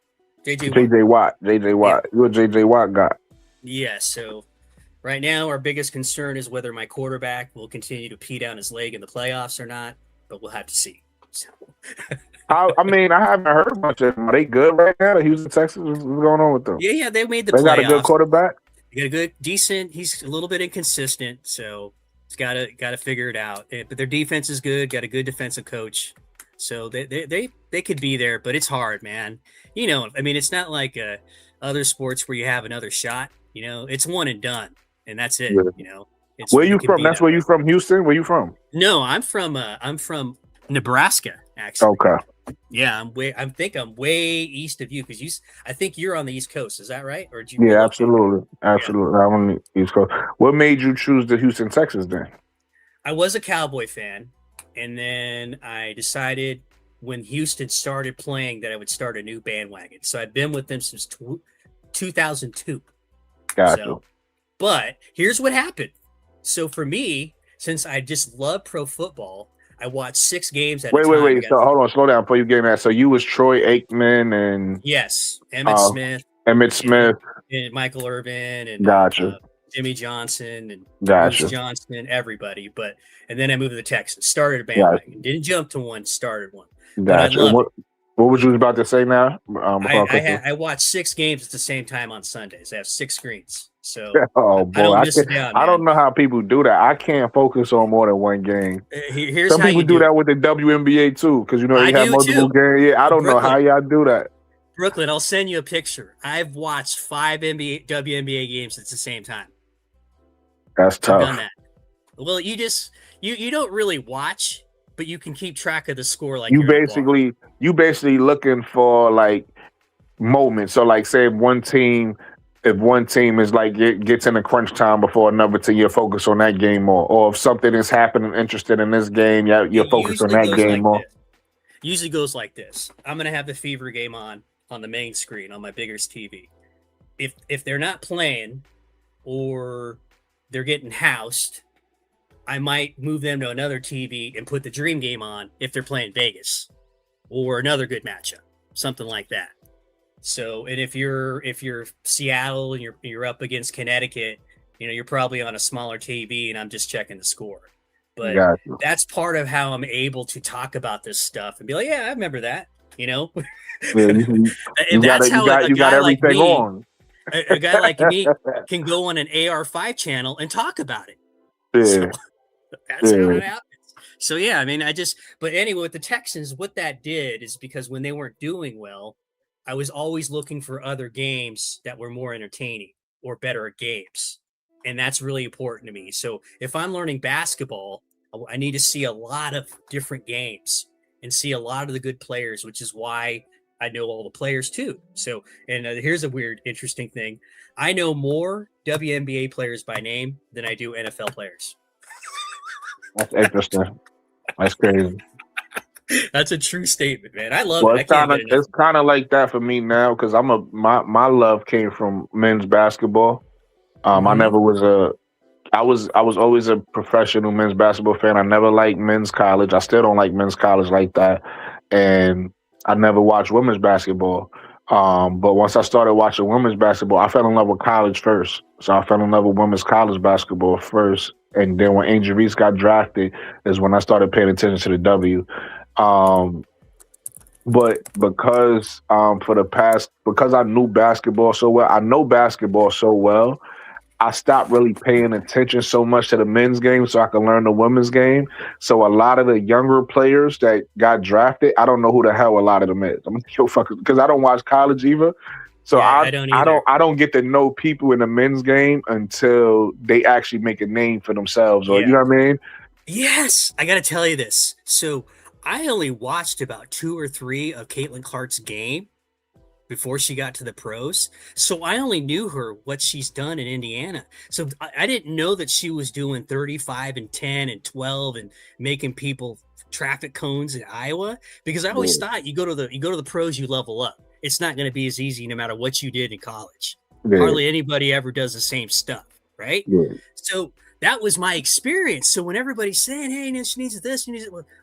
JJ Watt. JJ Watt. JJ Watt. You a JJ Watt guy? Yeah, so Right now, our biggest concern is whether my quarterback will continue to pee down his leg in the playoffs or not, but we'll have to see. So, I mean, I haven't heard much of them. Are they good right now? Houston, Texas? What's going on with them? yeah, they made the They playoffs. got a good quarterback? They got a good, decent. He's a little bit inconsistent, so he's got to figure it out. But their defense is good. Got a good defensive coach, so they could be there. But it's hard, man. You know, I mean, it's not like other sports where you have another shot. You know, it's one and done, and that's it. Yeah. You know, Where you it can from? be That's that where way. you from, Houston? Where you from? No, I'm from Nebraska, actually. Okay. Yeah, I think I'm way east of you because I think you're on the East Coast. Is that right? Or did you? Yeah, relocate? absolutely. Absolutely. I'm on the East Coast. What made you choose the Houston, Texas then? I was a Cowboy fan, and then I decided when Houston started playing that I would start a new bandwagon. So I've been with them since 2002. Gotcha. So, but here's what happened. So for me, since I just love pro football, I watched 6 games at a time. Wait. So hold on, slow down before you get in that. So you was Troy Aikman and Yes, Emmett Smith, Emmett Smith. and Michael Irvin, and Gotcha. Jimmy Johnson, and Gotcha. Bruce Johnston, everybody. And then I moved to the Texans, started a bandwagon, didn't jump to one, started one. Gotcha. What was you about to say now? I watched 6 games at the same time on Sundays. I have 6 screens, so Oh I boy, don't miss it down. I don't know how people do that. I can't focus on more than one game. Here's Some how people you do it. that with the WNBA too, because you know I they have do multiple too. games. Yeah, I don't know how y'all do that. Brooklyn, I'll send you a picture. I've watched 5 WNBA games at the same time. That's I've done tough. that. Well, you don't really watch, but you can keep track of the score. Like You you're in a bar. basically looking for like moments. So like say if one team is like gets in a crunch time before another team, you're focused on that game more. Or if something is happening interested in this game, you're It focused on usually that goes game like more. this. Usually goes like this. I'm gonna have the Fever game on the main screen on my biggest TV. If they're not playing or they're getting housed, I might move them to another TV and put the Dream game on if they're playing Vegas or another good matchup, something like that. So, and if you're Seattle and you're up against Connecticut, you know, you're probably on a smaller TV and I'm just checking the score. But Gotcha. that's part of how I'm able to talk about this stuff and be like, yeah, I remember that, you know. Yeah, you And that's how a got guy like everything me, on. a guy like me can go on an AR5 channel and talk about it. Yeah. So that's how Yeah. it happens. So yeah, I mean, but anyway, with the Texans, what that did is because when they weren't doing well, I was always looking for other games that were more entertaining or better games. And that's really important to me. So if I'm learning basketball, I need to see a lot of different games and see a lot of the good players, which is why I know all the players too. So, and here's a weird, interesting thing. I know more WNBA players by name than I do NFL players. That's interesting. That's crazy. That's a true statement, man. I love Well, it. I can't get enough. it's kind of like that for me now because my love came from men's basketball. I Mhm. never was I was always a professional men's basketball fan. I never liked men's college. I still don't like men's college like that, and I never watched women's basketball. But once I started watching women's basketball, I fell in love with college first. So I fell in love with women's college basketball first, and then when Angel Reese got drafted, is when I started paying attention to the W. But because because I knew basketball so well, I know basketball so well, I stopped really paying attention so much to the men's game so I could learn the women's game. So a lot of the younger players that got drafted, I don't know who the hell a lot of them is. I'm gonna kill fuckers because I don't watch college either. So Yeah, I don't either. I don't get to know people in the men's game until they actually make a name for themselves. Or Yeah. you know what I mean? Yes, I got to tell you this. So I only watched about 2 or 3 of Caitlin Clark's game before she got to the pros. So I only knew her what she's done in Indiana. So I didn't know that she was doing 35 and 10 and 12 and making people traffic cones in Iowa, because I always thought you go to the pros, you level up. It's not going to be as easy no matter what you did in college. Yeah. Hardly anybody ever does the same stuff, right? Yeah. So that was my experience. So when everybody's saying, hey, she needs this,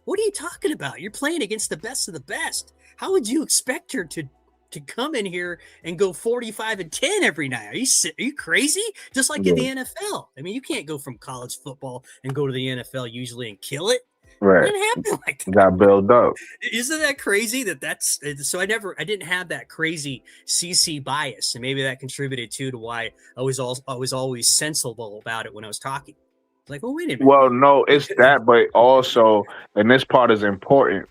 what are you talking about? You're playing against the best of the best. How would you expect her to to come in here and go 45-10 every night. Are you crazy? Just like in the NFL. I mean, you can't go from college football and go to the NFL usually and kill it. Right. It didn't happen like that. Got built up. Isn't that crazy that's so I didn't have that crazy CC bias, and maybe that contributed to why I was always sensible about it when I was talking. Like, well, wait a minute. Well, no, it's that, but also, and this part is important,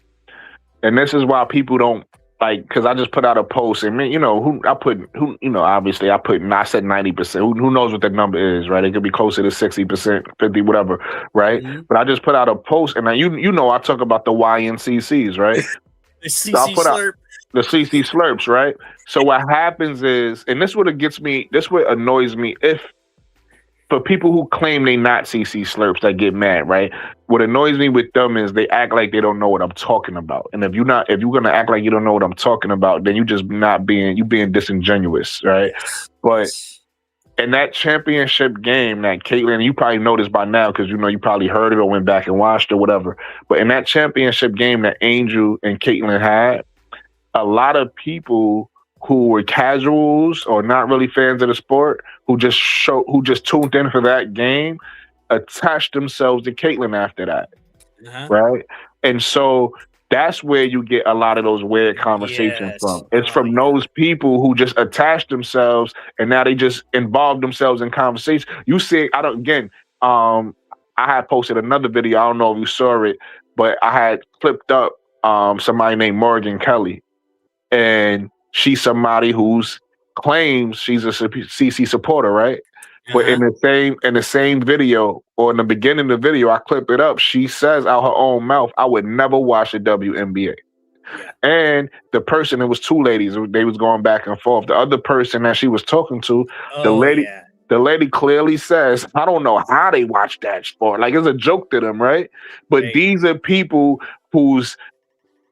and this is why people don't like, because I just put out a post, and you know, obviously I said 90%. Who knows what the number is, right? It could be closer to 60%, 50, whatever, right? Mm-hmm. But I just put out a post, and now you know I talk about the YNCCs, right? The CC slurp. The CC slurps, right? So what happens is, and this what annoys me, if for people who claim they not CC slurps that get mad, right? What annoys me with them is they act like they don't know what I'm talking about. And if you're gonna act like you don't know what I'm talking about, then you just being disingenuous, right? But in that championship game that Caitlyn, you probably know this by now because you know you probably heard it or went back and watched or whatever. But in that championship game that Angel and Caitlyn had, a lot of people who were casuals or not really fans of the sport, who just tuned in for that game, attached themselves to Caitlyn after that, right? And so that's where you get a lot of those weird conversations from. It's from those people who just attach themselves and now they just involve themselves in conversation. You see, I had posted another video. I don't know if you saw it, but I had clipped up somebody named Morgan Kelly, and she's somebody who's claims she's a CC supporter, right? But in the same video, or in the beginning of the video, I clip it up. She says out her own mouth, "I would never watch the WNBA." Yeah. And the person, it was two ladies. They was going back and forth. The other person that she was talking to, the lady clearly says, "I don't know how they watch that sport. Like it's a joke to them, right?" But these are people who's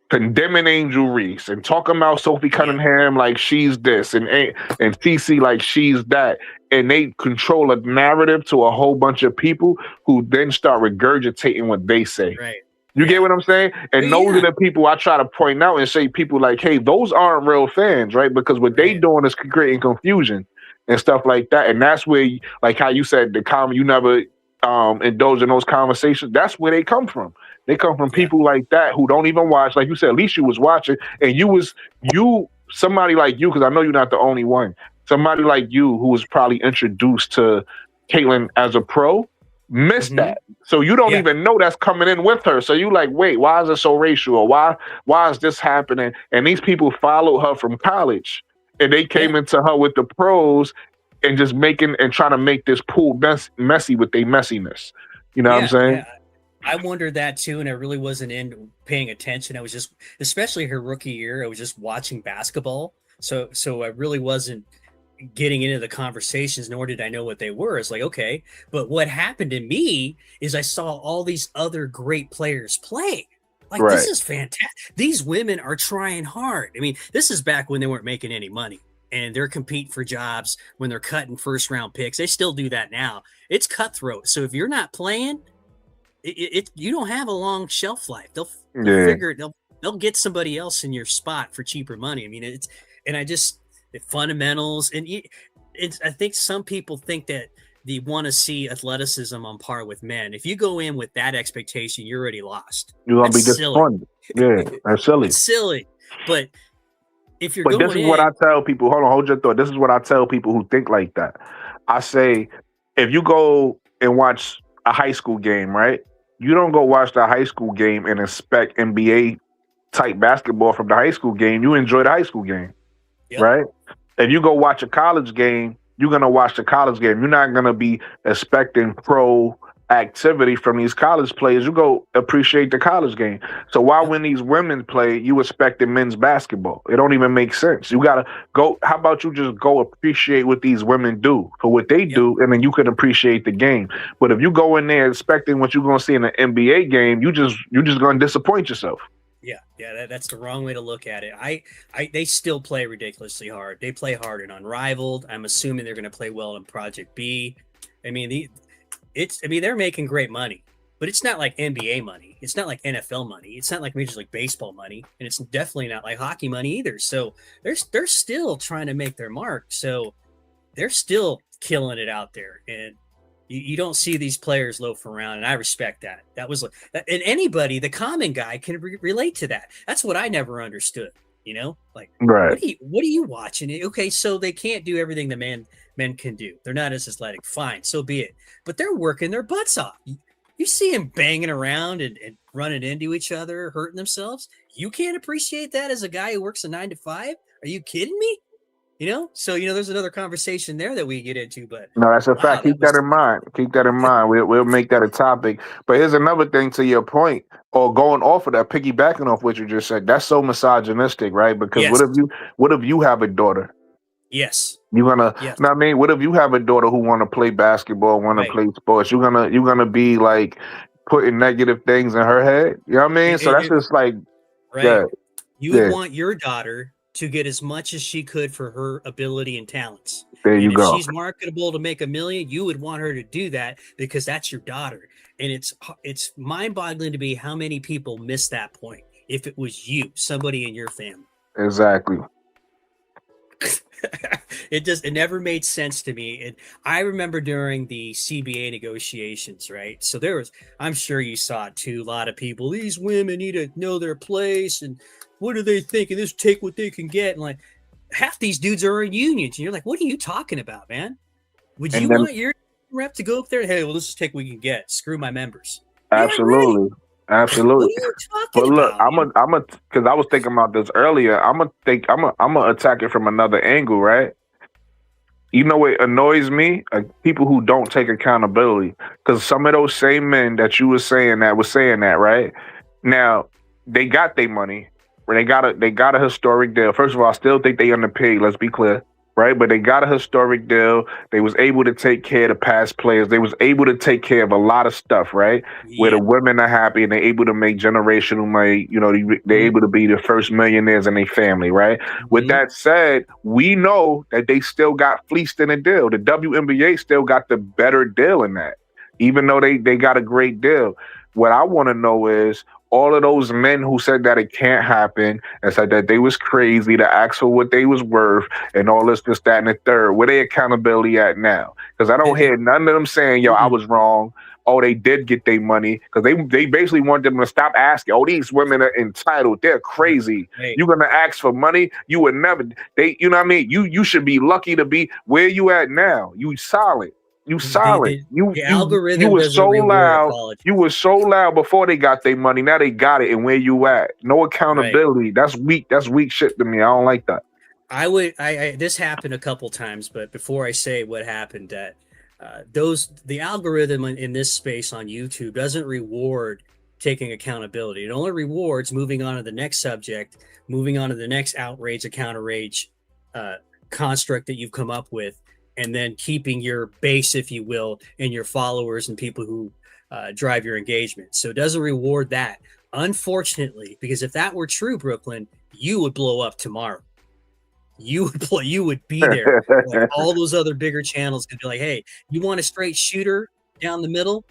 condemning Angel Reese and talking about Sophie Cunningham like she's this and CC like she's that. And they control a narrative to a whole bunch of people who then start regurgitating what they say. Right. You get what I'm saying? And those are the people I try to point out and say, people like, hey, those aren't real fans, right? Because what they doing is creating confusion and stuff like that. And that's where, like how you said, you never indulge in those conversations. That's where they come from. They come from people like that who don't even watch. Like you said, at least you was watching, and somebody like you, because I know you're not the only one. Somebody like you who was probably introduced to Caitlyn as a pro missed that. So you don't even know that's coming in with her. So you like, wait, why is it so racial? Or why is this happening? And these people followed her from college, and they came into her with the pros and just trying to make this pool messy with their messiness. You know what I'm saying? Yeah. I wondered that too, and I really wasn't paying attention. I was just, especially her rookie year, I was just watching basketball. So I really wasn't getting into the conversations, nor did I know what they were. It's like, okay, but what happened to me is I saw all these other great players play. Like, this is fantastic. These women are trying hard. I mean, this is back when they weren't making any money, and they're competing for jobs when they're cutting first round picks. They still do that now. It's cutthroat. So if you're not playing, you don't have a long shelf life. They'll figure it. They'll get somebody else in your spot for cheaper money. I mean, the fundamentals, and I think some people think that they want to see athleticism on par with men. If you go in with that expectation, you're already lost. You're gonna be disappointed. Yeah, that's silly. It's silly, but if you're this is what I tell people. Hold your thought. This is what I tell people who think like that. I say, if you go and watch a high school game, right? You don't go watch the high school game and expect NBA type basketball from the high school game. You enjoy the high school game, right? If you go watch a college game, you're going to watch the college game. You're not going to be expecting pro activity from these college players. You go appreciate the college game. So why when these women play, you expecting men's basketball? It don't even make sense. You got to go. How about you just go appreciate what these women do for what they do, and then you can appreciate the game. But if you go in there expecting what you're going to see in an NBA game, you're just going to disappoint yourself. Yeah, that's the wrong way to look at it. They still play ridiculously hard. They play hard in Unrivaled. I'm assuming they're going to play well in Project B. I mean, they're making great money. but it's not like NBA money. It's not like NFL money. It's not like Major League Baseball money, and it's definitely not like hockey money either. So they're still trying to make their mark. So they're still killing it out there, and you don't see these players loaf around, and I respect that. That was, and anybody, the common guy, can relate to that. That's what I never understood. You know, like Right. what are you watching? Okay, so they can't do everything the men can do. They're not as athletic. Fine, so be it. But they're working their butts off. You see them banging around and running into each other, hurting themselves. You can't appreciate that as a guy who works a 9 to 5. Are you kidding me? You know, so there's another conversation there that we get into. But No, that's a wow, fact. Keep that in mind. Keep that in mind. We'll make that a topic. But here's another thing to your point, or going off of that, piggybacking off what you just said. That's so misogynistic, right? Because Yes. what if you have a daughter? Yes. You're gonna, Yes. know what I mean? What if you have a daughter who want to play basketball, want Right. to play sports? You're gonna be like putting negative things in her head. You know what I mean? So that's just like, Right. yeah, You would yeah. want your daughter to get as much as she could for her ability and talents. There And you if go. she's marketable to make $1 million, you would want her to do that because that's your daughter. And it's mind-boggling to me how many people miss that point. If it was you, somebody in your family, Exactly. it never made sense to me. And I remember during the CBA negotiations, right? So I'm sure you saw it too. A lot of people, these women need to know their place, and what are they thinking? Just take what they can get. And like half these dudes are in unions, and you're like, what are you talking about, man? Would And you then- want your rep to go up there? Hey, well, let's just take what we can get. Screw my members. They aren't ready. Absolutely. Absolutely. What are you talking But look, about? I'm a, because I was thinking about this earlier. I'm gonna attack it from another angle, right? You know what annoys me? People who don't take accountability. Because some of those same men that you were saying that, right? Now they got their money. They got a historic deal. First of all, I still think they underpaid. Let's be clear, right? But they got a historic deal. They was able to take care of the past players. They was able to take care of a lot of stuff, right? Where Yeah. the women are happy and they're able to make generational money. You know, they're able to be the first millionaires in their family, right? With Mhm. that said, we know that they still got fleeced in a deal. The WNBA still got the better deal in that, even though they got a great deal. What I want to know is all of those men who said that it can't happen and said that they was crazy to ask for what they was worth and all this, that, and the third. Where they accountability at now? Because I don't hear none of them saying, yo, I was wrong. Oh, they did get their money. Because they basically want them to stop asking. Oh, these women are entitled. They're crazy. Right. You're gonna ask for money. You would never. You know what I mean? You should be lucky to be where you at now. You solid. You solid. The algorithm you were doesn't so reward loud. apologies. You were so loud before they got their money. Now they got it, and where you at? No accountability. That's weak. That's weak shit to me. I don't like that. This happened a couple times, but before I say what happened, that the algorithm in this space on YouTube doesn't reward taking accountability. It only rewards moving on to the next subject, moving on to the next outrage or counter-rage construct that you've come up with, and then keeping your base, if you will, and your followers and people who drive your engagement. So it doesn't reward that, unfortunately, because if that were true, Brooklyn, you would blow up tomorrow. You would be there. Like all those other bigger channels could be like, hey, you want a straight shooter down the middle?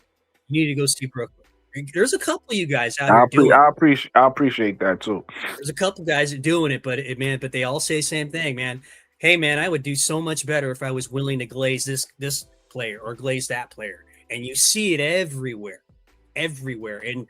You need to go see Brooklyn. There's a couple of you guys out here doing it. I appreciate that too. There's a couple guys that doing it, but they all say the same thing, man. Hey, man, I would do so much better if I was willing to glaze this player or glaze that player. And you see it everywhere. And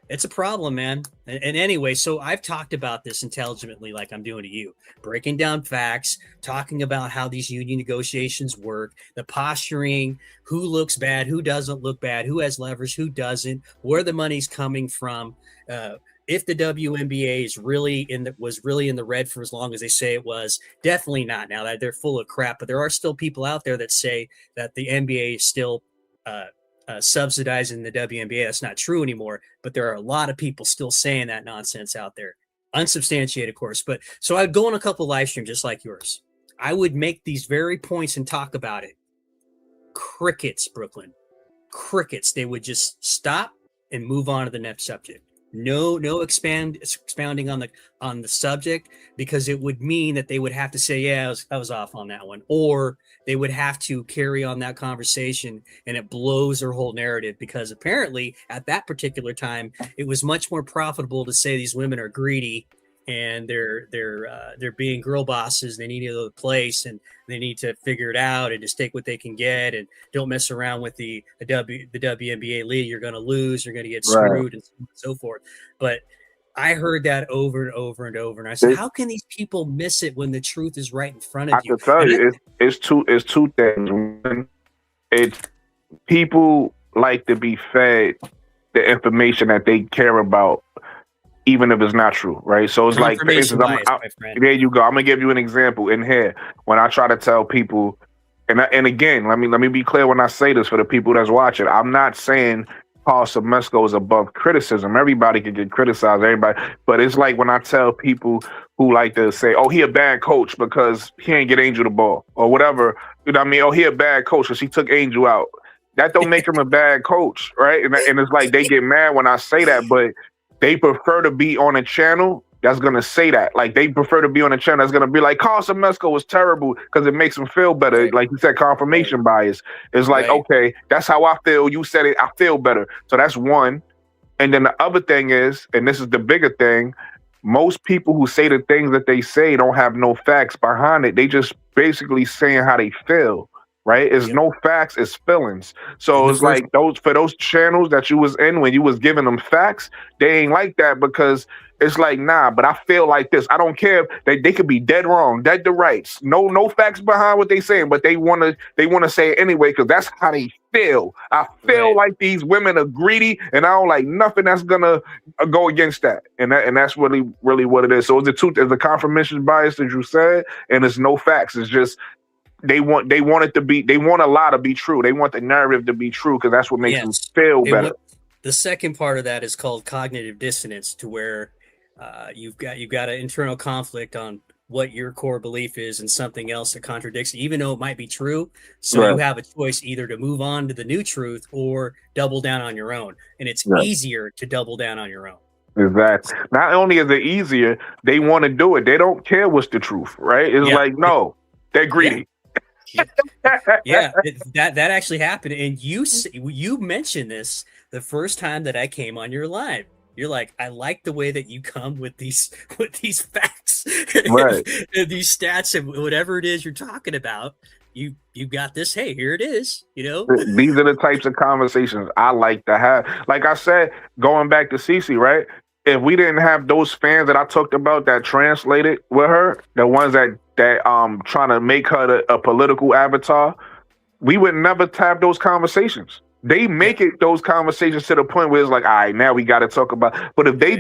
it's a problem, man. And anyway, so I've talked about this intelligently like I'm doing to you, breaking down facts, talking about how these union negotiations work, the posturing, who looks bad, who doesn't look bad, who has leverage, who doesn't, where the money's coming from. If the WNBA was really in the red for as long as they say it was, definitely not. Now that they're full of crap, but there are still people out there that say that the NBA is still subsidizing the WNBA. That's not true anymore, but there are a lot of people still saying that nonsense out there, unsubstantiated, of course. But so I'd go on a couple live streams just like yours. I would make these very points and talk about it. Crickets, Brooklyn, crickets. They would just stop and move on to the next subject. no expounding on the subject, because it would mean that they would have to say, yeah, I was off on that one, or they would have to carry on that conversation, and it blows their whole narrative, because apparently at that particular time it was much more profitable to say these women are greedy and they're being girl bosses. They need to go to the place and they need to figure it out and just take what they can get and don't mess around with the WNBA league. You're going to lose. You're going to get Right. screwed and so forth. But I heard that over and over and over, and I said, how can these people miss it when the truth is right in front of I you? can tell And you, it's two things. One, it's people like to be fed the information that they care about, even if it's not true, right? So it's like, for confirmation instance, bias, my friend. there you go. I'm gonna give you an example in here. When I try to tell people, and again, let me be clear when I say this for the people that's watching. I'm not saying Paul Semesco is above criticism. Everybody can get criticized, everybody. But it's like when I tell people who like to say, "Oh, he a bad coach because he ain't get Angel the ball," or whatever. You know what I mean? "Oh, he a bad coach because he took Angel out." That don't make him a bad coach, right? And it's like they get mad when I say that, but they prefer to be on a channel that's gonna say that. Like, they prefer to be on a channel that's gonna be like, Carl Semesco was terrible because it makes them feel better. Right. Like you said, confirmation bias. It's like, Right. okay, that's how I feel. You said it, I feel better. So that's one. And then the other thing is, and this is the bigger thing, most people who say the things that they say don't have no facts behind it. They just basically saying how they feel. Right? It's Yep. no facts, it's feelings. So And it's like those channels that you was in when you was giving them facts, they ain't like that, because it's like, nah, but I feel like this. I don't care. They could be dead wrong, dead to rights. No facts behind what they saying, but they wanna say it anyway, because that's how they feel. I feel Right. like these women are greedy, and I don't like nothing that's gonna go against that. And that's really what it is. So it's a confirmation bias that you said, and it's no facts. It's just they want a lie to be true. They want the narrative to be true because that's what makes them Yes. feel And better. the second part of that is called cognitive dissonance, to where you've got an internal conflict on what your core belief is and something else that contradicts it, even though it might be true. So Right. you have a choice either to move on to the new truth or double down on your own. And it's Right. easier to double down on your own. Exactly. Not only is it easier, they want to do it. They don't care what's the truth, right? It's Yeah. like, no, they're greedy. Yeah, that actually happened. And you mentioned this the first time that I came on your live. You're like, I like the way that you come with these facts, Right. and these stats, and whatever it is you're talking about. You got this. Hey, here it is. You know. These are the types of conversations I like to have. Like I said, going back to Cece, right? If we didn't have those fans that I talked about that translated with her, the ones that trying to make her a political avatar, we would never have those conversations. They make it those conversations to the point where it's like, all right, now we got to talk about. But if they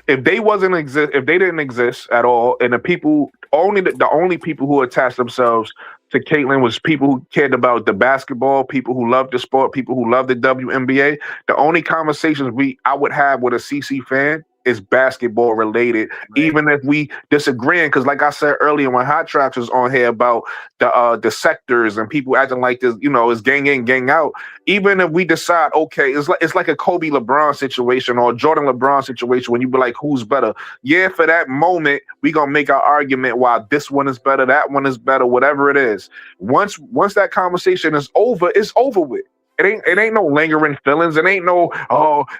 if they didn't exist at all, and the only people who attached themselves to Caitlyn was people who cared about the basketball, people who loved the sport, people who loved the WNBA. The only conversations I would have with a CC fan is basketball related, even if we disagreeing. Because like I said earlier, when Hot Traps was on here about the sectors and people acting like this, it's gang in, gang out. Even if we decide, okay, it's like a Kobe LeBron situation or a Jordan LeBron situation, when you be like, who's better? Yeah, for that moment, we gonna make our argument why this one is better, that one is better, whatever it is. Once that conversation is over, it's over with. It ain't no lingering feelings. It ain't no,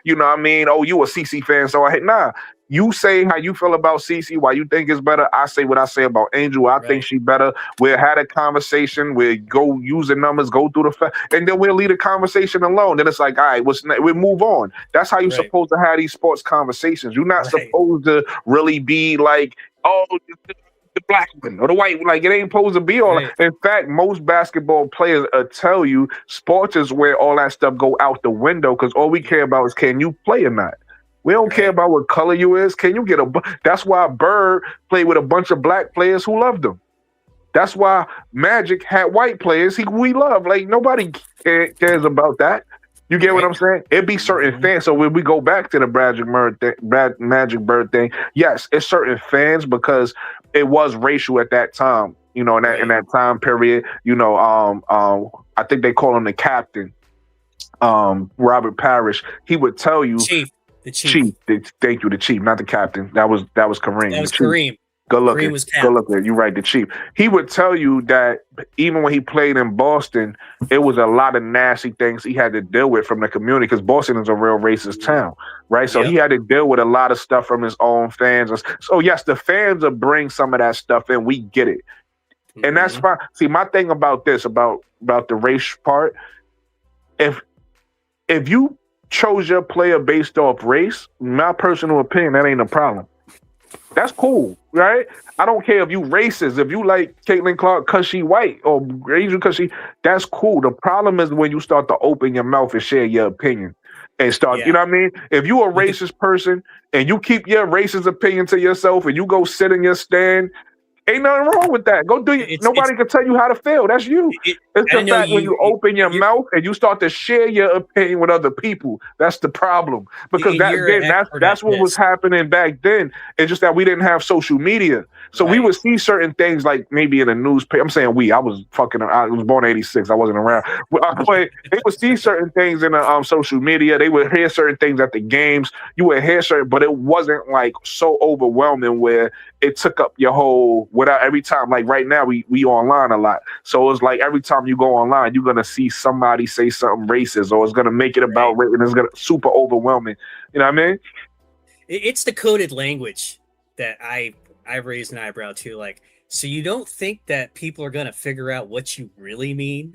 you know what I mean? Oh, you a CC fan, so nah. You say how you feel about CC, why you think it's better. I say what I say about Angel. I think she better. We'll have a conversation. We'll go use the numbers, go through the fact, and then we'll leave the conversation alone. Then it's like, all right, we'll move on. That's how you're supposed to have these sports conversations. You're not supposed to really be like, oh, the black one or the white one. Like, it ain't supposed to be all that. In fact, most basketball players tell you sports is where all that stuff go out the window, because all we care about is, can you play or not? We don't care about what color you is. Can you get that's why Bird played with a bunch of black players who loved him. That's why Magic had white players we love. Like, nobody cares about that. You get what I'm saying? It'd be certain fans. So when we go back to the Magic Bird thing, yes, it's certain fans because it was racial at that time. In that time period. I think they call him the captain, Robert Parrish. He would tell you, The Chief. Thank you, the Chief, not the captain. That was Kareem. That was The Chief. Kareem. Good Kareem looking. was Good cap. looking. You're right, the Chief. He would tell you that even when he played in Boston, it was a lot of nasty things he had to deal with from the community because Boston is a real racist town, right? So Yep. he had to deal with a lot of stuff from his own fans. So yes, the fans will bring some of that stuff in. We get it. And that's Mhm. fine. See, my thing about this, about the race part, if you chose your player based off race, my personal opinion, that ain't a problem. That's cool, right? I don't care if you racist. If you like Caitlin Clark because she white or Angel because that's cool. The problem is when you start to open your mouth and share your opinion and start, Yeah. you know what I mean? If you a You could- racist person and you keep your racist opinion to yourself and you go sit in your stand, ain't nothing wrong with that. Go do it. Nobody can tell you how to feel. That's you. It's I the know fact when you open your mouth and you start to share your opinion with other people. That's the problem. Because And you're an expert that's at what was this. happening back then. It's just that we didn't have social media. So we Right. would see certain things like maybe in a newspaper. I'm saying I was born in 86. I wasn't around. But they would see certain things in the social media. They would hear certain things at the games. You would hear certain, but it wasn't like so overwhelming where it took up your whole without every time. Like right now, we online a lot. So it's like every time you go online, you're gonna see somebody say something racist, or it's gonna make it about race, and it's gonna super overwhelming. You know what I mean? It's the coded language that I've raised an eyebrow to. Like, so you don't think that people are gonna figure out what you really mean?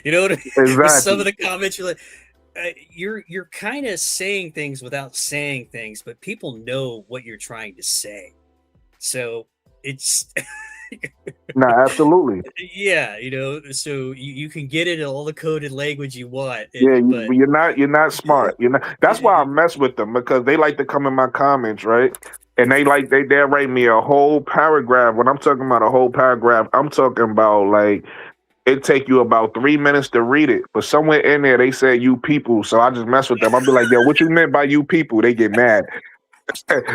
You know what I mean? With Exactly. some of the comments, you're like, you're kind of saying things without saying things, but people know what you're trying to say. So it's No, absolutely. yeah, so you can get it in all the coded language you want. Yeah, but you're not smart. You're not. That's why I mess with them because they like to come in my comments, right? And they'll write me a whole paragraph. When I'm talking about a whole paragraph, I'm talking about like it take you about 3 minutes to read it. But somewhere in there they say you people, so I just mess with them. I'll be like, yo, what you meant by you people? They get mad.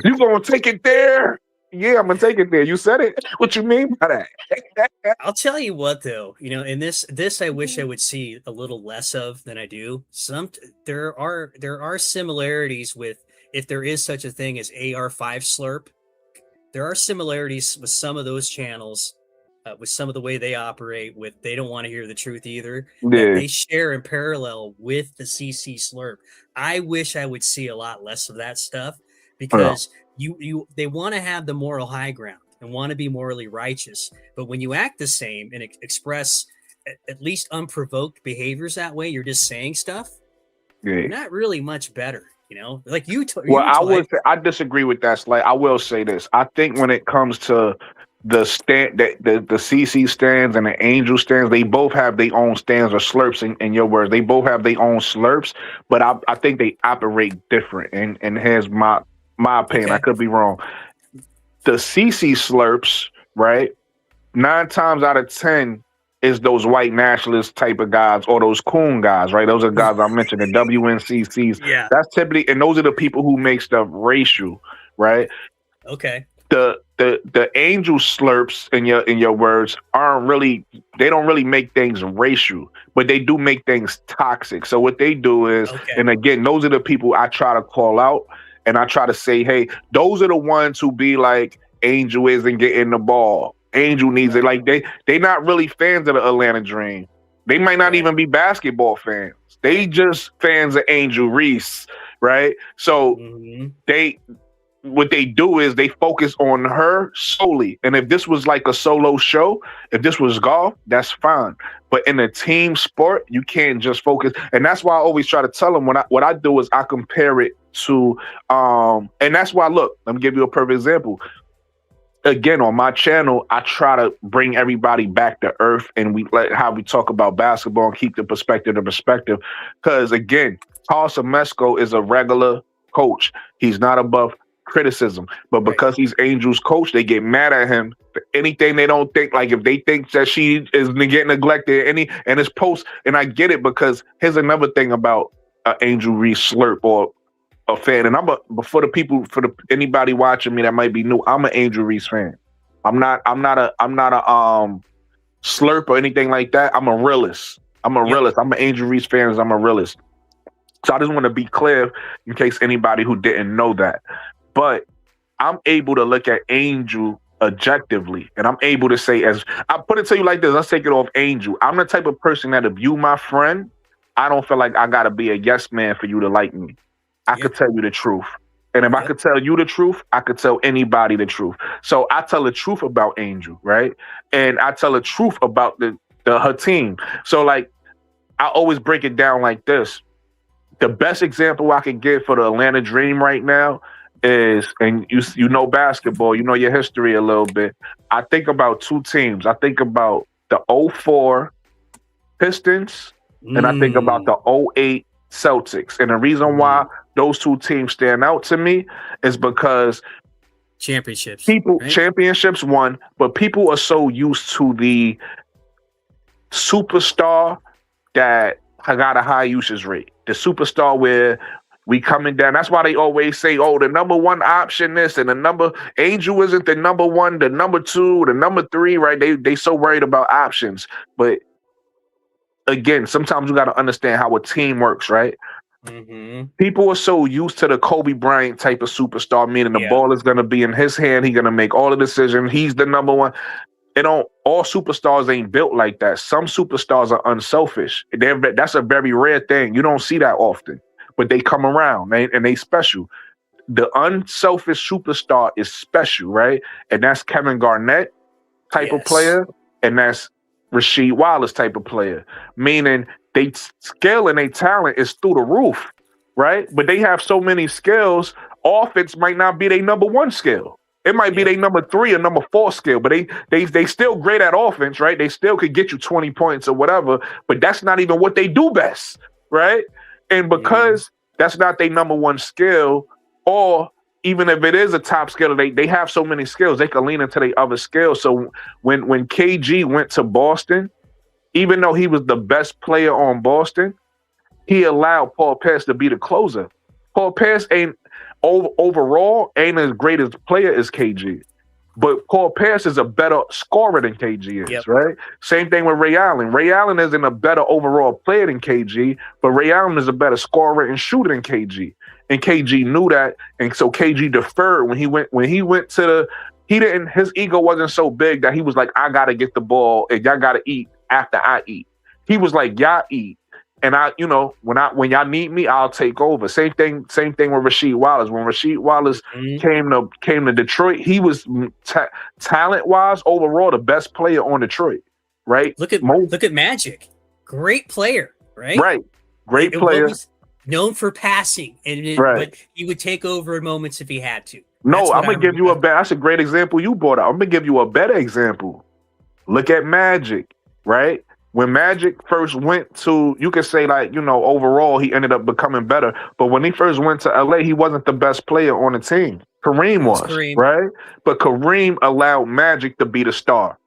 You gonna take it there? Yeah, I'm gonna take it there. You said it. What you mean by that? I'll tell you what, though, in this I wish I would see a little less of than I do. There are similarities with, if there is such a thing as AR5 slurp. There are similarities with some of those channels, with some of the way they operate. With they don't want to hear the truth either. That Yeah. they share in parallel with the CC slurp. I wish I would see a lot less of that stuff because they want to have the moral high ground and want to be morally righteous. But when you act the same and express at least unprovoked behaviors that way, you're just saying stuff. Yeah. You're not really much better, like you. Well, I disagree with that. Like I will say this. I think when it comes to the stand, the CC stands and the Angel stands, they both have their own stands or slurps. In your words, they both have their own slurps, but I think they operate different. And here's my opinion. Okay. I could be wrong. The CC slurps, right? 9 times out of 10 is those white nationalist type of guys or those coon guys, right? Those are guys I mentioned, the WNCCs. Yeah. That's typically, and those are the people who make stuff racial, right? Okay. The Angel slurps in your words they don't really make things racial, but they do make things toxic. So what they do is, and again, those are the people I try to call out and I try to say, hey, those are the ones who be like Angel isn't getting the ball. Angel needs it. Like they not really fans of the Atlanta Dream. They might not even be basketball fans. They just fans of Angel Reese, right? So what they do is they focus on her solely. And if this was like a solo show, if this was golf, that's fine. But in a team sport, you can't just focus. And that's why I always try to tell them what I do is I compare it to and that's why, look, let me give you a perfect example. Again, on my channel, I try to bring everybody back to earth and we let how we talk about basketball and keep the perspective. Because again, Paul Semesco is a regular coach. He's not above criticism, but because he's Angel's coach, they get mad at him for anything they don't think. Like if they think that she is getting neglected, and his post, and I get it because here's another thing about Angel Reese slurp or a fan, and for anybody watching me that might be new, I'm an Angel Reese fan. I'm not a slurp or anything like that. I'm a realist. I'm an Angel Reese fan. I'm a realist. So I just want to be clear in case anybody who didn't know that. But I'm able to look at Angel objectively, and I'm able to say, as I put it to you like this, let's take it off Angel. I'm the type of person that if you my friend, I don't feel like I gotta be a yes man for you to like me. I could tell you the truth. And if I could tell you the truth, I could tell anybody the truth. So I tell the truth about Angel, right? And I tell the truth about her team. So like I always break it down like this. The best example I can give for the Atlanta Dream right now is, and you know basketball, you know your history a little bit. I think about two teams. I think about the 04 Pistons and I think about the 08 Celtics. And the reason why those two teams stand out to me is because championships won, but people are so used to the superstar that got a high usage rate. The superstar where we coming down. That's why they always say, oh, the number one option this and Angel isn't the number one, the number two, the number three, right? They so worried about options. But again, sometimes you got to understand how a team works, right? Mm-hmm. People are so used to the Kobe Bryant type of superstar, meaning the ball is going to be in his hand. He's going to make all the decisions. He's the number one. All superstars ain't built like that. Some superstars are unselfish. That's a very rare thing. You don't see that often, but they come around and they special. The unselfish superstar is special, right? And that's Kevin Garnett type of player, and that's Rasheed Wallace type of player, meaning they skill and they talent is through the roof, right? But they have so many skills. Offense might not be their number one skill. It might be their number 3 or number 4 skill, but they still great at offense, right? They still could get you 20 points or whatever, but that's not even what they do best, right? And because that's not their number one skill, or even if it is a top skill, they have so many skills, they can lean into their other skills. So when KG went to Boston, even though he was the best player on Boston, he allowed Paul Pierce to be the closer. Paul Pierce overall ain't as great as player as KG, but Paul Pierce is a better scorer than KG is, right? Same thing with Ray Allen. Ray Allen isn't a better overall player than KG, but Ray Allen is a better scorer and shooter than KG. And KG knew that, and so KG deferred when he went to his ego wasn't so big that he was like, I gotta get the ball and y'all gotta eat after I eat. He was like, y'all eat. And when y'all need me, I'll take over. Same thing with Rasheed Wallace. When Rasheed Wallace came to Detroit, he was talent-wise overall the best player on Detroit, right? Look at Magic. Great player, right? Right. Great player. Known for passing, but he would take over in moments if he had to. No, I'm gonna give you that's a great example you brought out. I'm gonna give you a better example. Look at Magic, right? When Magic first went to, you could say overall he ended up becoming better. But when he first went to LA, he wasn't the best player on the team. Kareem was, right? But Kareem allowed Magic to be the star.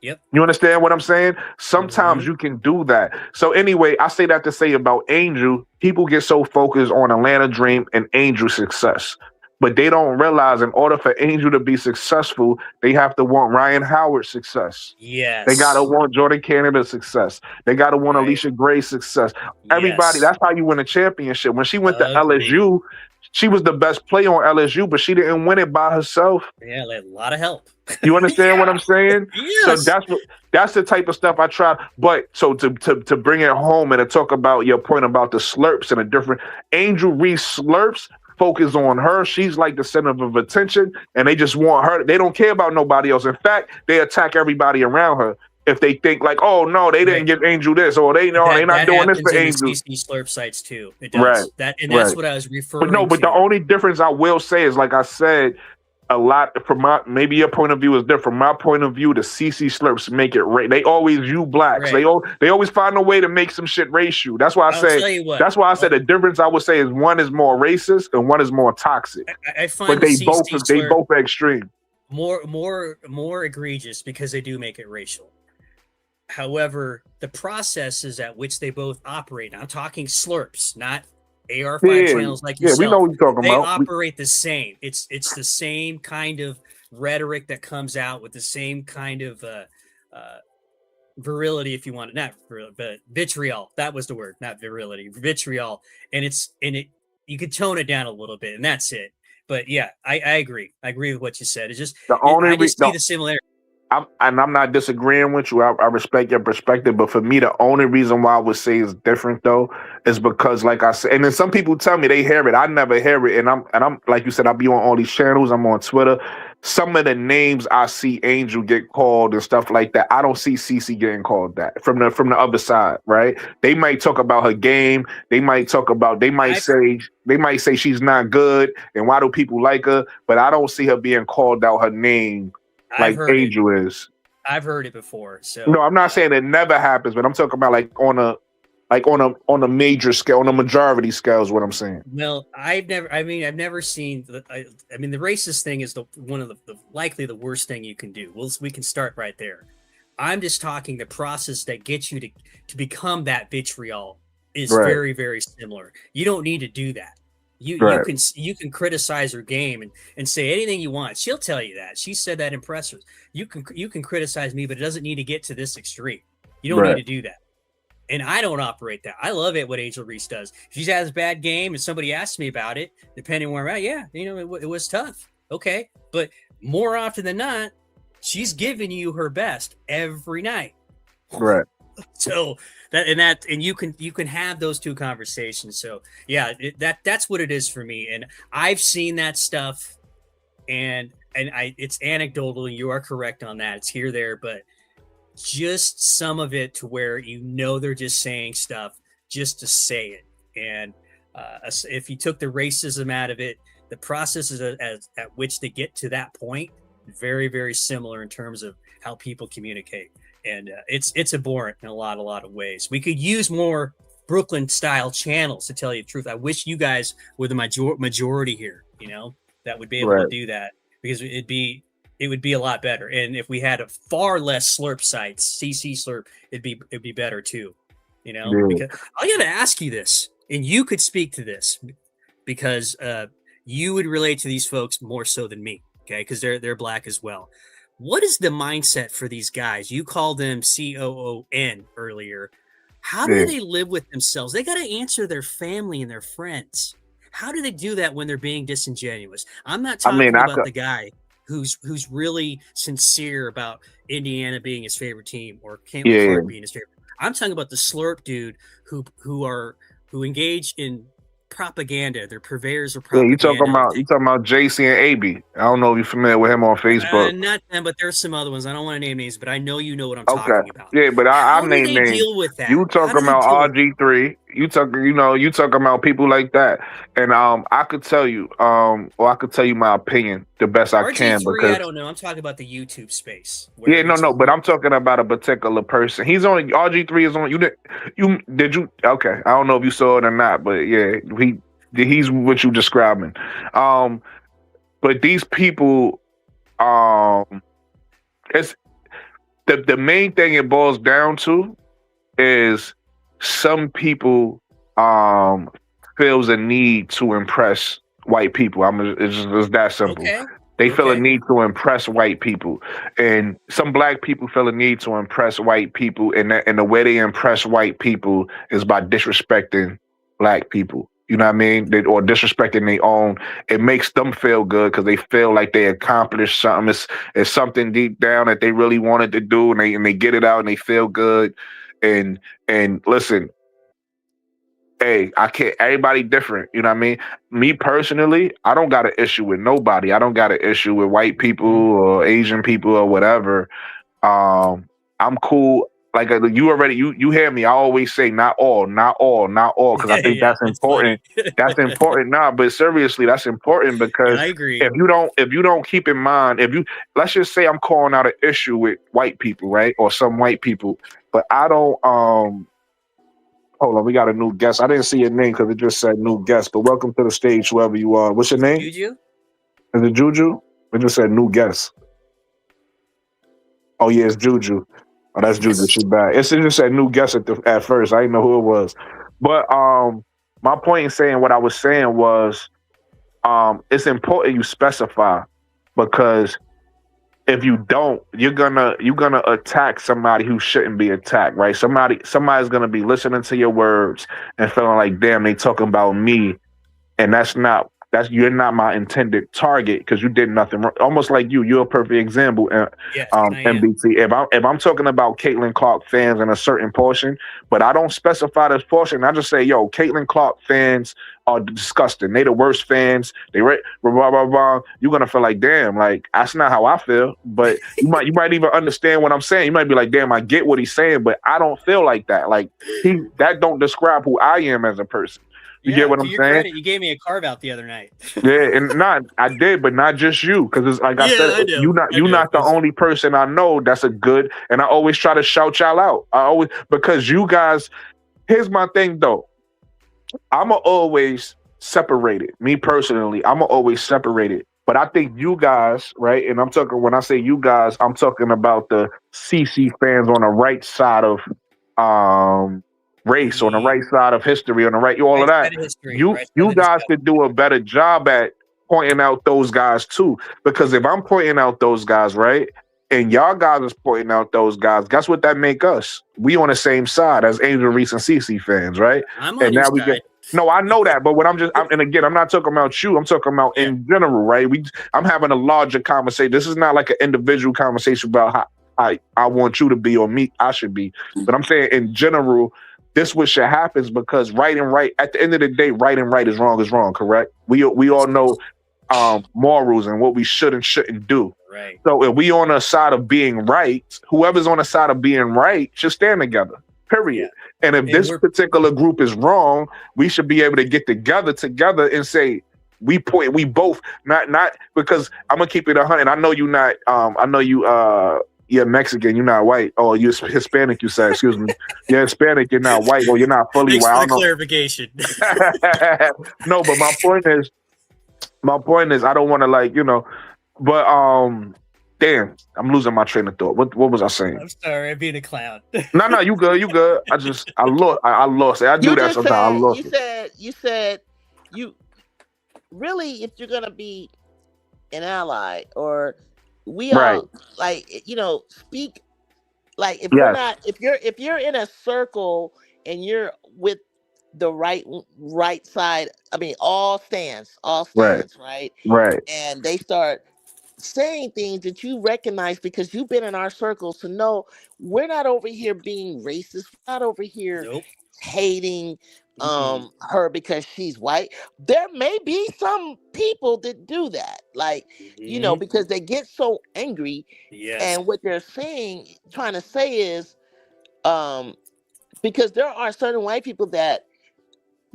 Yep. You understand what I'm saying? Sometimes you can do that. So anyway, I say that to say about Angel, people get so focused on Atlanta Dream and Angel's success. But they don't realize in order for Angel to be successful, they have to want Ryan Howard's success. Yes. They got to want Jordan Canada's success. They got to want Alicia Gray's success. Everybody, that's how you win a championship. When she went to LSU, she was the best player on LSU, but she didn't win it by herself. Yeah, a lot of help. You understand what I'm saying? Yes. So that's the type of stuff I try. But so to bring it home and to talk about your point about the slurps and the different Angel Reese slurps, focus on her. She's like the center of attention, and they just want her. They don't care about nobody else. In fact, they attack everybody around her if they think like, oh no, they didn't give Angel this, or they're not doing this for Angel. CC slurp sites too. It does. That's what I was referring to. But the only difference I will say is, like I said, a lot from maybe your point of view is different. From my point of view, the CC slurps make it they always you blacks. Right. They always find a way to make some shit racial. That's why I say the difference I would say is one is more racist and one is more toxic. I find but they both extreme. More egregious because they do make it racial. However, the processes at which they both operate, I'm talking slurps, not AR5 channels like yourself. Yeah, we know what you're talking about. They operate the same. It's the same kind of rhetoric that comes out with the same kind of virility, if you want it, not virility, but vitriol. That was the word, not virility, vitriol. And you could tone it down a little bit, and that's it. But yeah, I agree. I agree with what you said. It's just, The only I re- just see the, the similarity. I'm not disagreeing with you. I respect your perspective, but for me, the only reason why I would say it's different though is because, like I said, and then some people tell me they hear it. I never hear it, and I'm like you said, I be on all these channels. I'm on Twitter. Some of the names I see Angel get called and stuff like that, I don't see Cece getting called that from the other side, right? They might talk about her game. They might say she's not good, and why do people like her? But I don't see her being called out her name like Angel is. I've heard it before. So no, I'm not saying it never happens, but I'm talking about like on a major scale, on a majority scale is what I'm saying. Well, I've never seen the racist thing is one of the likely the worst thing you can do. We can start right there. I'm just talking the process that gets you to become that vitriol is very, very similar. You don't need to do that. You can criticize her game and say anything you want. She'll tell you that. She said that in pressers. You can criticize me, but it doesn't need to get to this extreme. You don't need to do that. And I don't operate that. I love it what Angel Reese does. If she has a bad game and somebody asks me about it, depending where I'm at, it was tough. Okay. But more often than not, she's giving you her best every night. Right. So you can have those two conversations. So yeah, that's what it is for me. And I've seen that stuff, and it's anecdotal. And you are correct on that. It's here, there, but just some of it to where they're just saying stuff just to say it. And if you took the racism out of it, the processes at which they get to that point, very, very similar in terms of how people communicate. And it's abhorrent in a lot of ways. We could use more Brooklyn style channels, to tell you the truth. I wish you guys were the majority here, that would be able to do that, because it would be a lot better. And if we had a far less slurp sites, CC slurp, it'd be better too, because I got to ask you this, and you could speak to this because you would relate to these folks more so than me. Okay. Cause they're black as well. What is the mindset for these guys? You called them COON earlier. How do they live with themselves? They got to answer their family and their friends. How do they do that when they're being disingenuous? I'm not talking about the guy who's really sincere about Indiana being his favorite team or Campbell Clark being his favorite. I'm talking about the slurp dude who engage in propaganda. They're purveyors of propaganda. You talking about JC and AB. I don't know if you're familiar with him on Facebook. Not them, but there's some other ones. I don't want to name names, but I know what I'm talking about. Yeah, but I name names. Deal with that? You talking about RG3. You talking about people like that. And I could tell you, or I could tell you my opinion the best I can, because I don't know. I'm talking about the YouTube space. But I'm talking about a particular person. He's only RG3 is on you. Okay, I don't know if you saw it or not, but yeah, he's what you describing. But these people, it's the main thing it boils down to is some people feels a need to impress white people. It's that simple. Okay. They feel a need to impress white people, and some black people feel a need to impress white people, and the way they impress white people is by disrespecting black people. You know what I mean? Or disrespecting their own. It makes them feel good because they feel like they accomplished something. It's something deep down that they really wanted to do, and they get it out and they feel good. And listen, hey, I can't. Everybody different. You know what I mean? Me personally, I don't got an issue with nobody. I don't got an issue with white people or Asian people or whatever. I'm cool. Like you hear me. I always say not all, because I think that's important. That's important. Nah, but seriously, that's important because I agree. If you don't keep in mind, let's just say I'm calling out an issue with white people, right, or some white people, but I don't. Hold on, we got a new guest. I didn't see your name because it just said new guest. But welcome to the stage, whoever you are. What's your name? Juju. Is it Juju? It just said new guest. Oh yeah, it's Juju. Oh, that's Juju. She's back. It just said new guest at first. I didn't know who it was. But my point in saying what I was saying was it's important you specify, because if you don't, you're gonna attack somebody who shouldn't be attacked, right? Somebody's gonna be listening to your words and feeling like, damn, they talking about me, and you're not my intended target because you did nothing wrong. Almost like you're a perfect example. Yes, I am. MBT. If I'm talking about Caitlin Clark fans in a certain portion, but I don't specify this portion, I just say, yo, Caitlin Clark fans are disgusting. They the worst fans. They blah blah blah. You're gonna feel like, damn, like that's not how I feel. But you might even understand what I'm saying. You might be like, damn, I get what he's saying, but I don't feel like that. Like that don't describe who I am as a person. You get what I'm saying? Credit, you gave me a carve out the other night. Yeah, and I did, but not just you, because it's like I said, you're not the only person I know that's a good. And I always try to shout y'all out. Because you guys. Here's my thing though. I'ma always separate it. Me personally, I'ma always separate it. But I think you guys, right? And when I say you guys, I'm talking about the CC fans on the right side of race, on the right side of history, on the right, all of that. You guys could do a better job at pointing out those guys too. Because if I'm pointing out those guys, right, and y'all guys is pointing out those guys, guess what that make us? We on the same side as Angel Reese and CC fans, right? I'm on your side. No, I know that, but and again, I'm not talking about you. I'm talking about in general, right? I'm having a larger conversation. This is not like an individual conversation about how I want you to be or me I should be, but I'm saying in general. This what should happen because right and right at the end of the day, right and right is wrong, correct? We all know morals and what we should and shouldn't do. Right. So if we on the side of being right, whoever's on the side of being right should stand together. Period. Yeah. And if this particular group is wrong, we should be able to get together and say we both not because I'm gonna keep it 100. I know you not. I know you. You're Mexican, you're not white. Oh, you're Hispanic, you said. Excuse me. You're Hispanic, you're not white. Well, you're not fully Thanks white. For the clarification. No, but my point is, I don't want to but damn, I'm losing my train of thought. What was I saying? I'm sorry, I'm being a clown. No, you good. I lost it. I do that sometimes. I lost it. You said really, if you're gonna be an ally or we all speak like if you're not if you're in a circle and you're with the right side, I mean all stands, right? And they start saying things that you recognize because you've been in our circles to know we're not over here being racist, we're not over here hating her because she's white. There may be some people that do that, because they get so angry, and what they're trying to say is because there are certain white people that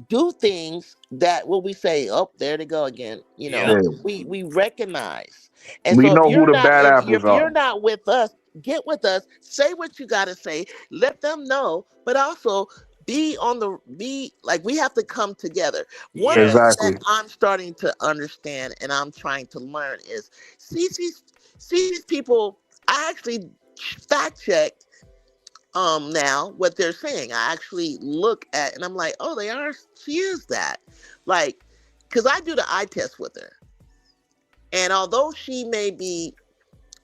do things that we say, oh, there they go again, we recognize. And we so know who the bad apples if you're not with us, get with us, say what you got to say, let them know, but also we have to come together. One thing that I'm starting to understand and I'm trying to learn is these people, I actually fact checked now what they're saying. I actually look at and I'm like, oh, she is that. Because I do the eye test with her. And although she may be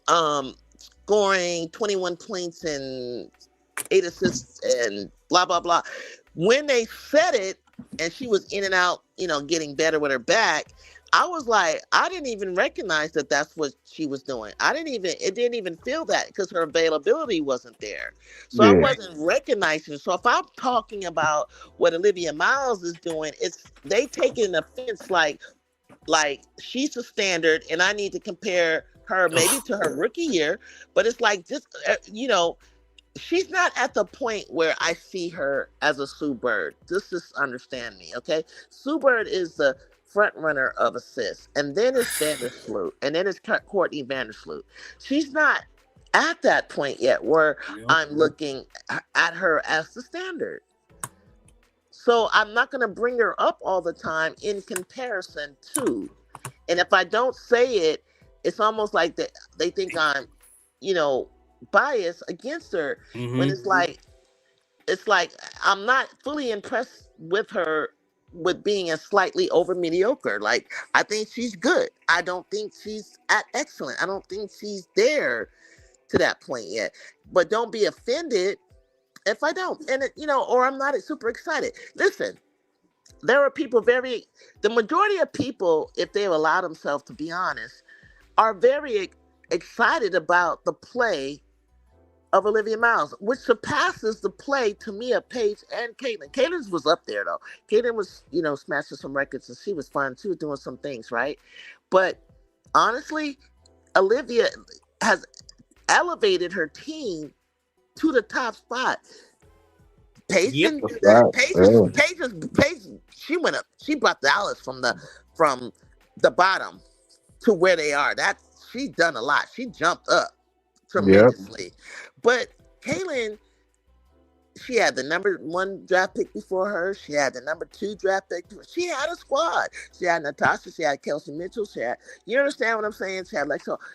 scoring 21 points and 8 assists and blah, blah, blah. When they said it and she was in and out, getting better with her back, I was like, I didn't even recognize that that's what she was doing. It didn't even feel that because her availability wasn't there. So I wasn't recognizing. So if I'm talking about what Olivia Miles is doing, they take an offense like she's the standard and I need to compare her maybe to her rookie year, but it's like just, she's not at the point where I see her as a Sue Bird. Just understand me, okay? Sue Bird is the front runner of assists, and then it's Vandersloot, and then it's Courtney Vandersloot. She's not at that point yet where I'm looking at her as the standard. So I'm not going to bring her up all the time in comparison to. And if I don't say it, it's almost like they think I'm, biased against her. When it's like I'm not fully impressed with her with being a slightly over mediocre. Like, I think she's good. I don't think she's at excellent. I don't think she's there to that point yet. But don't be offended if I don't, and or I'm not super excited. Listen, there are people the majority of people, if they allow themselves to be honest, are very excited about the play of Olivia Miles, which surpasses the play to me of Paige and Caitlyn. Caitlyn's was up there though. Caitlyn was, smashing some records and she was fun. She was doing some things, right? But honestly, Olivia has elevated her team to the top spot. Paige, Yep. didn't do that. Paige, she went up. She brought Dallas from the bottom to where they are. She's done a lot. She jumped up tremendously. But Caitlyn, she had the number 1 draft pick before her. She had the number 2 draft pick. She had a squad. She had Natasha. She had Kelsey Mitchell. You understand what I'm saying? She had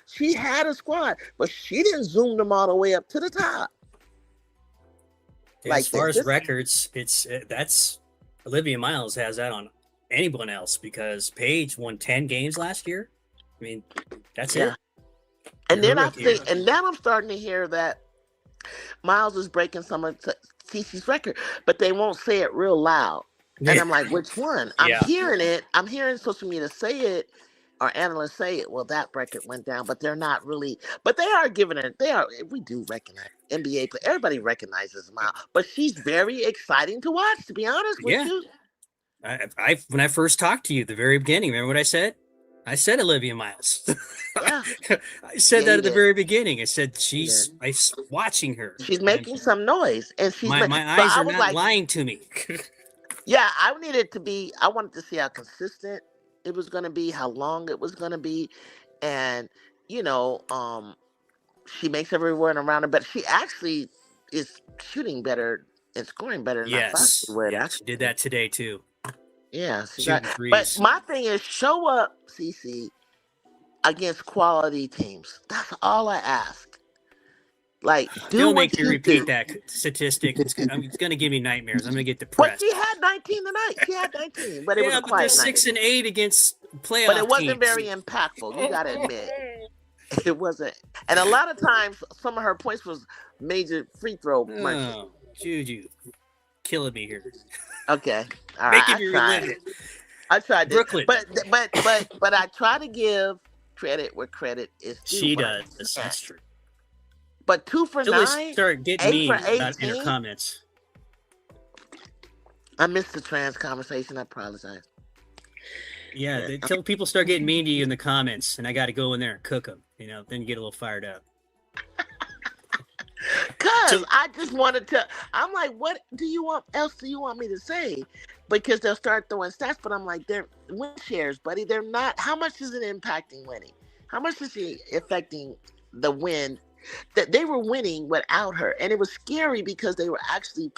she had a squad, but she didn't zoom them all the way up to the top. As far as records, that's Olivia Miles has that on anyone else because Paige won 10 games last year. I mean, that's it. And then I'm starting to hear that Miles is breaking some of Cece's record, but they won't say it real loud. And I'm like, which one? I'm hearing it. I'm hearing social media say it, or analysts say it. Well, that record went down, but they're not really. But they are giving it. We do recognize NBA play. Everybody recognizes Miles, but she's very exciting to watch. To be honest with you, when I first talked to you at the very beginning, remember what I said? I said Olivia Miles. Yeah. I said that at the very beginning. I said I'm watching her. She's making some noise, and she's my eyes are not lying to me. Yeah, I wanted to see how consistent it was going to be, how long it was going to be, and she makes everyone around her, but she actually is shooting better and scoring better than I thought she would. She did that today too. Yeah, but my thing is, show up, CC, against quality teams. That's all I ask. Like, don't make me repeat that statistic. It's going to give me nightmares. I'm going to get But depressed. she had 19 tonight. She had 19, but it was a quiet night. 6 and 8 against playoff But it wasn't teams. very impactful. You got to admit, it wasn't. And a lot of times, some of her points was major free throw. Oh, Juju, killing me here. Okay, all right. Making me relive it. I tried Brooklyn, but I try to give credit where credit is due. She does. That's true. But 2 for 9. Start getting mean about in her comments. I missed the trans conversation. I apologize. Yeah, until people start getting mean to you in the comments, and I got to go in there and cook them. Then you get a little fired up. Cause I just wanted to. I'm like, what else do you want me to say? Because they'll start throwing stats, but I'm like, they're win shares, buddy. They're not. How much is it impacting winning? How much is it affecting the win? That they were winning without her, and it was scary because they were actually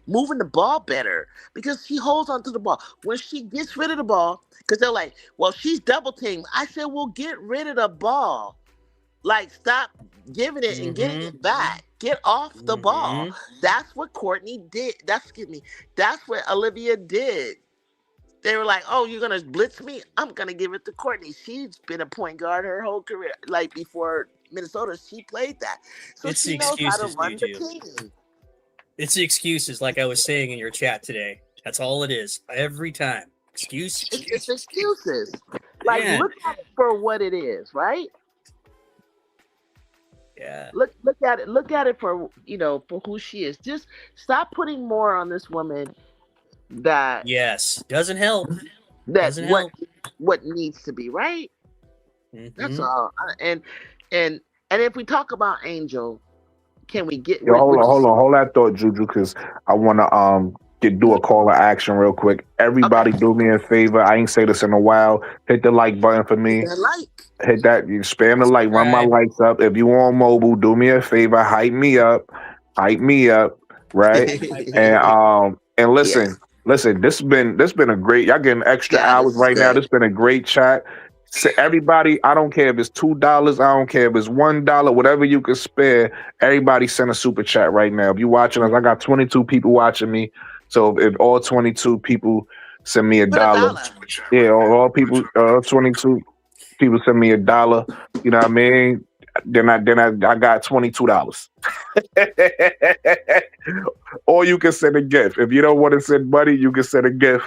moving the ball better because she holds onto the ball. When she gets rid of the ball, because they're like, well, she's double teamed. I said, well, get rid of the ball. Like, stop giving it and getting it back. Get off the ball. That's what Courtney did. That's what Olivia did. They were like, oh, you're going to blitz me? I'm going to give it to Courtney. She's been a point guard her whole career. Like, before Minnesota, she played that. So it's she knows how to run the team. It's the excuses, like I was saying in your chat today. That's all it is. Every time. Excuses. It's excuses. Like, look at it for what it is, right? Yeah. Look at it. Look at it for for who she is. Just stop putting more on this woman. That doesn't help. What needs to be right. That's all. And if we talk about Angel, can we get? Hold that thought, Juju, because I want to do a call to action real quick. Everybody, do me a favor. I ain't say this in a while. Hit the like button for me. Hit that. You spam the like. Run my likes up. If you on mobile, do me a favor. Hype me up. Right? And listen. Listen, this been a great. Y'all getting extra hours right now. This been a great chat. So everybody, I don't care if it's $2, I don't care if it's $1, whatever you can spare. Everybody send a super chat right now. If you watching us, I got 22 people watching me. So if all 22 people send me Put a $1. dollar. Yeah, all people, 22 people send me $1. You know what I mean? Then I got $22. Or you can send a gift. If you don't want to send money, you can send a gift.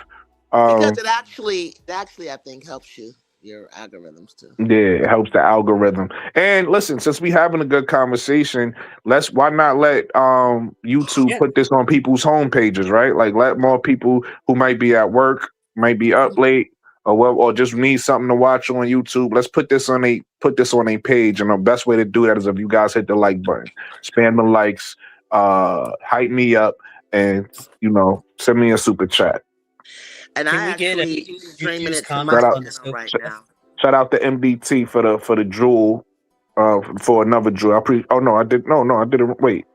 Because it actually I think helps your algorithms too. Yeah, it helps the algorithm. And listen, since we having a good conversation, why not let YouTube Yeah. put this on people's home pages, right? Like let more people who might be at work, might be up late, or just need something to watch on YouTube. Let's put this on a page. And the best way to do that is if you guys hit the like button, spam the likes, hype me up, and send me a super chat. And Can I we get actually streaming Juju's it to my comments Shout out- on the channel right now. Shout out to MDT for the jewel, for another jewel. I didn't. Wait,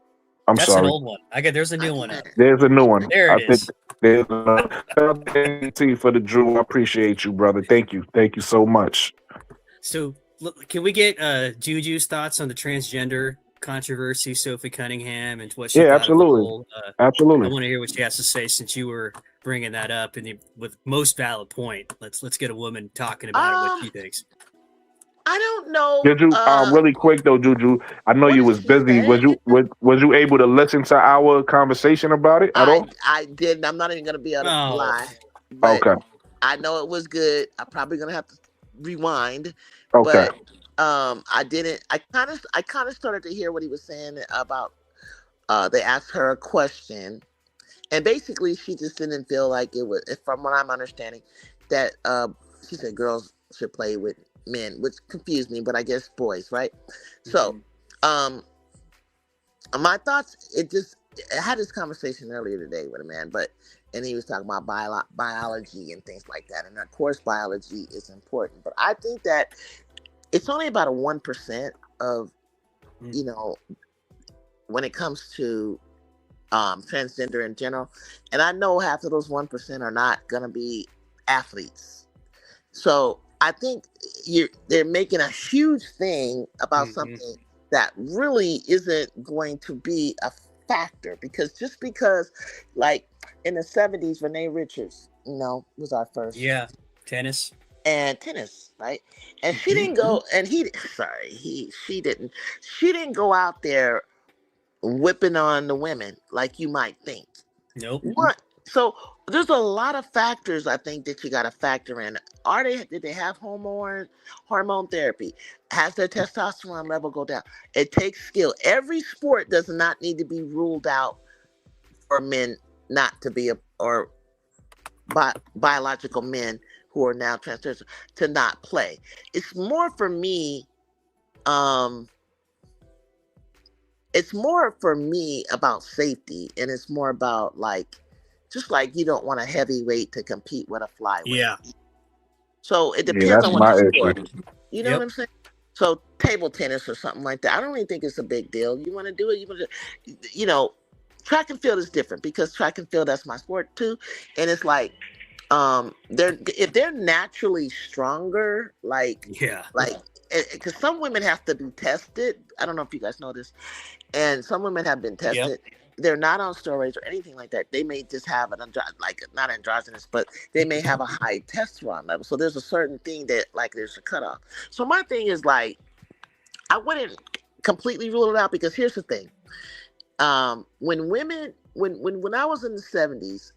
I'm That's sorry. an old one. There's a new one up. There's a new one. There it is. Shout out to MDT for the jewel. I appreciate you, brother. Thank you so much. So can we get Juju's thoughts on the transgender controversy, Sophie Cunningham, and what she Yeah, thought of the absolutely. whole, Absolutely. I want to hear what she has to say since you were bringing that up and with most valid point. Let's get a woman talking about it, what she thinks. I don't know. Juju, really quick though, Juju. I know What you did was she busy. say? Was you able to listen to our conversation about it at all? I didn't. I'm not even gonna be able to Oh. lie. But Okay. I know it was good. I'm probably gonna have to rewind. Okay. But I didn't. I kind of started to hear what he was saying about. They asked her a question, and basically she just didn't feel like it was. From what I'm understanding, that she said girls should play with men, which confused me. But I guess boys, right? So, my thoughts. I had this conversation earlier today with a man, and he was talking about biology and things like that. And of course, biology is important, but I think that it's only about a 1% of, when it comes to transgender in general. And I know half of those 1% are not going to be athletes. So I think they're making a huge thing about something that really isn't going to be a factor, because like in the 70s, Renee Richards, was our first. Yeah, tennis, right? And she didn't go, and she didn't go out there whipping on the women like you might think. Nope. What? So there's a lot of factors I think that you got to factor in. Did they have hormone therapy? Has their testosterone level go down? It takes skill. Every sport does not need to be ruled out for men not to be biological men who are now transgender to not play. It's more for me. It's more for me about safety, and it's more about just like you don't want a heavyweight to compete with a flyweight. Yeah. So it depends that's on what my the issue. sport. You know what I'm saying? So table tennis or something like that, I don't really think it's a big deal. You want to do it, you want to, track and field is different, because track and field, that's my sport too. And it's like, if they're naturally stronger, because some women have to be tested. I don't know if you guys know this, and some women have been tested. Yep. They're not on steroids or anything like that. They may just have not androgynous, but they may have a high testosterone level. So there's a certain thing that there's a cutoff. So my thing is I wouldn't completely rule it out, because here's the thing. When I was in the 70s,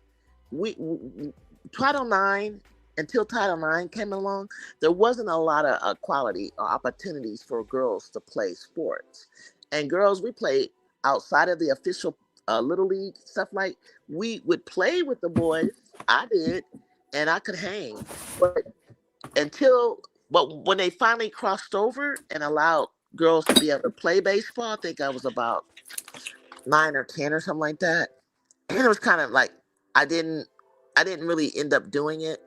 until Title IX came along, there wasn't a lot of equality or opportunities for girls to play sports. And girls, we played outside of the official Little League stuff. We would play with the boys. I did, and I could hang. But when they finally crossed over and allowed girls to be able to play baseball, I think I was about 9 or 10 or something like that. And it was kind of I didn't really end up doing it,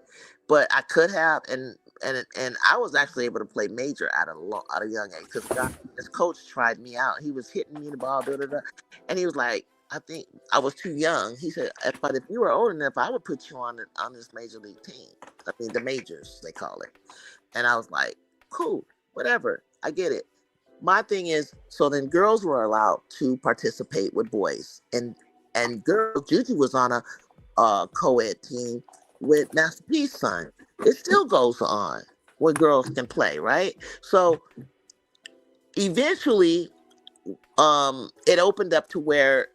but I could have, and I was actually able to play major at a young age, because his coach tried me out. He was hitting me the ball, and he was like, I think I was too young. He said, but if you were old enough, I would put you on this major league team. I mean, the majors, they call it. And I was like, cool, whatever, I get it. My thing is, so then girls were allowed to participate with boys, and girls. Juju was on a co-ed team, with Master P's son. It still goes on where girls can play, right? So eventually, it opened up to where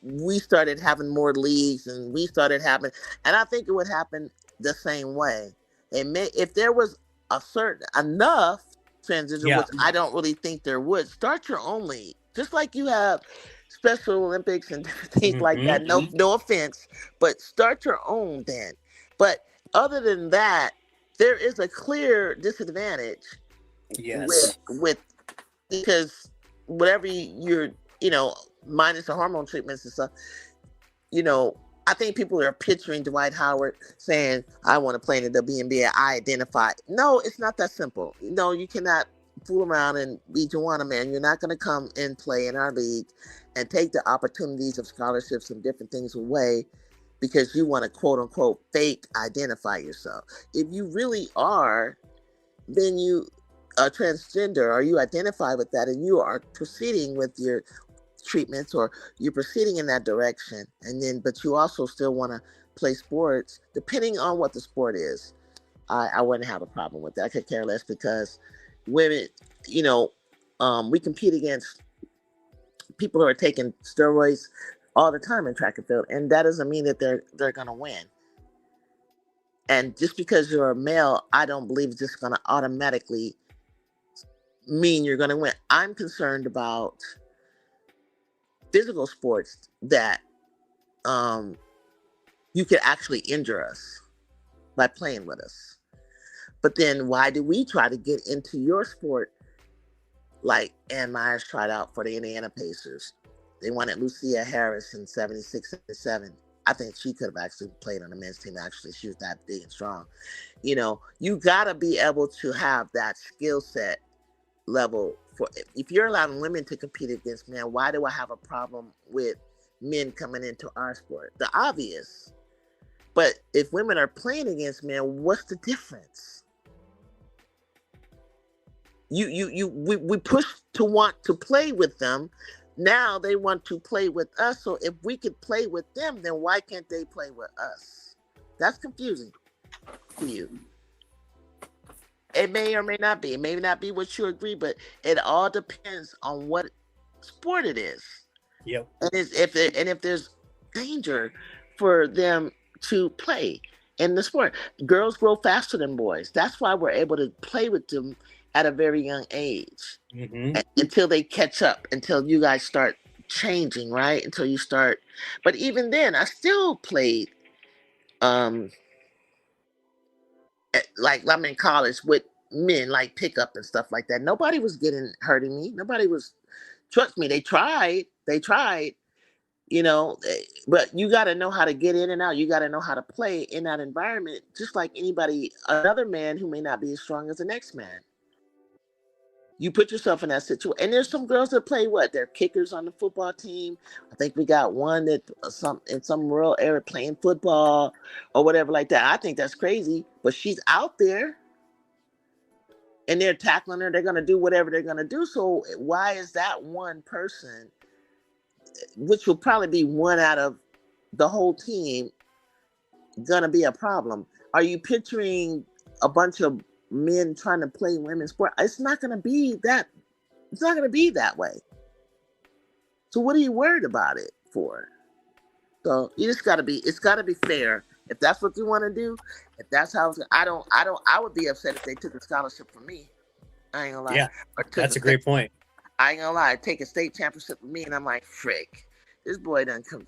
we started having more leagues, and we started having, and I think it would happen the same way. It may, if there was a certain enough transition, Yeah. which I don't really think there would. Start your own league, just like you have Special Olympics and different things like that. No offense, but start your own then. But other than that, there is a clear disadvantage Yes. with because whatever you're, minus the hormone treatments and stuff, I think people are picturing Dwight Howard saying, I want to play in the WNBA. I identify. No, it's not that simple. No, you cannot fool around and be Joanna, man. You're not going to come and play in our league and take the opportunities of scholarships and different things away because you want to quote unquote fake identify yourself. If you really are, then you are transgender, or you identify with that and you are proceeding with your treatments, or you're proceeding in that direction, and then but you also still want to play sports, depending on what the sport is, I wouldn't have a problem with that. I could care less, because women, we compete against people who are taking steroids all the time in track and field, and that doesn't mean that they're going to win. And just because you're a male, I don't believe it's just going to automatically mean you're going to win. I'm concerned about physical sports that you could actually injure us by playing with us. But then why do we try to get into your sport? Like Ann Myers tried out for the Indiana Pacers. They wanted Lucia Harris in 76, 77. I think she could have actually played on the men's team. Actually, she was that big and strong. You got to be able to have that skill set level. For if you're allowing women to compete against men, why do I have a problem with men coming into our sport? The obvious. But if women are playing against men, what's the difference? We push to want to play with them. Now they want to play with us. So if we could play with them, then why can't they play with us? That's confusing to you. It may or may not be. It may not be what you agree, but it all depends on what sport it is. Yep. And if there's danger for them to play in the sport. Girls grow faster than boys. That's why we're able to play with them at a very young age, until they catch up, until you guys start changing, right? Until you start. But even then, I still played, like I'm in college with men, like pickup and stuff like that. Nobody was hurting me. Nobody was, trust me, they tried, but you got to know how to get in and out. You got to know how to play in that environment, just like another man who may not be as strong as the next man. You put yourself in that situation. And there's some girls that play they're kickers on the football team. I think we got one that in some rural area playing football or whatever like that. I think that's crazy, but she's out there and they're tackling her. They're going to do whatever they're going to do. So why is that one person, which will probably be one out of the whole team, going to be a problem? Are you picturing a bunch of men trying to play women's sport? It's not going to be that. It's not going to be that way. So what are you worried about it for? So you just got to be. It's got to be fair. If that's what you want to do, if that's how it's, I would be upset if they took a scholarship from me. I ain't gonna lie. Yeah, that's a great point. I ain't gonna lie. Take a state championship with me, and I'm like, frick, this boy done come.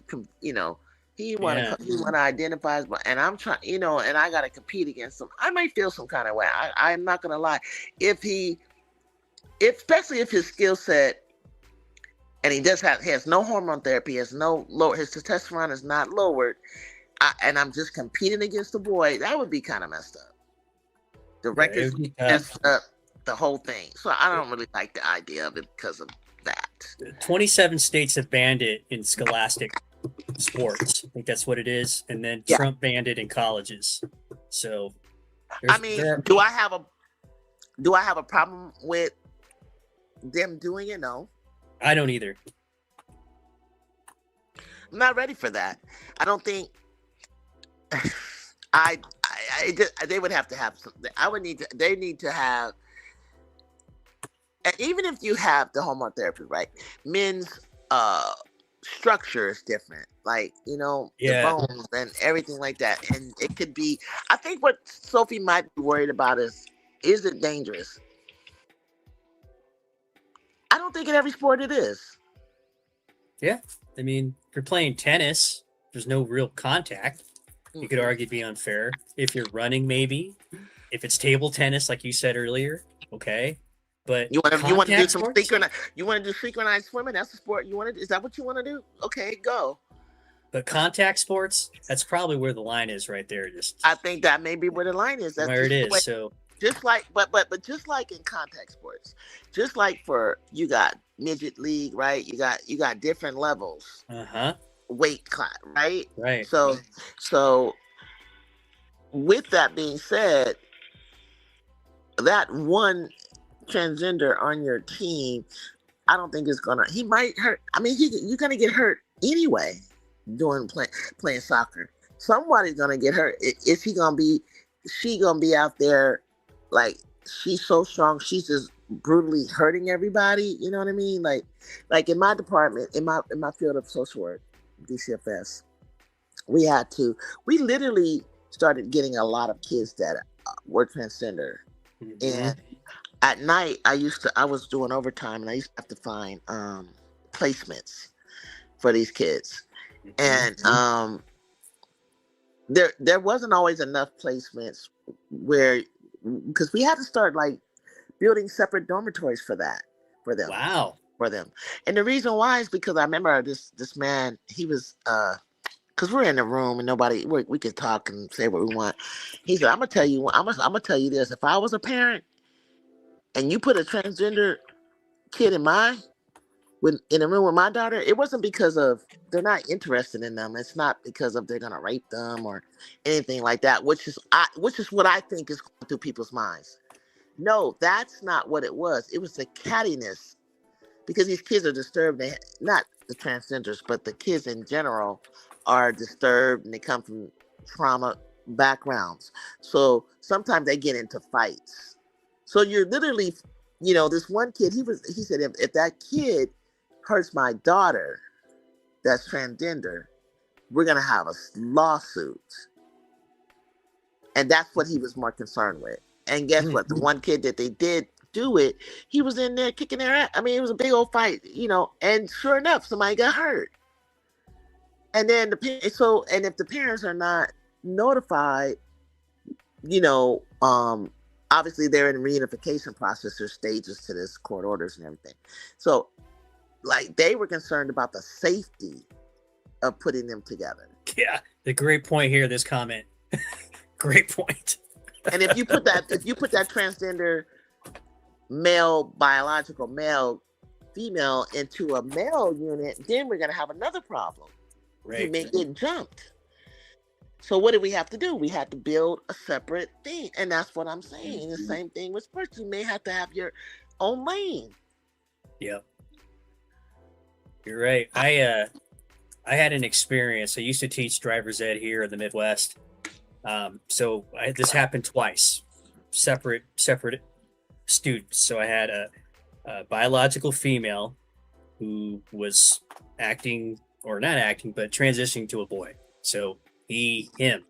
He want to identify, and I'm trying, and I got to compete against him. I might feel some kind of way. I'm not gonna lie. Especially if his skill set, and he has no hormone therapy, his testosterone is not lowered, and I'm just competing against a boy, that would be kind of messed up. The records messed up the whole thing. So I don't really like the idea of it because of that. 27 states have banned it in scholastic sports. I think that's what it is. And then Trump banned it in colleges. So do I have a problem with them doing it? No. I don't either. I'm not ready for that. I don't think They would have to have something. They need to have, and even if you have the hormone therapy, right? Men's structure is different, like the bones and everything like that, and it could be. I think what Sophie might be worried about is it dangerous? I don't think in every sport it is. Yeah, I mean, if you're playing tennis, there's no real contact. You could argue be unfair. If you're running, maybe. If it's table tennis, like you said earlier, okay. But you want to do some sports? synchronized swimming? That's a sport you want to do. Is that what you want to do? Okay, go. But contact sports, that's probably where the line is right there. I think that may be where the line is. That's where it is. Way, so just like, but just like in contact sports, just like you got midget league, right? You got different levels. Weight class, right? Right. So with that being said, that one transgender on your team, I don't think he might hurt. I mean, you're gonna get hurt anyway playing soccer. Somebody's gonna get hurt. Is she gonna be out there like she's so strong, she's just brutally hurting everybody? You know what I mean? Like in my department, in my field of social work, DCFS, we literally started getting a lot of kids that were transgender. And at night I was doing overtime, and I used to have to find placements for these kids. And there wasn't always enough placements because we had to start like building separate dormitories for them. Wow. For them. And the reason why is because I remember this man, he was because we're in a room and we could talk and say what we want. He said, I'm gonna tell you this. If I was a parent and you put a transgender kid in a room with my daughter, it wasn't because of they're not interested in them. It's not because of they're gonna rape them or anything like that, which is what I think is going through people's minds. No, that's not what it was. It was the cattiness. Because these kids are disturbed. Not the transgenders, but the kids in general are disturbed, and they come from trauma backgrounds. So sometimes they get into fights. So you're literally, this one kid, he said, if that kid hurts my daughter that's transgender, we're going to have a lawsuit. And that's what he was more concerned with. And guess what? The one kid that they did do it, he was in there kicking their ass. I mean, it was a big old fight, and sure enough, somebody got hurt. And then if the parents are not notified, obviously they're in reunification process. There's stages to this, court orders and everything. So like they were concerned about the safety of putting them together. Yeah, the great point here, this comment. Great point. And if you put that transgender male, biological male, female into a male unit, then we're going to have another problem. Right. He may get jumped. So what do we have to do? We have to build a separate thing. And that's what I'm saying. The same thing with sports. You may have to have your own lane. Yep. You're right. I had an experience. I used to teach driver's ed here in the Midwest. This happened twice. Separate students. So I had a biological female who was acting, or not acting, but transitioning to a boy. So him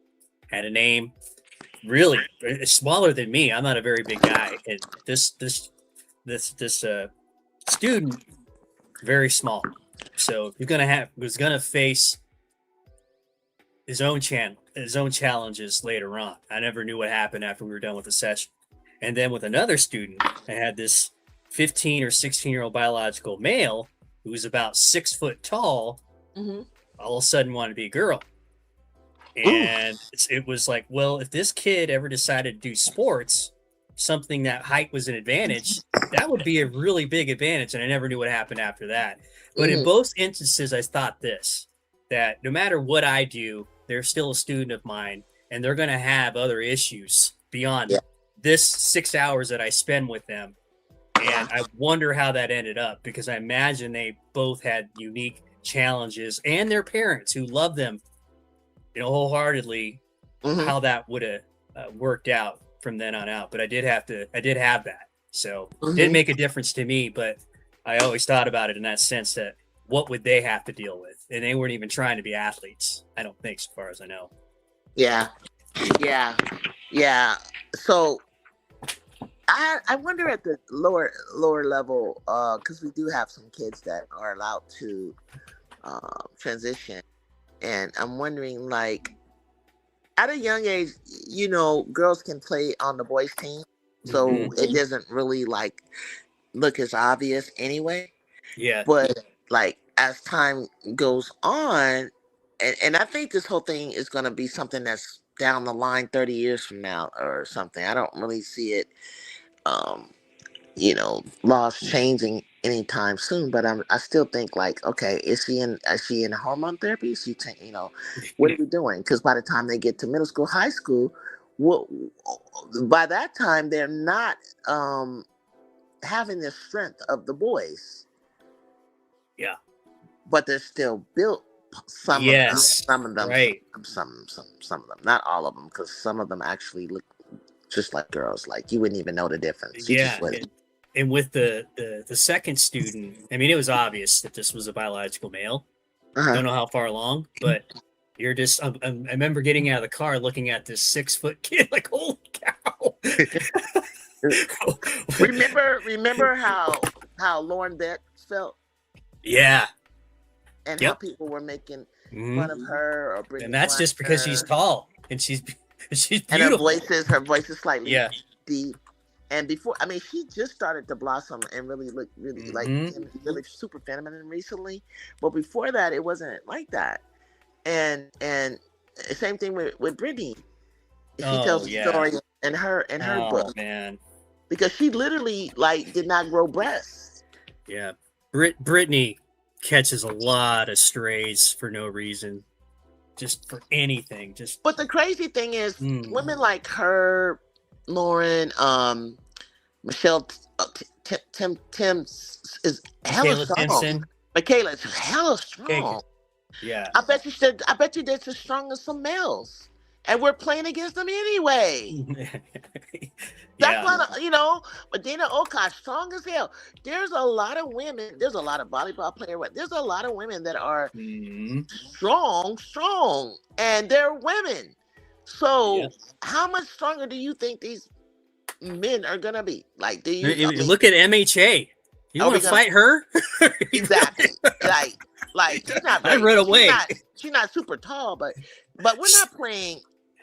had a name really smaller than me. I'm not a very big guy, and this student very small. So was gonna face his own challenges later on. I never knew what happened after we were done with the session. And then with another student, I had this 15 or 16-year-old biological male who was about 6 foot tall, all of a sudden wanted to be a girl. And it was like, well, if this kid ever decided to do sports, something that height was an advantage, that would be a really big advantage. And I never knew what happened after that. But in both instances, I thought that no matter what I do, they're still a student of mine, and they're going to have other issues beyond this 6 hours that I spend with them. And I wonder how that ended up, because I imagine they both had unique challenges, and their parents who love them, wholeheartedly, Mhm. how that would have worked out from then on out. But I did have that. So it didn't Mhm. make a difference to me, but I always thought about it in that sense that what would they have to deal with? And they weren't even trying to be athletes, I don't think, so far as I know. Yeah, yeah. So I wonder at the lower level, because we do have some kids that are allowed to transition, and I'm wondering, like, at a young age, girls can play on the boys' team, so Mhm. it doesn't really like look as obvious anyway. Yeah. But like as time goes on, and I think this whole thing is going to be something that's down the line 30 years from now or something. I don't really see it, um, laws changing anytime soon. But I still think like, okay, is she in hormone therapy? Is she, what are we doing? Because by the time they get to middle school, high school, what by that time they're not having the strength of the boys. Yeah. But they're still built. Yes. Some of them, Right. some of them, not all of them, because some of them actually look just like girls. Like you wouldn't even know the difference. You Yeah. just wouldn't. And with the second student, I mean, it was obvious that this was a biological male. Uh-huh. Don't know how far along, but you're just. I remember getting out of the car, looking at this 6-foot kid, like, holy cow! Remember how Lauren Beck felt, Yeah. and Yep. how people were making Mhm. fun of her or bringing. And that's just because she's tall and she's and her beautiful. voice is slightly Yeah. deep. And before, I mean, she just started to blossom and really look like really super feminine recently. But before that, it wasn't like that. And same thing with Brittany. She tells the story in her book, man. because she literally like did not grow breasts. Yeah, Brittany catches a lot of strays for no reason, just for anything. But the crazy thing is, women like her, Lauren, Michelle, Tim is hella strong. Timpson. Michaela is hella strong. Yeah. I bet you they're as strong as some males, and we're playing against them anyway. That's why, but Dana Okosh, strong as hell. There's a lot of women. There's a lot of volleyball players. There's a lot of women that are strong, and they're women. So, how much stronger do you think these men are gonna be? Like, do you look at MHA? You want to fight her? Exactly. Like she's not. I run away. She's not super tall, but we're not playing.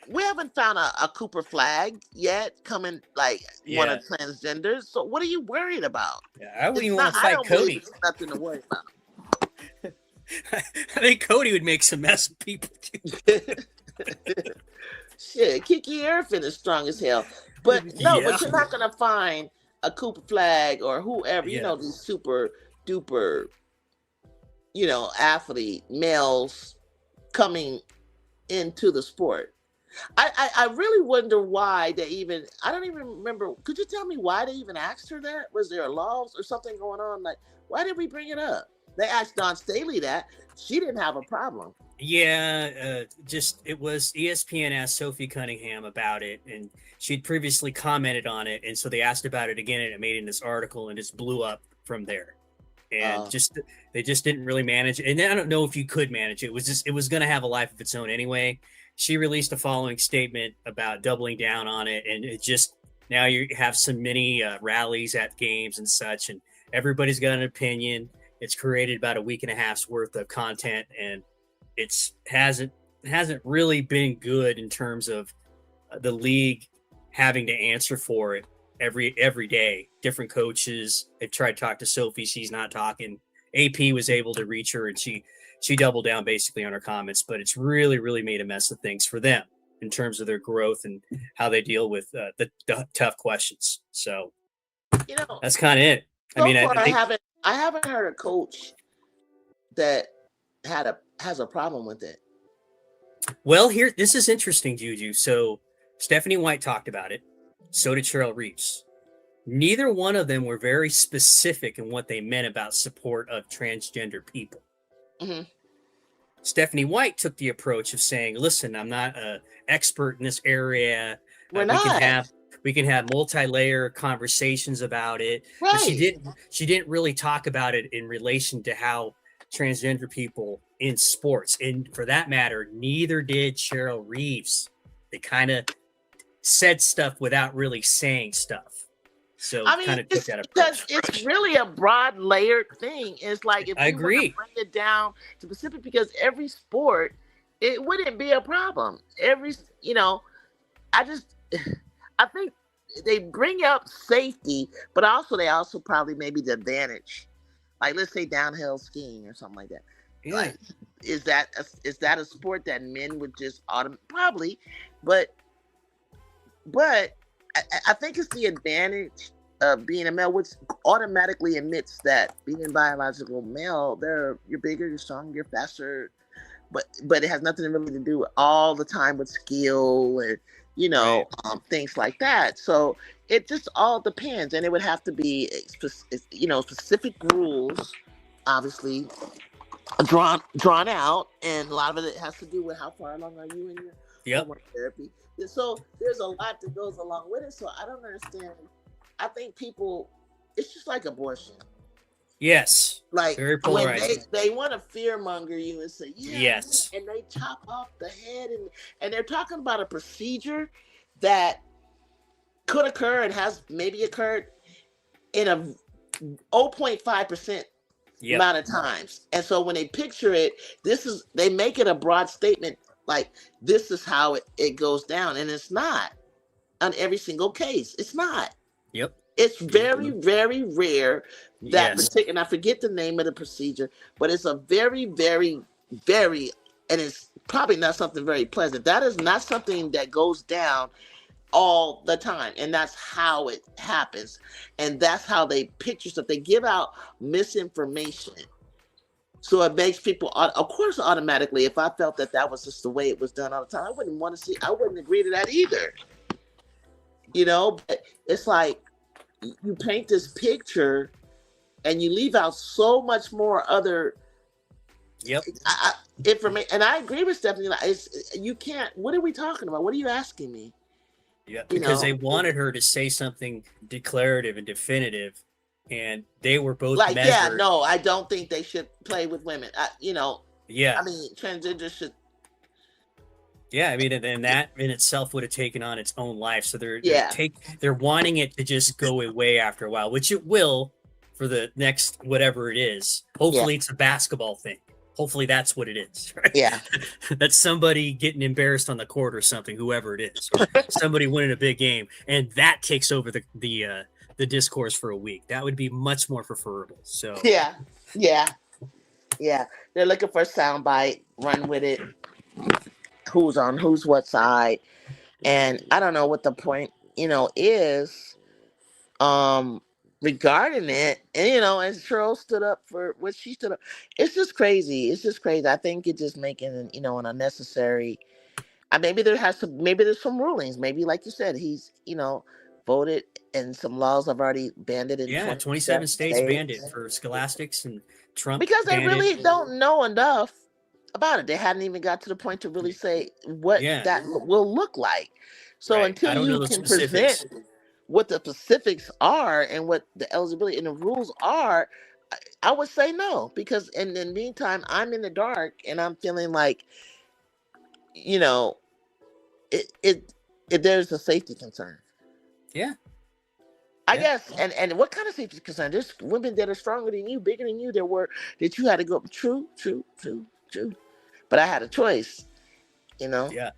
We haven't found a Cooper Flag yet coming, like one of transgenders. So what are you worried about? Yeah, I wouldn't even want to fight Cody. It's nothing to worry about. I think Cody would make some mess of people too. Shit, Kiki Erfin is strong as hell. But no, but you're not gonna find a Cooper Flag or whoever, these super duper, athlete males coming into the sport. I really wonder why they even, I don't even remember. Could you tell me why they even asked her that? Was there laws or something going on? Like, why did we bring it up? They asked Dawn Staley that. She didn't have a problem. Yeah, it was ESPN asked Sophie Cunningham about it, and she'd previously commented on it, and so they asked about it again, and it made in this article, and just blew up from there. And they just didn't really manage it. And I don't know if you could manage it. It was going to have a life of its own anyway. She released a following statement about doubling down on it, and it just, now you have some mini rallies at games and such, and everybody's got an opinion. It's created about a week and a half's worth of content, and it's hasn't really been good in terms of the league having to answer for it every day. Different coaches, they've tried to talk to Sophie, she's not talking. AP was able to reach her, and she doubled down basically on her comments, but it's really made a mess of things for them in terms of their growth and how they deal with the tough questions. So that's kind of it. I mean, I haven't heard a coach that has a problem with it. Well, this is interesting, Juju. So Stephanie White talked about it. So did Cheryl Reeves. Neither one of them were very specific in what they meant about support of transgender people. Mm-hmm. Stephanie White took the approach of saying, "Listen, I'm not an expert in this area. We're We can not. have multi-layer conversations about it." But Right. she didn't really talk about it in relation to how transgender people in sports, and for that matter, neither did Cheryl Reeves. They kind of said stuff without really saying stuff. So I kind mean, of took it's that because approach. it's really a broad layered thing. It's like if I you want to agree. bring it down to specific, because every sport, it wouldn't be a problem. I just, I think they bring up safety, but also they also probably maybe the advantage. Like let's say downhill skiing or something like that. Yeah. Like, is that a sport that men would just probably, but I think it's the advantage of being a male, which automatically admits that being biological male, you're bigger, you're stronger, you're faster, but it has nothing really to do all the time with skill and things like that. So it just all depends, and it would have to be specific rules, obviously drawn out, and a lot of it has to do with how far along are you in your hormone therapy. And so there's a lot that goes along with it. So I don't understand. I think people, it's just like abortion. Yes. Like very when polarizing. they want to fear monger you and say, yeah, Yes. and they chop off the head, and they're talking about a procedure that could occur and has maybe occurred in a 0.5% amount of times. And so when they picture it, they make it a broad statement, like this is how it goes down, and it's not on every single case. It's not. Yep. It's very, very rare that particular, and I forget the name of the procedure, but it's a very, very, very, and it's probably not something very pleasant. That is not something that goes down all the time, and that's how it happens, and that's how they picture stuff. They give out misinformation, so it makes people, of course, automatically. If I felt that was just the way it was done all the time, I wouldn't agree to that either. But it's like you paint this picture, and you leave out so much more other information. And I agree with Stephanie. You can't. What are we talking about? What are you asking me? Yeah, because they wanted her to say something declarative and definitive, and they were both measured. Yeah, no, I don't think they should play with women. I mean, transgender should. Yeah, I mean, and that in itself would have taken on its own life. So they're wanting it to just go away after a while, which it will for the next whatever it is. Hopefully, it's a basketball thing. Hopefully that's what it is, right? Yeah. That's somebody getting embarrassed on the court or something, whoever it is, or somebody winning a big game, and that takes over the discourse for a week. That would be much more preferable. So yeah. They're looking for a soundbite, run with it. Who's on what side, and I don't know what the point is regarding it. And as Cheryl stood up for what she stood up, it's just crazy. I think it's just making an unnecessary. Maybe there's some rulings. Maybe like you said, he's voted, and some laws have already banned it. In 27 states banned it for scholastics, and Trump because they really don't know enough about it. They hadn't even got to the point to really say what that will look like. So until you can present what the specifics are and what the eligibility and the rules are, I would say no, because in the meantime, I'm in the dark, and I'm feeling like, there's a safety concern. Yeah. I guess, and what kind of safety concern? There's women that are stronger than you, bigger than you, that you had to go. True. But I had a choice, Yeah.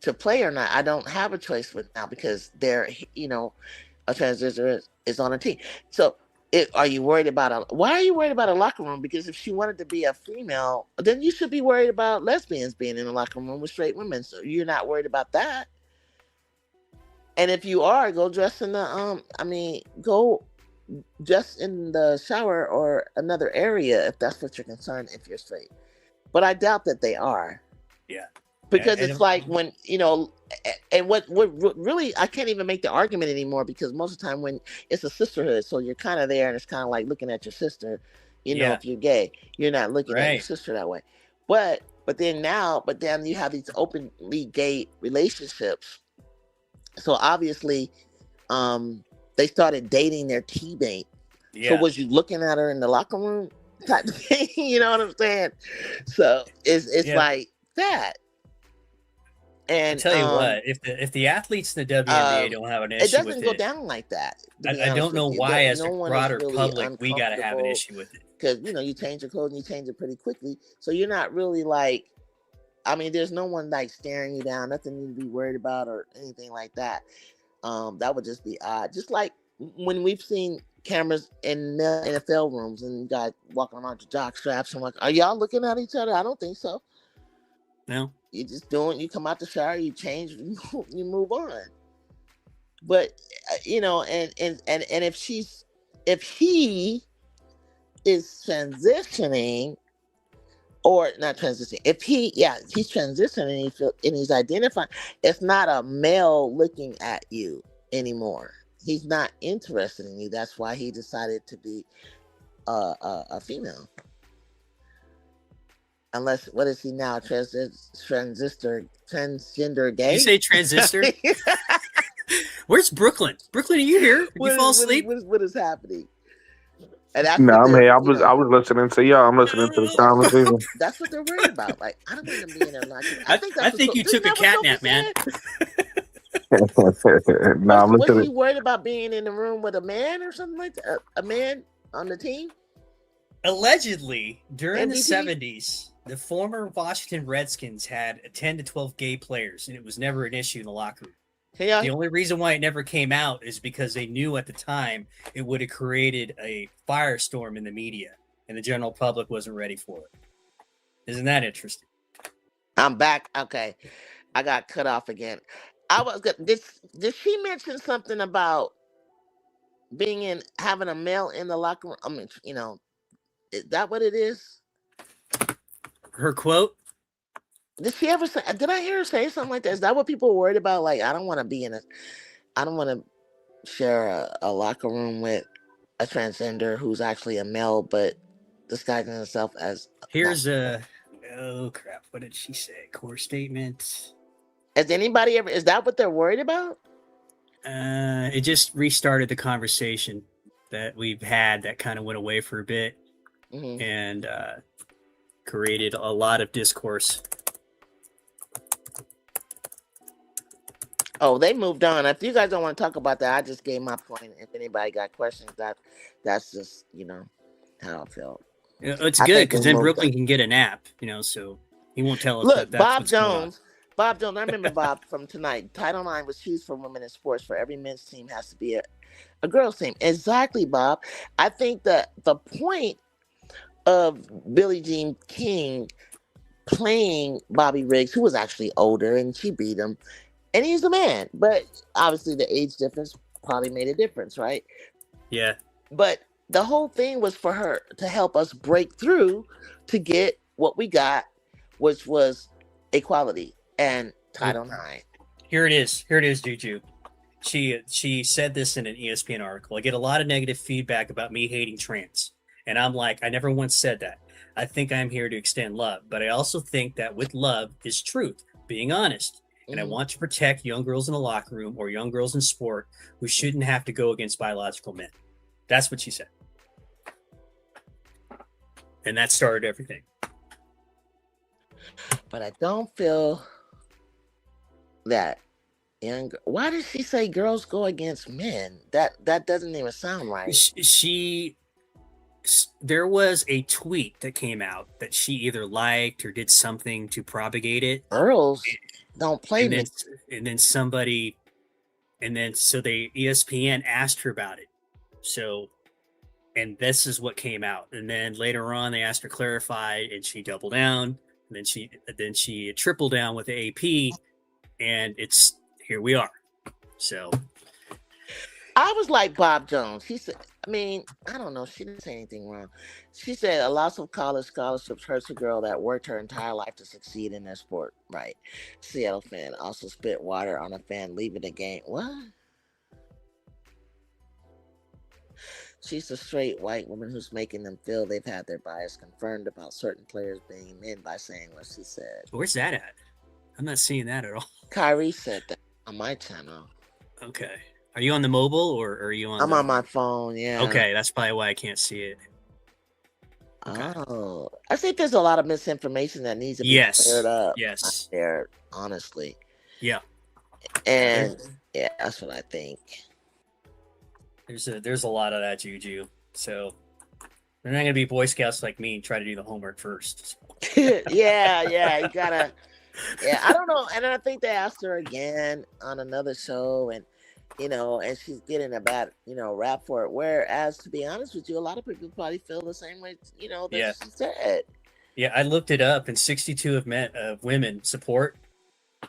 To play or not. I don't have a choice with now because they're, a transgender is on a team. So, are you worried about why are you worried about a locker room? Because if she wanted to be a female, then you should be worried about lesbians being in a locker room with straight women. So you're not worried about that. And if you are, go dress in go just in the shower or another area if that's what you're concerned, if you're straight. But I doubt that they are. Yeah. Because it's like when, and what really, I can't even make the argument anymore, because most of the time when it's a sisterhood, so you're kind of there, and it's kind of like looking at your sister, Yeah. if you're gay, you're not looking at your Right. sister that way. But then you have these openly gay relationships. So obviously, they started dating their teammate. So Yeah. was you looking at her in the locker room type of thing? You know what I'm saying? So it's Yeah. like that. I And tell you what, if the athletes in the WNBA don't have an it issue doesn't with go it, down like that. To be I honest don't know with you, why, as no a one is broader really public, we got to have an uncomfortable issue with it. because you change your clothes and you change it pretty quickly. So you're not really like, I mean, there's no one like staring you down. Nothing you need to be worried about or anything like that. That would just be odd. Just like when we've seen cameras in the NFL rooms and you guys walking around with jock straps. I'm like, are y'all looking at each other? I don't think so. No. You just you come out the shower, you change, you move on. But and if he is transitioning or not transitioning, he's transitioning and he's identifying, it's not a male looking at you anymore. He's not interested in you. That's why he decided to be a female. Unless, what is he now? Transgender gay? Did you say transistor? Where's Brooklyn? Brooklyn, are you here? Did you fall asleep? What is happening? And that's No, what I'm they're, here. I was listening to y'all. I'm listening to the conversation. that's what they're worried about. Like, I don't want to be in there. I think you took a catnap, man. No, I'm Was listening. she worried about being in the room with a man or something like that? A man on the team? Allegedly, during the MVP? 70s, the former Washington Redskins had 10 to 12 gay players, and it was never an issue in the locker room. Yeah. The only reason why it never came out is because they knew at the time it would have created a firestorm in the media, and the general public wasn't ready for it. Isn't that interesting? I'm back. Okay. I got cut off again. I was good. Did she mention something about having a male in the locker room? I mean, is that what it is? Her quote? Did she ever say? Did I hear her say something like that? Is that what people are worried about? Like, I don't want to share a locker room with a transgender who's actually a male, but disguising himself as. Here's oh crap! What did she say? Core statement. Has anybody ever? Is that what they're worried about? It just restarted the conversation that we've had that kind of went away for a bit, and created a lot of discourse. Oh, they moved on. If you guys don't want to talk about that, I just gave my point. If anybody got questions, that's just how I felt. It's good because then Brooklyn can get a nap, so he won't tell us. Look, that's Bob what's going on. Bob Jones, I remember Bob from tonight. Title IX was huge for women in sports. For every men's team has to be a girls' team. Exactly, Bob. I think that the point of Billie Jean King playing Bobby Riggs, who was actually older, and she beat him, and he's a man. But obviously the age difference probably made a difference, right? Yeah. But the whole thing was for her to help us break through to get what we got, which was equality and Title IX. Here it is, Juju. She said this in an ESPN article. I get a lot of negative feedback about me hating trans. And I'm like, I never once said that. I think I'm here to extend love. But I also think that with love is truth, being honest. And I want to protect young girls in the locker room or young girls in sport who shouldn't have to go against biological men. That's what she said. And that started everything. But I don't feel that why did she say girls go against men? That doesn't even sound right. There was a tweet that came out that she either liked or did something to propagate it. Girls don't play and men. So ESPN asked her about it. So, and this is what came out. And then later on, they asked her to clarify, and she doubled down. And then she tripled down with the AP, and here we are. So I was like Bob Jones. He said, I don't know. She didn't say anything wrong. She said a loss of college scholarships hurts a girl that worked her entire life to succeed in their sport. Right. Seattle fan also spit water on a fan leaving the game. What? She's a straight white woman who's making them feel they've had their bias confirmed about certain players being men by saying what she said. Where's that at? I'm not seeing that at all. Kyrie said that on my channel. Okay. Are you on the mobile or are you on? I'm the... on my phone. Yeah. Okay, that's probably why I can't see it. Okay. Oh, I think there's a lot of misinformation that needs to be cleared up. Yes. There, honestly. Yeah. And yeah, that's what I think. There's a lot of that, Juju. So they're not gonna be Boy Scouts like me and try to do the homework first. yeah, you gotta. Yeah, I don't know, and I think they asked her again on another show, and and she's getting a bad, rap for it. Whereas, to be honest with you, a lot of people probably feel the same way, that she said. Yeah, I looked it up, and 62 of women support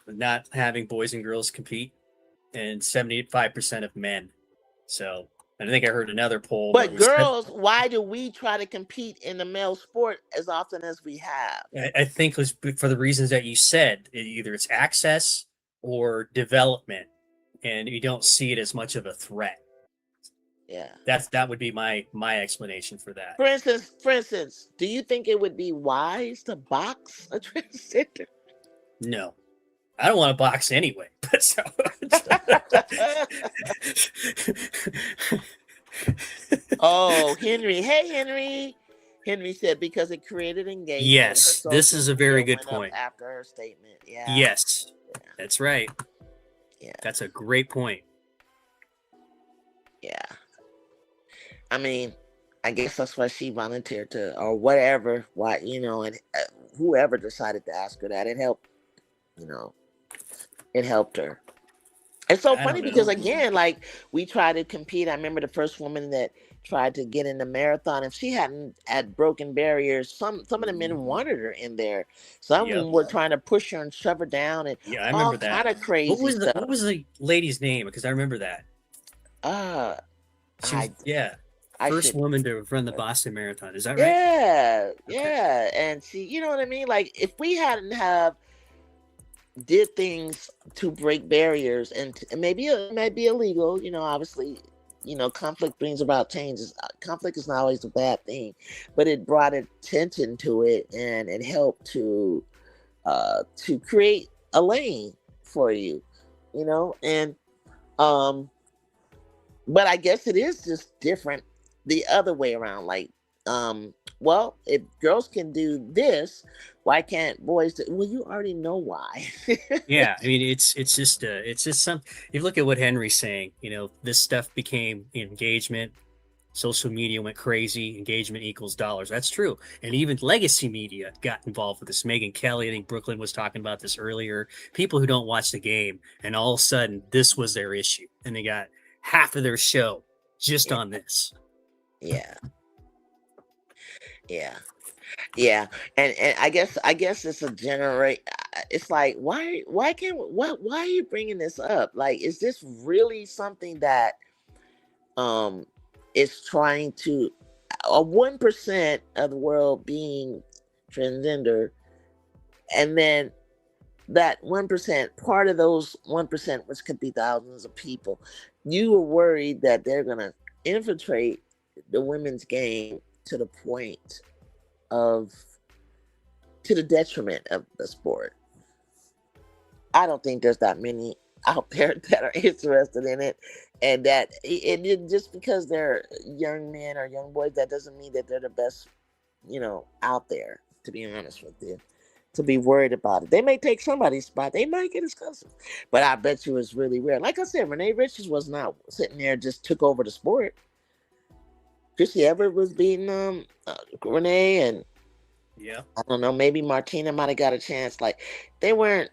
not having boys and girls compete, and 75% of men. So I think I heard another poll. But girls, why do we try to compete in the male sport as often as we have? I think it was for the reasons that you said. Either it's access or development, and you don't see it as much of a threat. Yeah, that would be my explanation for that. For instance, do you think it would be wise to box a transgender? No, I don't want to box anyway. So... Oh, Henry. Hey, Henry. Henry said because it created engagement. Yes, this is a very good point. After her statement. Yeah. Yes, that's right. Yeah. That's a great point. Yeah. I mean, I guess that's why she volunteered to, or whatever. Why, and whoever decided to ask her that, it helped. It helped her. It's so funny because again, like we try to compete. I remember the first woman that tried to get in the marathon. If she hadn't had broken barriers, some of the men wanted her in there. Some of them were trying to push her and shove her down, and I remember that. Kind of crazy. What was the lady's name? Because I remember that. First woman to run the Boston Marathon. Is that right? Yeah, yeah. And she, you know what I mean? Like if we hadn't have did things to break barriers, and maybe it might be illegal, obviously, conflict brings about changes. Conflict is not always a bad thing, but it brought attention to it, and it helped to create a lane for you, and but I guess it is just different the other way around. Like, well, if girls can do this, why can't boys do? Well, you already know why. Yeah, I mean, it's just some. You look at what Henry's saying. This stuff became engagement. Social media went crazy. Engagement equals dollars. That's true. And even legacy media got involved with this. Megyn Kelly, I think Brooklyn was talking about this earlier. People who don't watch the game, and all of a sudden, this was their issue, and they got half of their show just on this. Yeah. Yeah, and I guess it's a generate. It's like why are you bringing this up? Like, is this really something that is trying to 1% of the world being transgender, and then that 1%, part of those 1%, which could be thousands of people, you were worried that they're gonna infiltrate the women's game to the point to the detriment of the sport. I don't think there's that many out there that are interested in it, and that it just because they're young men or young boys, that doesn't mean that they're the best, out there, to be honest with you, to be worried about it. They may take somebody's spot. They might get his cousin, but I bet you it's really rare. Like I said, Renee Richards was not sitting there, just took over the sport. Chrissy Everett was beating Renee, and I don't know, maybe Martina might have got a chance. Like, they weren't,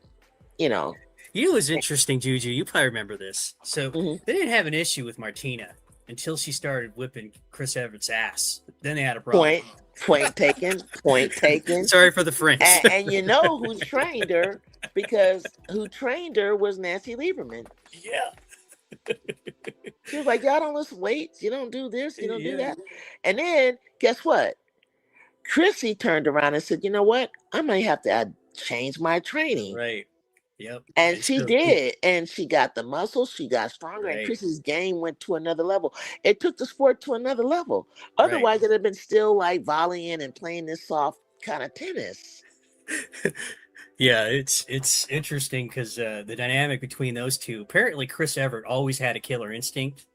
You know what's interesting, Juju? You probably remember this. So they didn't have an issue with Martina until she started whipping Chris Everett's ass. Then they had a problem. Point taken. Sorry for the French. And you know who trained her, because who trained her was Nancy Lieberman. Yeah. She was like, y'all don't listen weights, you don't do this, you don't do that. And then guess what? Chrissy turned around and said, you know what? I might have to change my training. Right. Yep. And And she so, did. And she got the muscles, she got stronger, and right, Chrissy's game went to another level. It took the sport to another level. right. Otherwise, it'd have been still like volleying and playing this soft kind of tennis. Yeah, it's interesting because the dynamic between those two. Apparently, Chris Everett always had a killer instinct,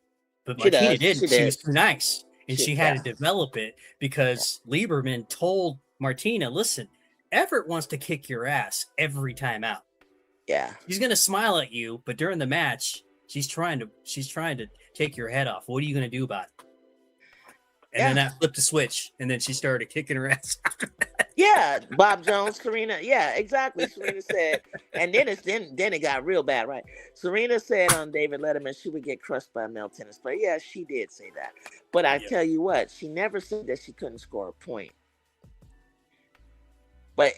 but She Martina does. didn't. She She did. was too nice, and she had to Yeah. develop it because Lieberman told Martina, "Listen, Everett wants to kick your ass every time out. Yeah. She's gonna smile at you, but during the match, she's trying to take your head off. What are you gonna do about it?" And then Yeah. that flipped the switch, and then she started kicking her ass. Yeah. Bob Jones, Serena. Yeah, exactly. Serena said, and then it got real bad, right? Serena said on David Letterman she would get crushed by a male tennis player. Yeah, she did say that. But I Yeah. tell you what, she never said that she couldn't score a point.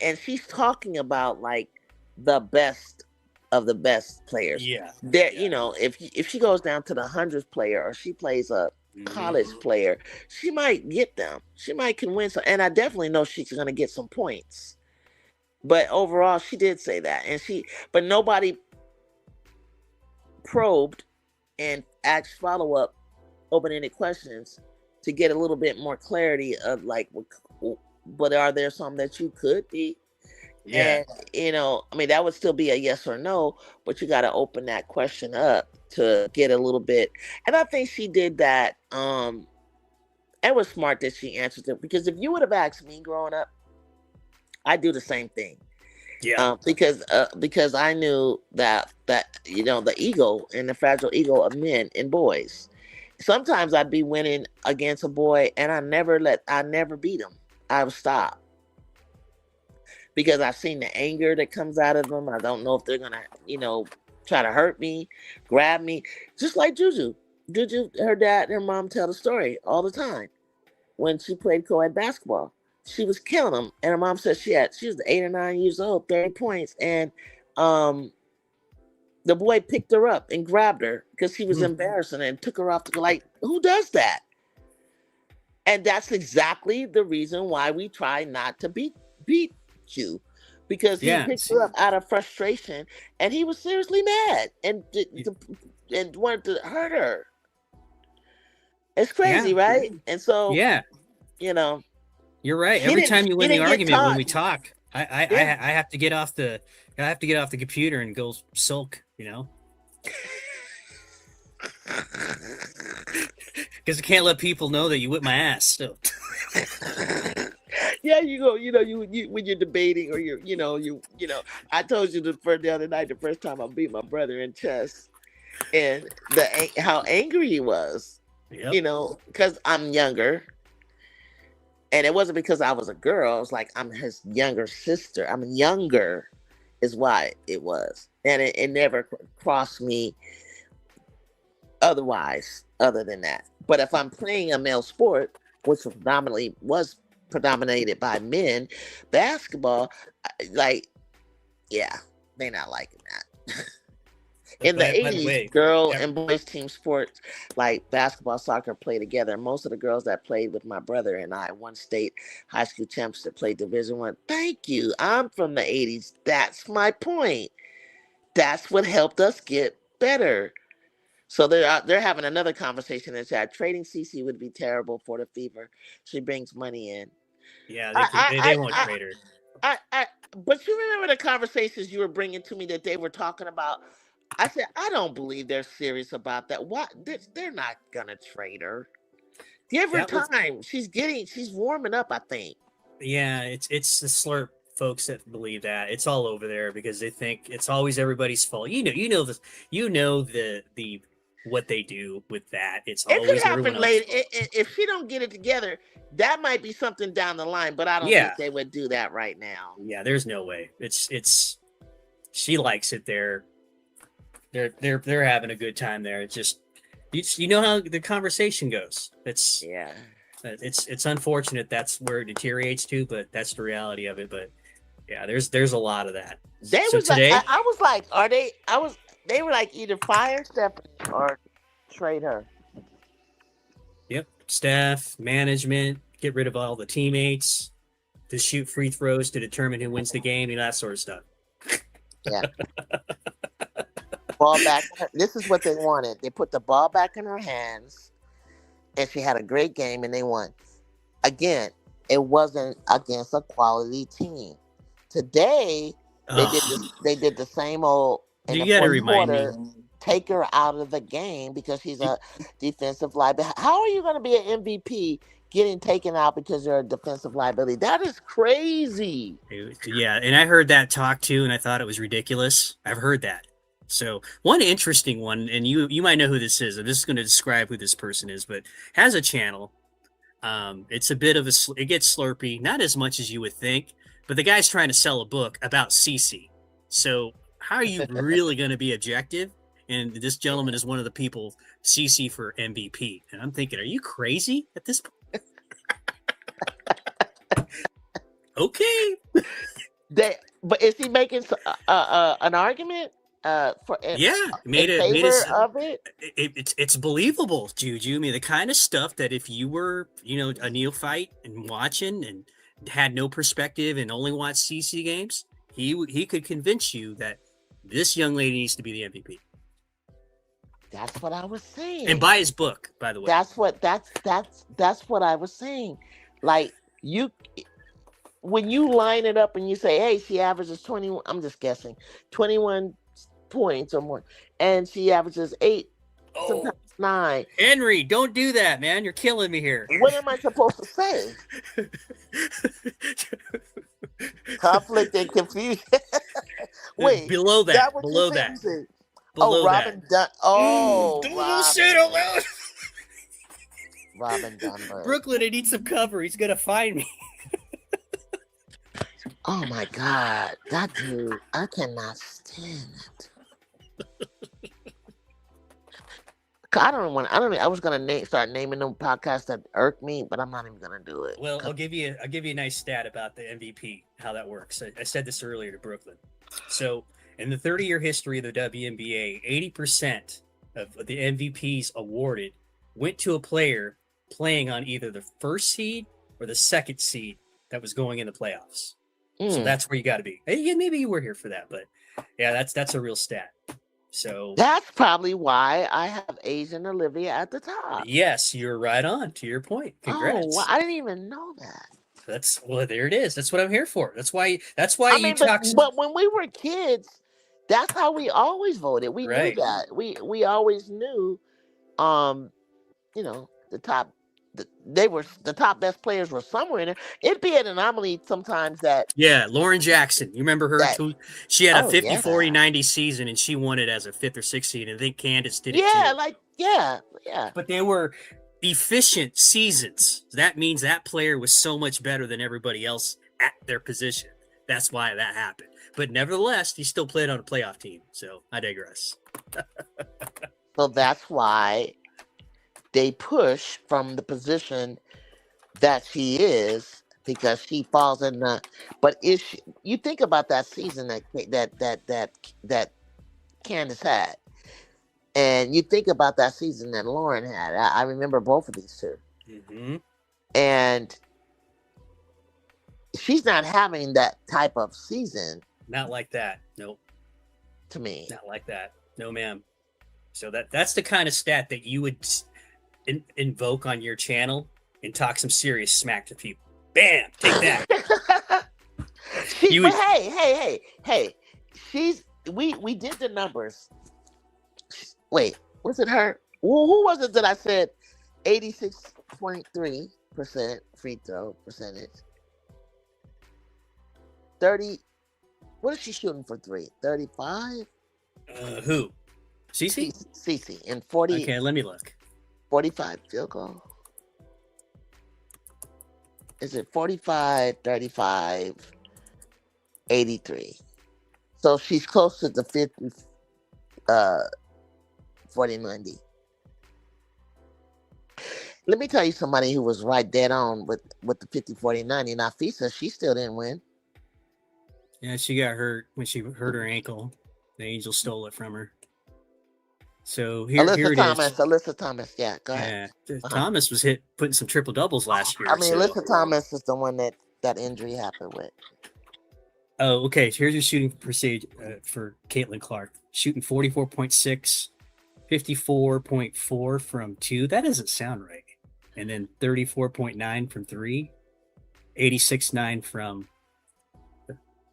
And she's talking about like the best of the best players. Yeah. There, Yeah. if she goes down to the 100th player or she plays a college player, she might get them. She might can win some, and I definitely know she's gonna get some points. But overall, she did say that, but nobody probed and asked follow-up open-ended questions to get a little bit more clarity of like, but are there some that you could be? Yeah. And I mean, that would still be a yes or no, but you got to open that question up to get a little bit. And I think she did that. It was smart that she answered it, because if you would have asked me growing up, I'd do the same thing. Yeah. Because I knew that the ego and the fragile ego of men and boys. Sometimes I'd be winning against a boy and I never beat him. I would stop. Because I've seen the anger that comes out of them. I don't know if they're gonna, try to hurt me, grab me. Just like Juju. Juju, her dad and her mom tell the story all the time. When she played co-ed basketball, she was killing them, and her mom said she was 8 or 9 years old, 30 points, and the boy picked her up and grabbed her because he was embarrassing and took her off. Like, who does that? And that's exactly the reason why we try not to beat you, because he picked her up out of frustration and he was seriously mad and wanted to hurt her. It's crazy, right? And so you're right. Every time you win the argument when we talk, I have to get off the computer and go sulk, because I can't let people know that you whip my ass. So. Yeah, you go. You when you're debating or I told you the other night, the first time I beat my brother in chess, and how angry he was. Yep. Because I'm younger, and it wasn't because I was a girl. It was like I'm his younger sister. I'm younger, is why it was, and it never crossed me otherwise, other than that. But if I'm playing a male sport, which was predominated by men, basketball, they're not liking that. In the 80s, girl and boys team sports like basketball, soccer play together. Most of the girls that played with my brother and I won state high school champs that played Division I. Thank you. I'm from the 80s. That's my point. That's what helped us get better. So they're having another conversation in chat. Trading CC would be terrible for the Fever. She brings money in. Yeah, they won't trade her. But you remember the conversations you were bringing to me that they were talking about? I said, I don't believe they're serious about that. What? They're not gonna trade her. Give her time. She's warming up, I think. Yeah, it's the Slurp folks that believe that. It's all over there because they think it's always everybody's fault. The what they do with that. It's always, it could happen later. If she don't get it together, that might be something down the line. But I don't think they would do that right now. Yeah, there's no way. It's she likes it there. They're having a good time there. It's just you know how the conversation goes. It's unfortunate that's where it deteriorates to, but that's the reality of it. But yeah, there's a lot of that. They were like either fire Stephanie or trade her. Yep. Staff, management, get rid of all the teammates, to shoot free throws to determine who wins the game, and that sort of stuff. Yeah. Ball back. This is what they wanted. They put the ball back in her hands, and she had a great game, and they won. Again, it wasn't against a quality team. Today, they did the same old. In You the got to fourth remind me. quarter, take her out of the game because she's a defensive liability. How are you going to be an MVP getting taken out because you're a defensive liability? That is crazy. Yeah, and I heard that talk too, and I thought it was ridiculous. I've heard that. So one interesting one, and you might know who this is. I'm just going to describe who this person is, but has a channel. It's a bit of it gets slurpy, not as much as you would think, but the guy's trying to sell a book about CC. So how are you really going to be objective? And this gentleman is one of the people CC for MVP, and I'm thinking, are you crazy at this point? Okay. But is he making an argument for made in it favor of it? It's believable, Juju. I mean, the kind of stuff that if you were, a neophyte and watching and had no perspective and only watched CC games, he could convince you that this young lady needs to be the MVP. That's what I was saying. And buy his book, by the way. That's what I was saying. Like when you line it up and you say, hey, she averages 21, I'm just guessing, 21 points or more, and she averages 8, sometimes 9. Henry, don't do that, man. You're killing me here. What am I supposed to say? Conflict and confusion. Wait, below that. what Below you're that. saying? Below Robin Dunn. Oh, don't say it out loud. Robin Dunbar. Brooklyn, I need some cover. He's gonna find me. Oh my God, that dude! I cannot stand it. I was gonna start naming them podcasts that irk me, but I'm not even gonna do it. Well, I'll give you a nice stat about the MVP, how that works. I said this earlier to Brooklyn. So, in the 30-year history of the WNBA, 80% of the MVPs awarded went to a player playing on either the first seed or the second seed that was going in the playoffs. So that's where you got to be. Yeah, maybe you were here for that, but yeah, that's a real stat. So that's probably why I have Asian Olivia at the top. Yes, you're right on. To your point. Congrats. Oh, well, I didn't even know that. There it is. That's what I'm here for. That's why But when we were kids, that's how we always voted. We knew that. We always knew, the top. The top best players were somewhere in there. It'd be an anomaly sometimes that. Yeah, Lauren Jackson. You remember her too? She had a 50, 40, 90 season, and she won it as a 5th or 6th seed. And I think Candace did it too. Yeah. But they were efficient seasons. That means that player was so much better than everybody else at their position. That's why that happened. But nevertheless, he still played on a playoff team. So I digress. So that's why they push from the position that she is, because she falls in the. But you think about that season that Candace had, and you think about that season that Lauren had. I remember both of these two, and she's not having that type of season. Not like that. Nope. To me, not like that. No, ma'am. So that's the kind of stat that you would invoke on your channel and talk some serious smack to people. Bam, take that. Hey, we did the numbers. Wait, was it her? Who was it that I said 86.3% free throw percentage? 30. What is she shooting for three? 35? Who? Cece? Cece in 40. Okay, let me look. 45 field goal. Is it 45, 35, 83? So she's close to the 50, 40, 90. Let me tell you somebody who was right dead on with the 50, 40, 90. Nafisa, she still didn't win. Yeah, she got hurt when she hurt her ankle. The Angels stole it from her. So here it is. Alyssa Thomas, yeah, go ahead. Yeah, Thomas was putting some triple doubles last year. I mean, Alyssa Thomas is the one that injury happened with. Oh, okay. So here's your shooting percentage for Caitlin Clark. Shooting 44.6, 54.4 from 2. That doesn't sound right. And then 34.9 from 3, 86.9 from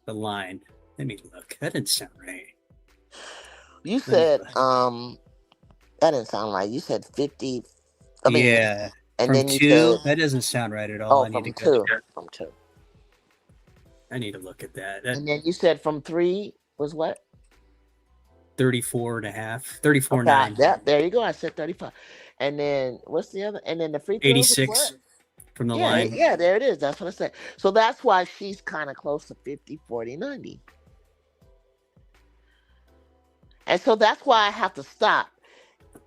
the line. Let me look. That didn't sound right. You Let me said look. that didn't sound right. You said 50. I mean, Yeah. and From then you 2, said that doesn't sound right at all. I need to go. from 2. I need to look at that. That And then you said from 3 was what? 34 and a half, 34 Okay, 9, there you go. I said 35. And then what's the other? And then the free throws was what? 86 from the Yeah, line. yeah, there it is. That's what I said. So that's why she's kind of close to 50, 40, 90. And so that's why I have to stop.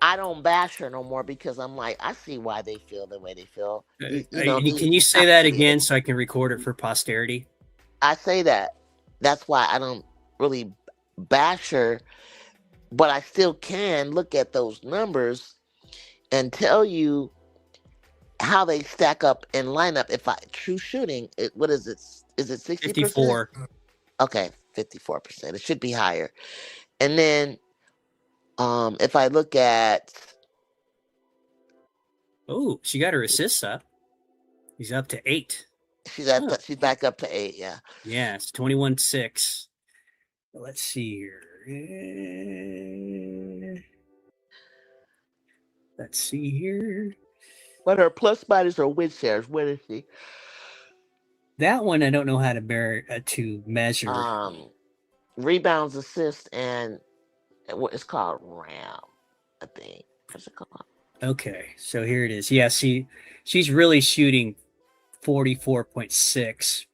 I don't bash her no more because I'm like, I see why they feel the way they feel. Can you say that again so I can record it for posterity? I say that. That's why I don't really bash her, but I still can look at those numbers and tell you how they stack up in lineup. If I true shooting, what is it? Is it 60%? 54. Okay, 54%. It should be higher. And then if I look at Oh, she got her assists up. He's up to 8. she's back up to 8, yeah. Yeah, it's 21-6. Let's see here. Let's see here. But her plus minus or win shares, what is she? That one I don't know how to measure. Rebounds, assists, and what it's called RAM, I think. What's it called? Okay, so here it is. Yeah, she's really shooting 44.6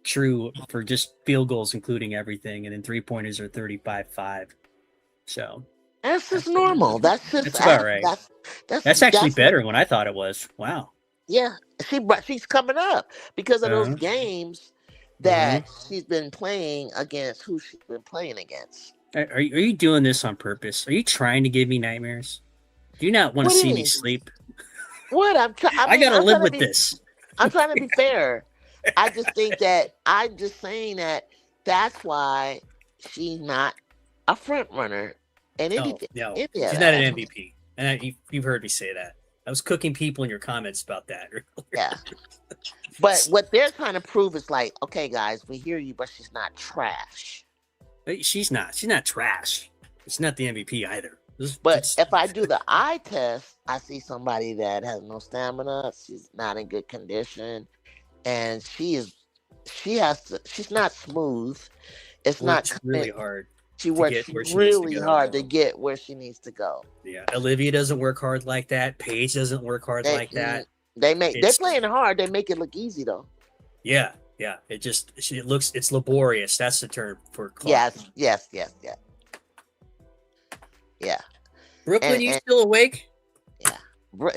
true for just field goals, including everything, and then 3-pointers are 35.5. So that's just normal. That's about right. That's actually better than what I thought it was. Wow. Yeah, she's coming up because of those games that she's been playing against who she's been playing against. Are you doing this on purpose? Are you trying to give me nightmares? Do you not want to see me sleep? What I gotta live with this. I'm trying to be fair. I just think that I'm just saying that's why she's not a front runner. And No, she's not an MVP. And you've heard me say that. I was cooking people in your comments about that earlier. Yeah. But what they're trying to prove is like, okay, guys, we hear you, but she's not trash. She's not. She's not trash. She's not the MVP either. But if I do the eye test, I see somebody that has no stamina. She's not in good condition, and she's not smooth. It's not really hard. She works really hard to get where she needs to go. Yeah, Olivia doesn't work hard like that. Paige doesn't work hard like that. They're playing hard. They make it look easy though. Yeah. It's laborious. That's the term for Clark. Yes. Yeah. Brooklyn, you still awake? Yeah.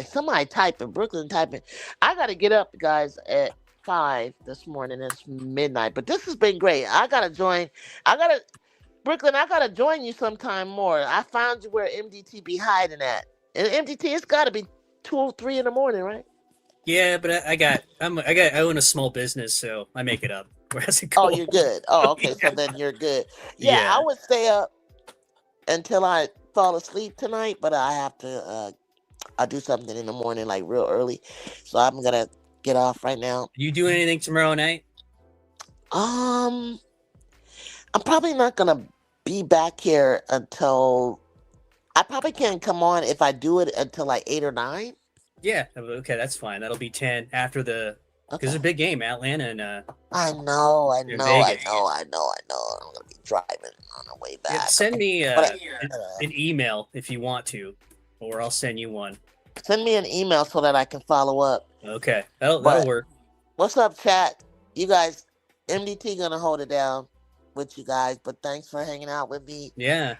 Somebody typing. Brooklyn typing. I got to get up, guys, at 5 this morning. It's midnight. But this has been great. Brooklyn, I got to join you sometime more. I found you where MDT be hiding at. And MDT, it's got to be 2 or 3 in the morning, right? Yeah, but I own a small business, so I make it up. Whereas it goes. Oh, you're good. Oh, okay. So then you're good. Yeah, I would stay up until I fall asleep tonight, but I have to I do something in the morning, like real early. So I'm gonna get off right now. You doing anything tomorrow night? I'm probably not gonna be back here until I probably can't come on if I do it until like 8 or 9. Yeah, okay, that's fine. That'll be 10 after the because it's a big game, Atlanta and I know. I'm gonna be driving on the way back. Yeah, send me an email if you want to, or I'll send you one. Send me an email so that I can follow up. Okay, that'll work. What's up, chat? You guys, MDT gonna hold it down with you guys, but thanks for hanging out with me. Yeah.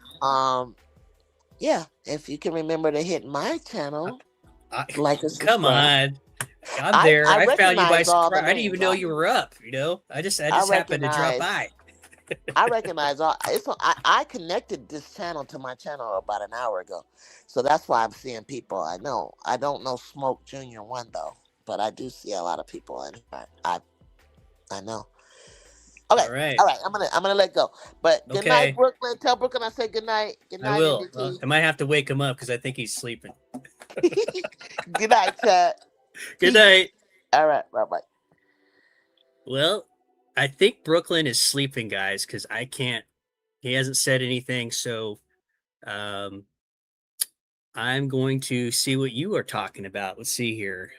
Yeah. If you can remember to hit my channel, like us. Come on. I'm there. I found you by surprise. I didn't even know you were up. I just happened to drop by. I recognize all. I connected this channel to my channel about an hour ago, so that's why I'm seeing people. I know. I don't know Smoke Junior 1 though, but I do see a lot of people in here. I know. Okay, All right. all right. I'm gonna let go. But good night, Okay. Brooklyn. Tell Brooklyn I said good night. Good I night, will. MDT. I might have to wake him up because I think he's sleeping. Good night, chat. Good Peace. night. All right, bye bye. Well, I think Brooklyn is sleeping, guys, because I can't. He hasn't said anything, so um, I'm going to see what you are talking about. Let's see here.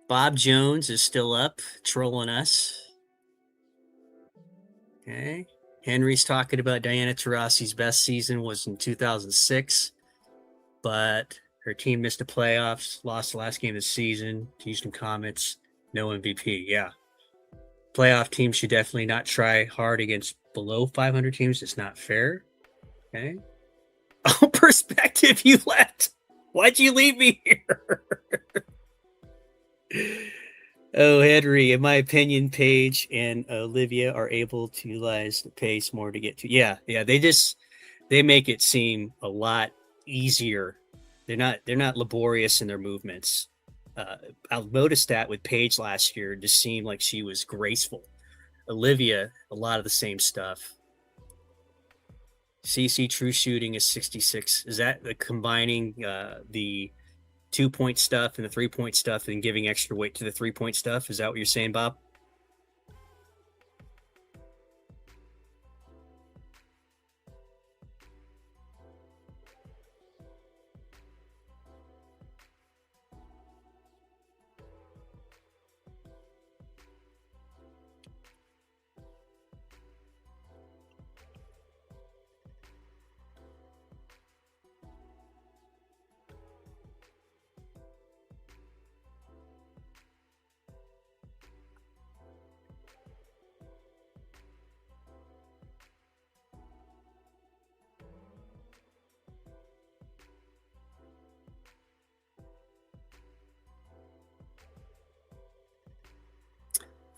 Bob Jones is still up, trolling us. Okay. Henry's talking about Diana Taurasi's best season was in 2006, but her team missed the playoffs, lost the last game of the season. Houston Comets, no MVP. Yeah. Playoff teams should definitely not try hard against below 500 teams. It's not fair. Okay. Oh, perspective, you left. Why'd you leave me here? Oh, Henry, in my opinion, Paige and Olivia are able to utilize the pace more to get to. Yeah. They make it seem a lot easier. They're not laborious in their movements. I noticed that with Paige last year, it just seemed like she was graceful. Olivia, a lot of the same stuff. CC true shooting is 66. Is that the combining the 2-point stuff and the 3-point stuff and giving extra weight to the 3-point stuff? Is that what you're saying, Bob?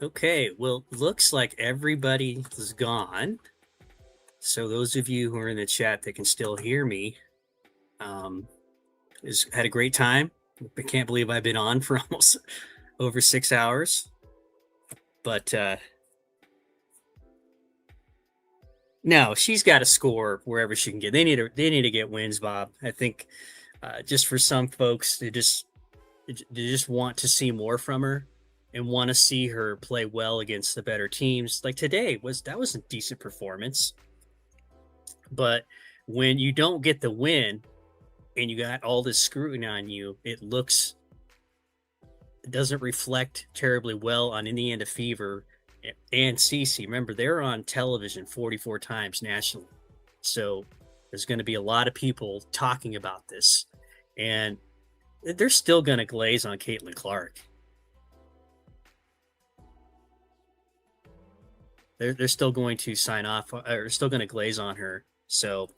Okay, well, looks like everybody is gone. So those of you who are in the chat that can still hear me, had a great time. I can't believe I've been on for almost over 6 hours. But no, she's got to score wherever she can get. They need to get wins, Bob. I think just for some folks, they just want to see more from her and want to see her play well against the better teams. Like today was a decent performance. But when you don't get the win and you got all this scrutiny on you, it doesn't reflect terribly well on Indiana Fever and CC. Remember, they're on television 44 times nationally. So there's going to be a lot of people talking about this. And they're still going to glaze on Caitlin Clark. They're still going to sign off, or still going to glaze on her. So,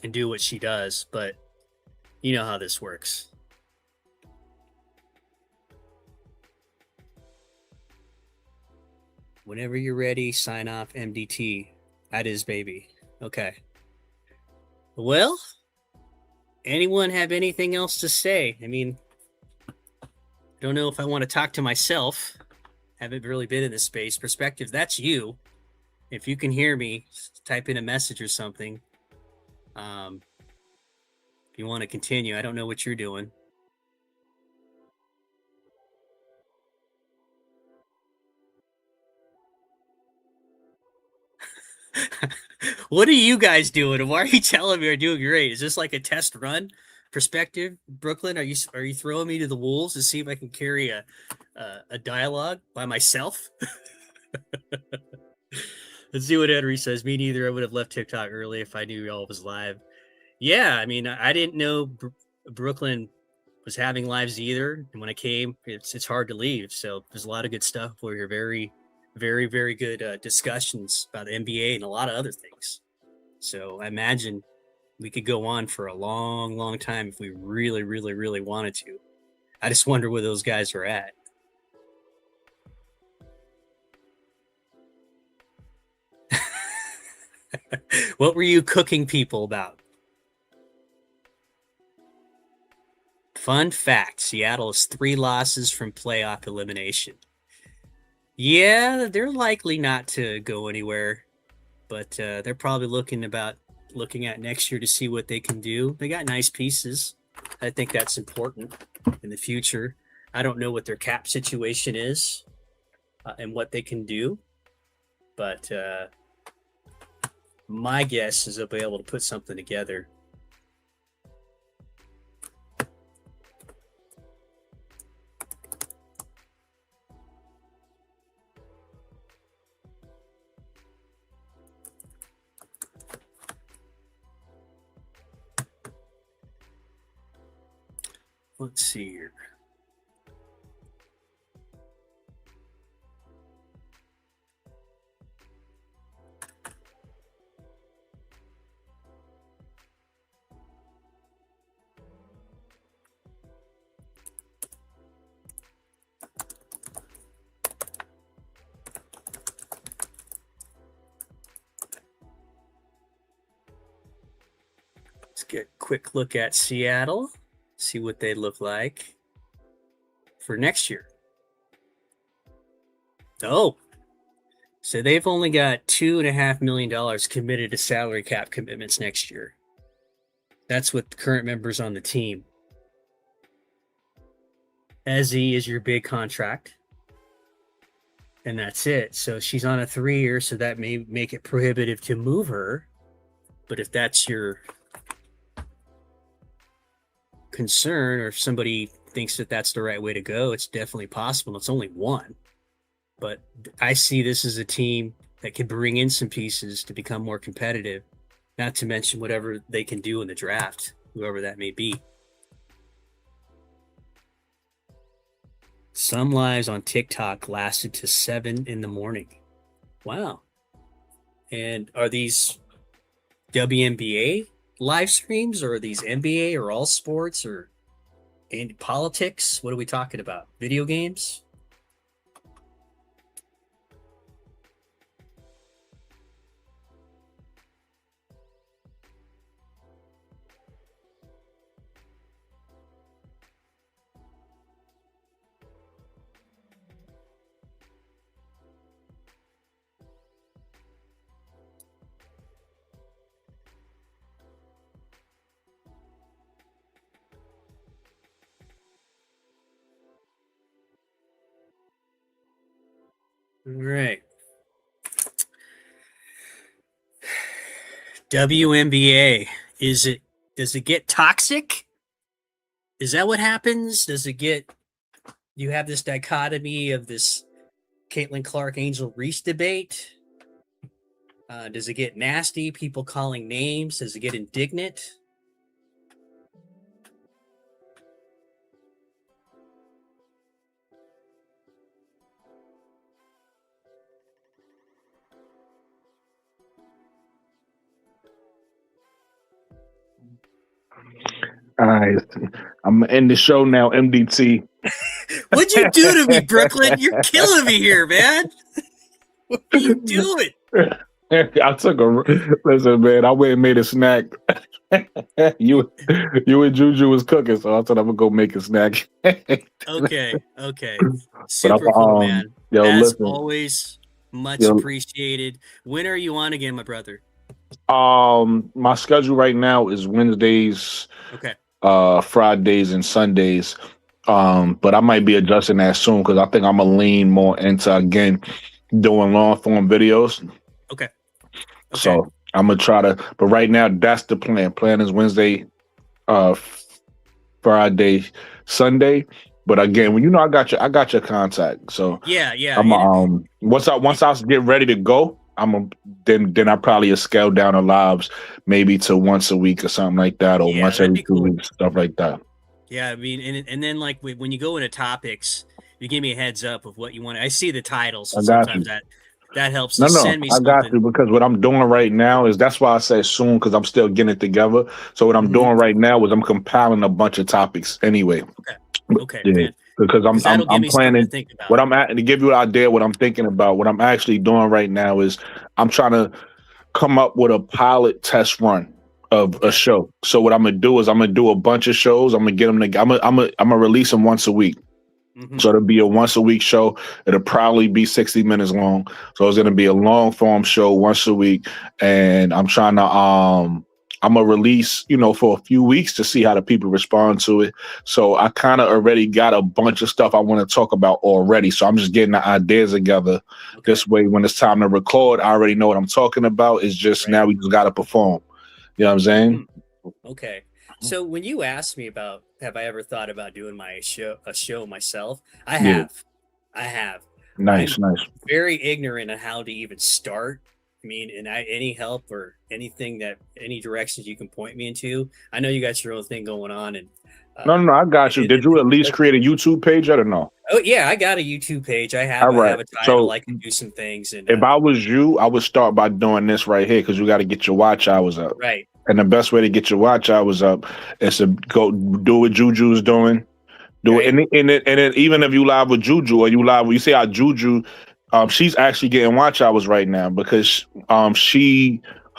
and do what she does. But you know how this works. Whenever you're ready, sign off MDT. That is, baby. Okay. Well, anyone have anything else to say? I mean, I don't know if I want to talk to myself. Haven't really been in this space. Perspective, that's you. If you can hear me, type in a message or something. If you want to continue, I don't know what you're doing. What are you guys doing? Why are you telling me you're doing great? Is this like a test run? Perspective, Brooklyn, are you throwing me to the wolves to see if I can carry a dialogue by myself? Let's see what Henry says. Me neither. I would have left TikTok early if I knew y'all was live. Yeah, I mean, I didn't know Brooklyn was having lives either. And when I came, it's hard to leave. So there's a lot of good stuff where you're very, very, very good discussions about the NBA and a lot of other things. So I imagine we could go on for a long, long time if we really, really, really wanted to. I just wonder where those guys are at. What were you cooking people about? Fun fact, Seattle is 3 losses from playoff elimination. Yeah, they're likely not to go anywhere, but they're probably looking at next year to see what they can do. They got nice pieces. I think that's important in the future. I don't know what their cap situation is and what they can do, but my guess is they'll be able to put something together. Let's see here. Let's get a quick look at Seattle, see what they look like for next year. Oh, so they've only got $2.5 million committed to salary cap commitments next year. That's with the current members on the team. Ezzy is your big contract, and that's it. So she's on a 3-year, so that may make it prohibitive to move her. But if that's your concern, or if somebody thinks that that's the right way to go, it's definitely possible. It's only one, but I see this as a team that can bring in some pieces to become more competitive, not to mention whatever they can do in the draft, whoever that may be. Some lives on TikTok lasted to 7 a.m. Wow. And are these WNBA live streams, or are these NBA or all sports or in politics? What are we talking about? Video games? All right. WNBA. Does it get toxic? Is that what happens? You have this dichotomy of this Caitlin Clark, Angel Reese debate? Does it get nasty? People calling names? Does it get indignant? All right, I'm gonna end the show now. MDT. What'd you do to me, Brooklyn? You're killing me here, man. What are you doing? I took listen, man. I went and made a snack. you and Juju was cooking, so I thought I'm gonna go make a snack. Okay. Super cool, man. Yo, As listen. always, much appreciated. When are you on again, my brother? My schedule right now is Wednesdays, Okay. Fridays, and Sundays. But I might be adjusting that soon because I think I'm gonna lean more into again doing long form videos. Okay. So I'm gonna try to, but right now that's the plan. Plan is Wednesday, Friday, Sunday. But again, when I got your contact. So yeah. I'm once I get ready to go, then I probably scale down the lives maybe to once a week or something like that, or once every 2 weeks, stuff like that. Yeah, I mean, and then like when you go into topics, you give me a heads up of what you want. I see the titles, so sometimes that helps. Send me something. I got you, because what I'm doing right now is, that's why I say soon, because I'm still getting it together. So what I'm doing right now is I'm compiling a bunch of topics anyway. Okay, yeah. man. Because I'm planning to what I'm at, and to give you an idea what I'm thinking about. What I'm actually doing right now is I'm trying to come up with a pilot test run of a show. So what I'm gonna do is I'm gonna do a bunch of shows. I'm gonna get them. I'm gonna release them once a week. Mhm. So it'll be a once a week show. It'll probably be 60 minutes long. So it's gonna be a long form show once a week. And I'm trying to I'm gonna release, for a few weeks to see how the people respond to it. So I kind of already got a bunch of stuff I want to talk about already. So I'm just getting the ideas together. Okay. This way, when it's time to record, I already know what I'm talking about. It's just Right. now we just gotta perform. You know what I'm saying? Okay. So when you asked me about have I ever thought about doing a show myself, I Yeah. have. I have. Nice, I'm nice. very ignorant on how to even start. I mean, and any help or anything any directions you can point me into. I know you got your own thing going on, and No, I got you. it- Did you at least it- create a YouTube page or no? oh yeah, I got a YouTube page. I have All right. have a title. So I can do some things, and if I was you, I would start by doing this right here because you got to get your watch hours up. right, And the best way to get your watch hours up is to go do what Juju's doing. Do Right. it, and then even if you live with Juju or you see how Juju, she's actually getting watch hours right now because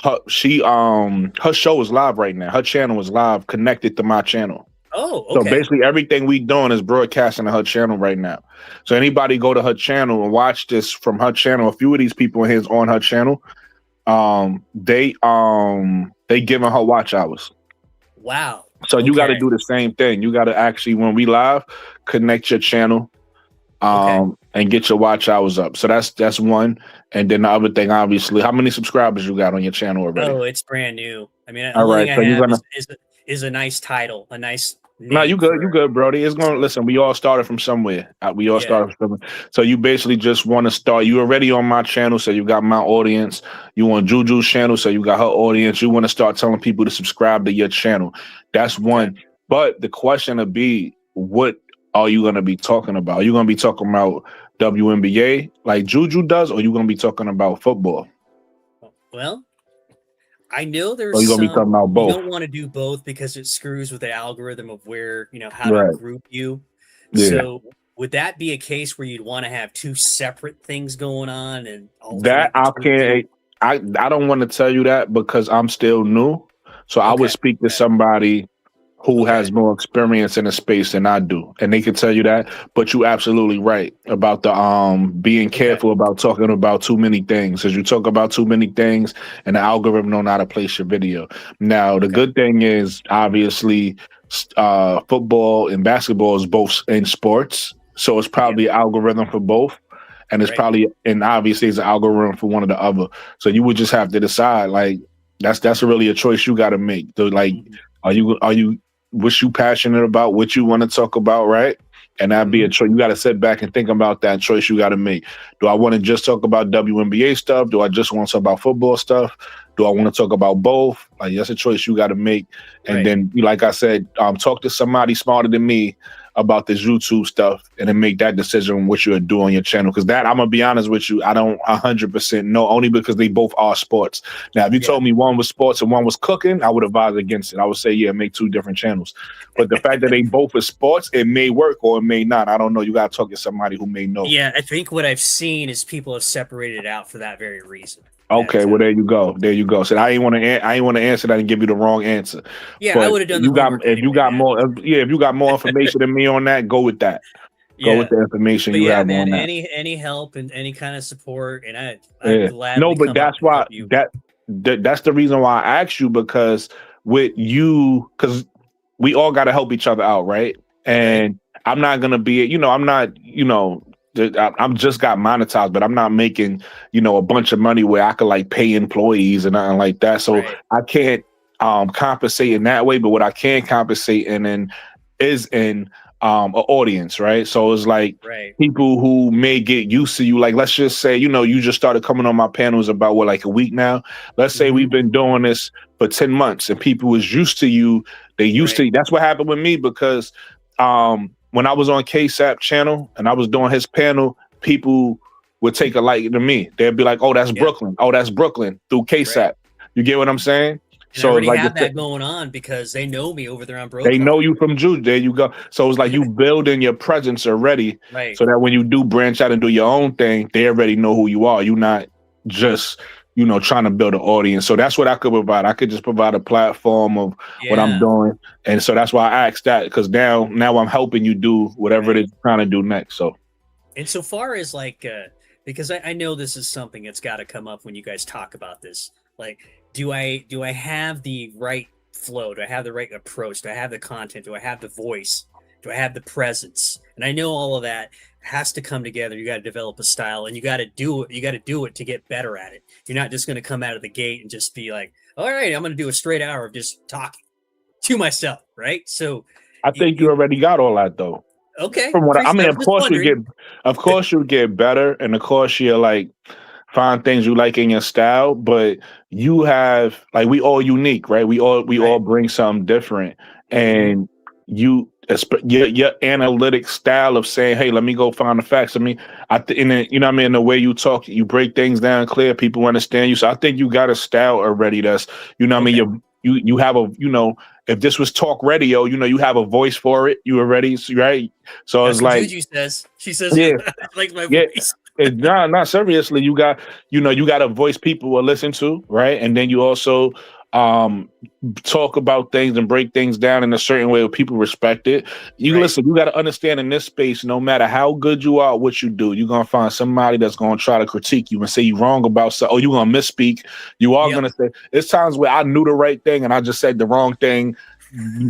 her show is live right now. Her channel is live, connected to my channel. oh So okay, basically, everything we doing is broadcasting to her channel right now. So anybody go to her channel and watch this from her channel. A few of these people in here is on her channel. They giving her watch hours. wow. So you got to Okay. do the same thing. You got to actually, when we live, connect your channel, and get your watch hours up. So that's one. And then the other thing, obviously, how many subscribers you got on your channel already? Oh, it's brand new. I mean, the All only right, thing so I you're have gonna- is a nice title, a nice. No, you name good. for You it. good, Brody. It's going to listen. We all started from somewhere. We all Yeah. started from somewhere. So you basically just want to start. You already on my channel, so you got my audience. You on Juju's channel, so you got her audience. You want to start telling people to subscribe to your channel. That's one. But the question would be, what are you going to be talking about? Are you going to be talking about WNBA like Juju does, or are you going to be talking about football? Well, I know there's Or you going to be some talking about you both? don't want to do both because it screws with the algorithm of where how Right. to group you. Yeah. So would that be a case where you'd want to have two separate things going on and That alternate I between them? can't. I don't want to tell you that because I'm still new. So I would Okay, speak to okay. somebody who Okay. has more experience in the space than I do, and they can tell you that. But you absolutely right about the being careful about talking about too many things. As you talk about too many things, and the algorithm don't know how to place your video. Now the Okay. good thing is obviously football and basketball is both in sports, so it's probably an algorithm for both. And it's Right. probably, and obviously it's an algorithm for one or the other. So you would just have to decide, like, that's really a choice you got to make. So, like, are you what you passionate about, what you want to talk about, right? And that'd be a choice. You got to sit back and think about that choice you got to make. Do I want to just talk about WNBA stuff? Do I just want to talk about football stuff? Do I want to talk about both? Like, that's a choice you got to make. And Right. then, like I said, talk to somebody smarter than me about this YouTube stuff, and then make that decision on what you'll do on your channel. Because that, I'm gonna be honest with you, I don't 100% know, only because they both are sports. Now, if you Yeah. told me one was sports and one was cooking, I would advise against it. I would say, yeah, make two different channels. But the fact that they both are sports, it may work or it may not. I don't know. You gotta talk to somebody who may know. Yeah, I think what I've seen is people have separated it out for that very reason. Okay, That, well there you go. There you go. So I ain't want to answer that and give you the wrong answer. yeah, But I would have done the you got homework if you anyway, got man. more if you got more information than me on that, go with that. Go Yeah. with the information But you yeah, have man, on that. any help and any kind of support, and Yeah. I'd gladly No, but come that's up and why help you. that's the reason why I asked you, because with you, because we all got to help each other out, right? And I'm not gonna be, I'm not, I'm just got monetized, but I'm not making, a bunch of money where I could like pay employees and nothing like that. So Right. I can't compensate in that way. But what I can compensate in is in an audience, right? So it's like Right. people who may get used to you. Like, let's just say, you just started coming on my panels about like a week now. Let's say Mhm. we've been doing this for 10 months and people was used to you. They used to, that's what happened with me, because when I was on KSAP channel and I was doing his panel, people would take a liking to me. They'd be like, oh, that's Yeah. Brooklyn. Oh, that's Brooklyn through KSAP. Right. You get what I'm saying? And I already like have I said, that going on because they know me over there on Broadcom. they know you from Juju. There you go. So it's like you building your presence already, Right. so that when you do branch out and do your own thing, they already know who you are. You're not just trying to build an audience. So that's what I could provide. I could just provide a platform of what I'm doing. And so that's why I asked that, because now I'm helping you do whatever it is you're trying to do next. So, and so far as like, because I know this is something that's got to come up when you guys talk about this. Like, do I have the right flow? Do I have the right approach? Do I have the content? Do I have the voice? Do I have the presence? And I know all of that has to come together. You got to develop a style, and you got to do it. You got to do it to get better at it. You're not just going to come out of the gate and just be like, all right, I'm going to do a straight hour of just talking to myself. Right. So I think you already got all that though. Okay. From what I mean, of course you get better, and of course you like find things you like in your style, but you have, like, we all unique, right? We all bring something different, and your analytic style of saying, hey, let me go find the facts. I mean, the way you talk, you break things down clear, people understand you. So I think you got a style already that's, you have a, if this was talk radio, you have a voice for it. You already, right? So that's it's like Juju says. She says, yeah, I like my voice. Not seriously. You got a voice people will listen to, right? And then you also talk about things and break things down in a certain way where people respect it. Listen, you got to understand, in this space, no matter how good you are at what you do, you're going to find somebody that's going to try to critique you and say you're wrong about something, or you're going to misspeak. You are going to say, there's times where I knew the right thing and I just said the wrong thing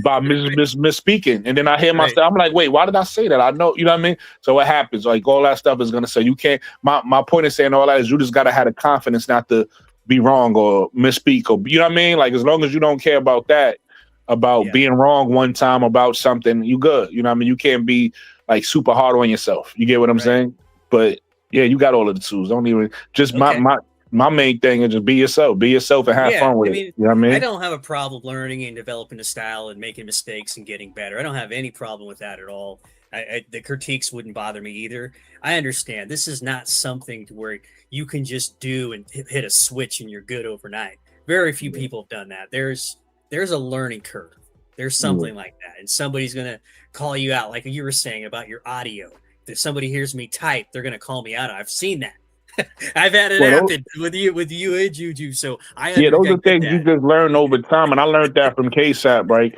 by misspeaking, and then I hear myself. I'm like, wait, why did I say that? I know, you know what I mean? So what happens? Like, all that stuff is going to say, you can't. My point is saying all that is, you just got to have the confidence not to be wrong or misspeak, or, you know what I mean? Like, as long as you don't care about that, about being wrong one time about something, you good. You know what I mean? You can't be like super hard on yourself. You get what I'm saying? But yeah, you got all of the tools. Don't even just my main thing is just be yourself and have fun with it. You know what I mean? I don't have a problem learning and developing a style and making mistakes and getting better. I don't have any problem with that at all. The critiques wouldn't bother me either. I understand this is not something to where you can just do and hit a switch and you're good overnight. Very few people have done that. There's a learning curve. There's something like that. And somebody's going to call you out, like you were saying about your audio. If somebody hears me type, they're going to call me out. I've seen that. I've had it happen with you and Juju. So those are things you just learn over time. And I learned that from KSAP, right?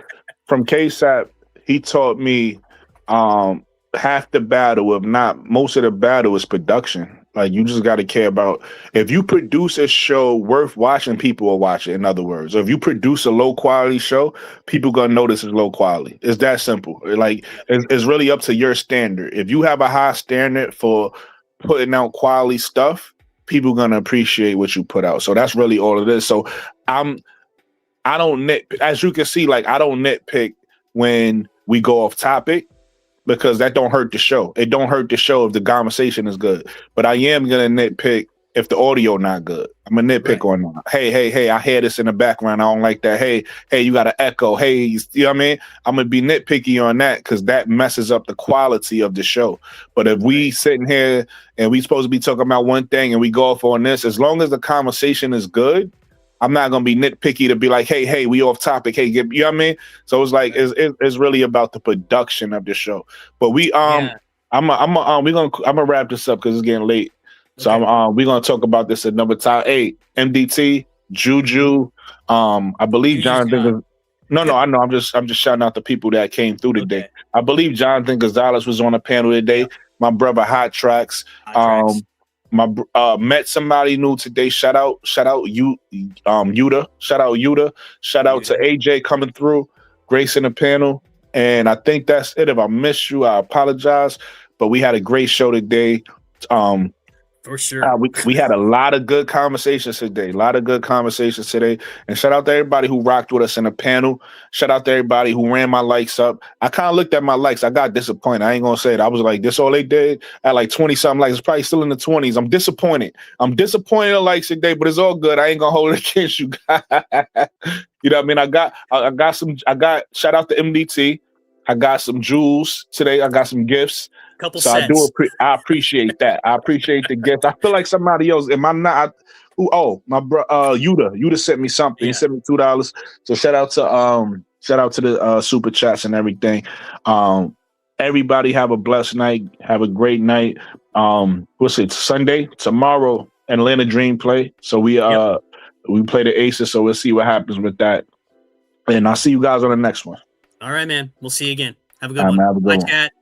From KSAP, he taught me half the battle, if not most of the battle, is production. Like, you just got to care about, if you produce a show worth watching, people will watch it. In other words, if you produce a low quality show, people gonna notice it's low quality. It's that simple. Like, it's really up to your standard. If you have a high standard for putting out quality stuff, people gonna appreciate what you put out. So that's really all it is. So I don't nitpick, as you can see, like, I don't nitpick when we go off topic, because that don't hurt the show. It don't hurt the show if the conversation is good. But I am gonna nitpick if the audio not good. I'm gonna nitpick on that. Hey, I hear this in the background. I don't like that. Hey, you got an echo. Hey, you know what I mean? I'm gonna be nitpicky on that, because that messes up the quality of the show. But if we sitting here and we supposed to be talking about one thing and we go off on this, as long as the conversation is good, I'm not gonna be nitpicky to be like, hey, we off topic. Hey, you know what I mean? So it's like, it's really about the production of the show. But we're gonna wrap this up because it's getting late. So we're gonna talk about this at number time 8. MDT, Juju, I believe Jonathan. No, I know. I'm just shouting out the people that came through today. I believe Jonathan Gonzalez was on a panel today. My brother Hot Tracks. Met somebody new today. Shout out you, Yuta. Shout out Yuta. Shout out to AJ coming through. Grace in the panel. And I think that's it. If I missed you, I apologize. But we had a great show today. For sure. We had a lot of good conversations today. And shout out to everybody who rocked with us in the panel. Shout out to everybody who ran my likes up. I kind of looked at my likes. I got disappointed. I ain't going to say it. I was like, this all they did? At like 20-something likes. It's probably still in the 20s. I'm disappointed. in likes today, but it's all good. I ain't going to hold it against you guys. You know what I mean? I got shout out to MDT. I got some jewels today. I got some gifts. Couple so cents. I appreciate that. I appreciate the gift. I feel like somebody else. Am I not? My bro, Yuta sent me something. He sent me $2. So shout out to the super chats and everything. Everybody have a blessed night. Have a great night. What's it? Sunday tomorrow. Atlanta Dream play. So we play the Aces. So we'll see what happens with that. And I'll see you guys on the next one. All right, man. We'll see you again. Have a good All right, one. man, have a good Bye, one. chat.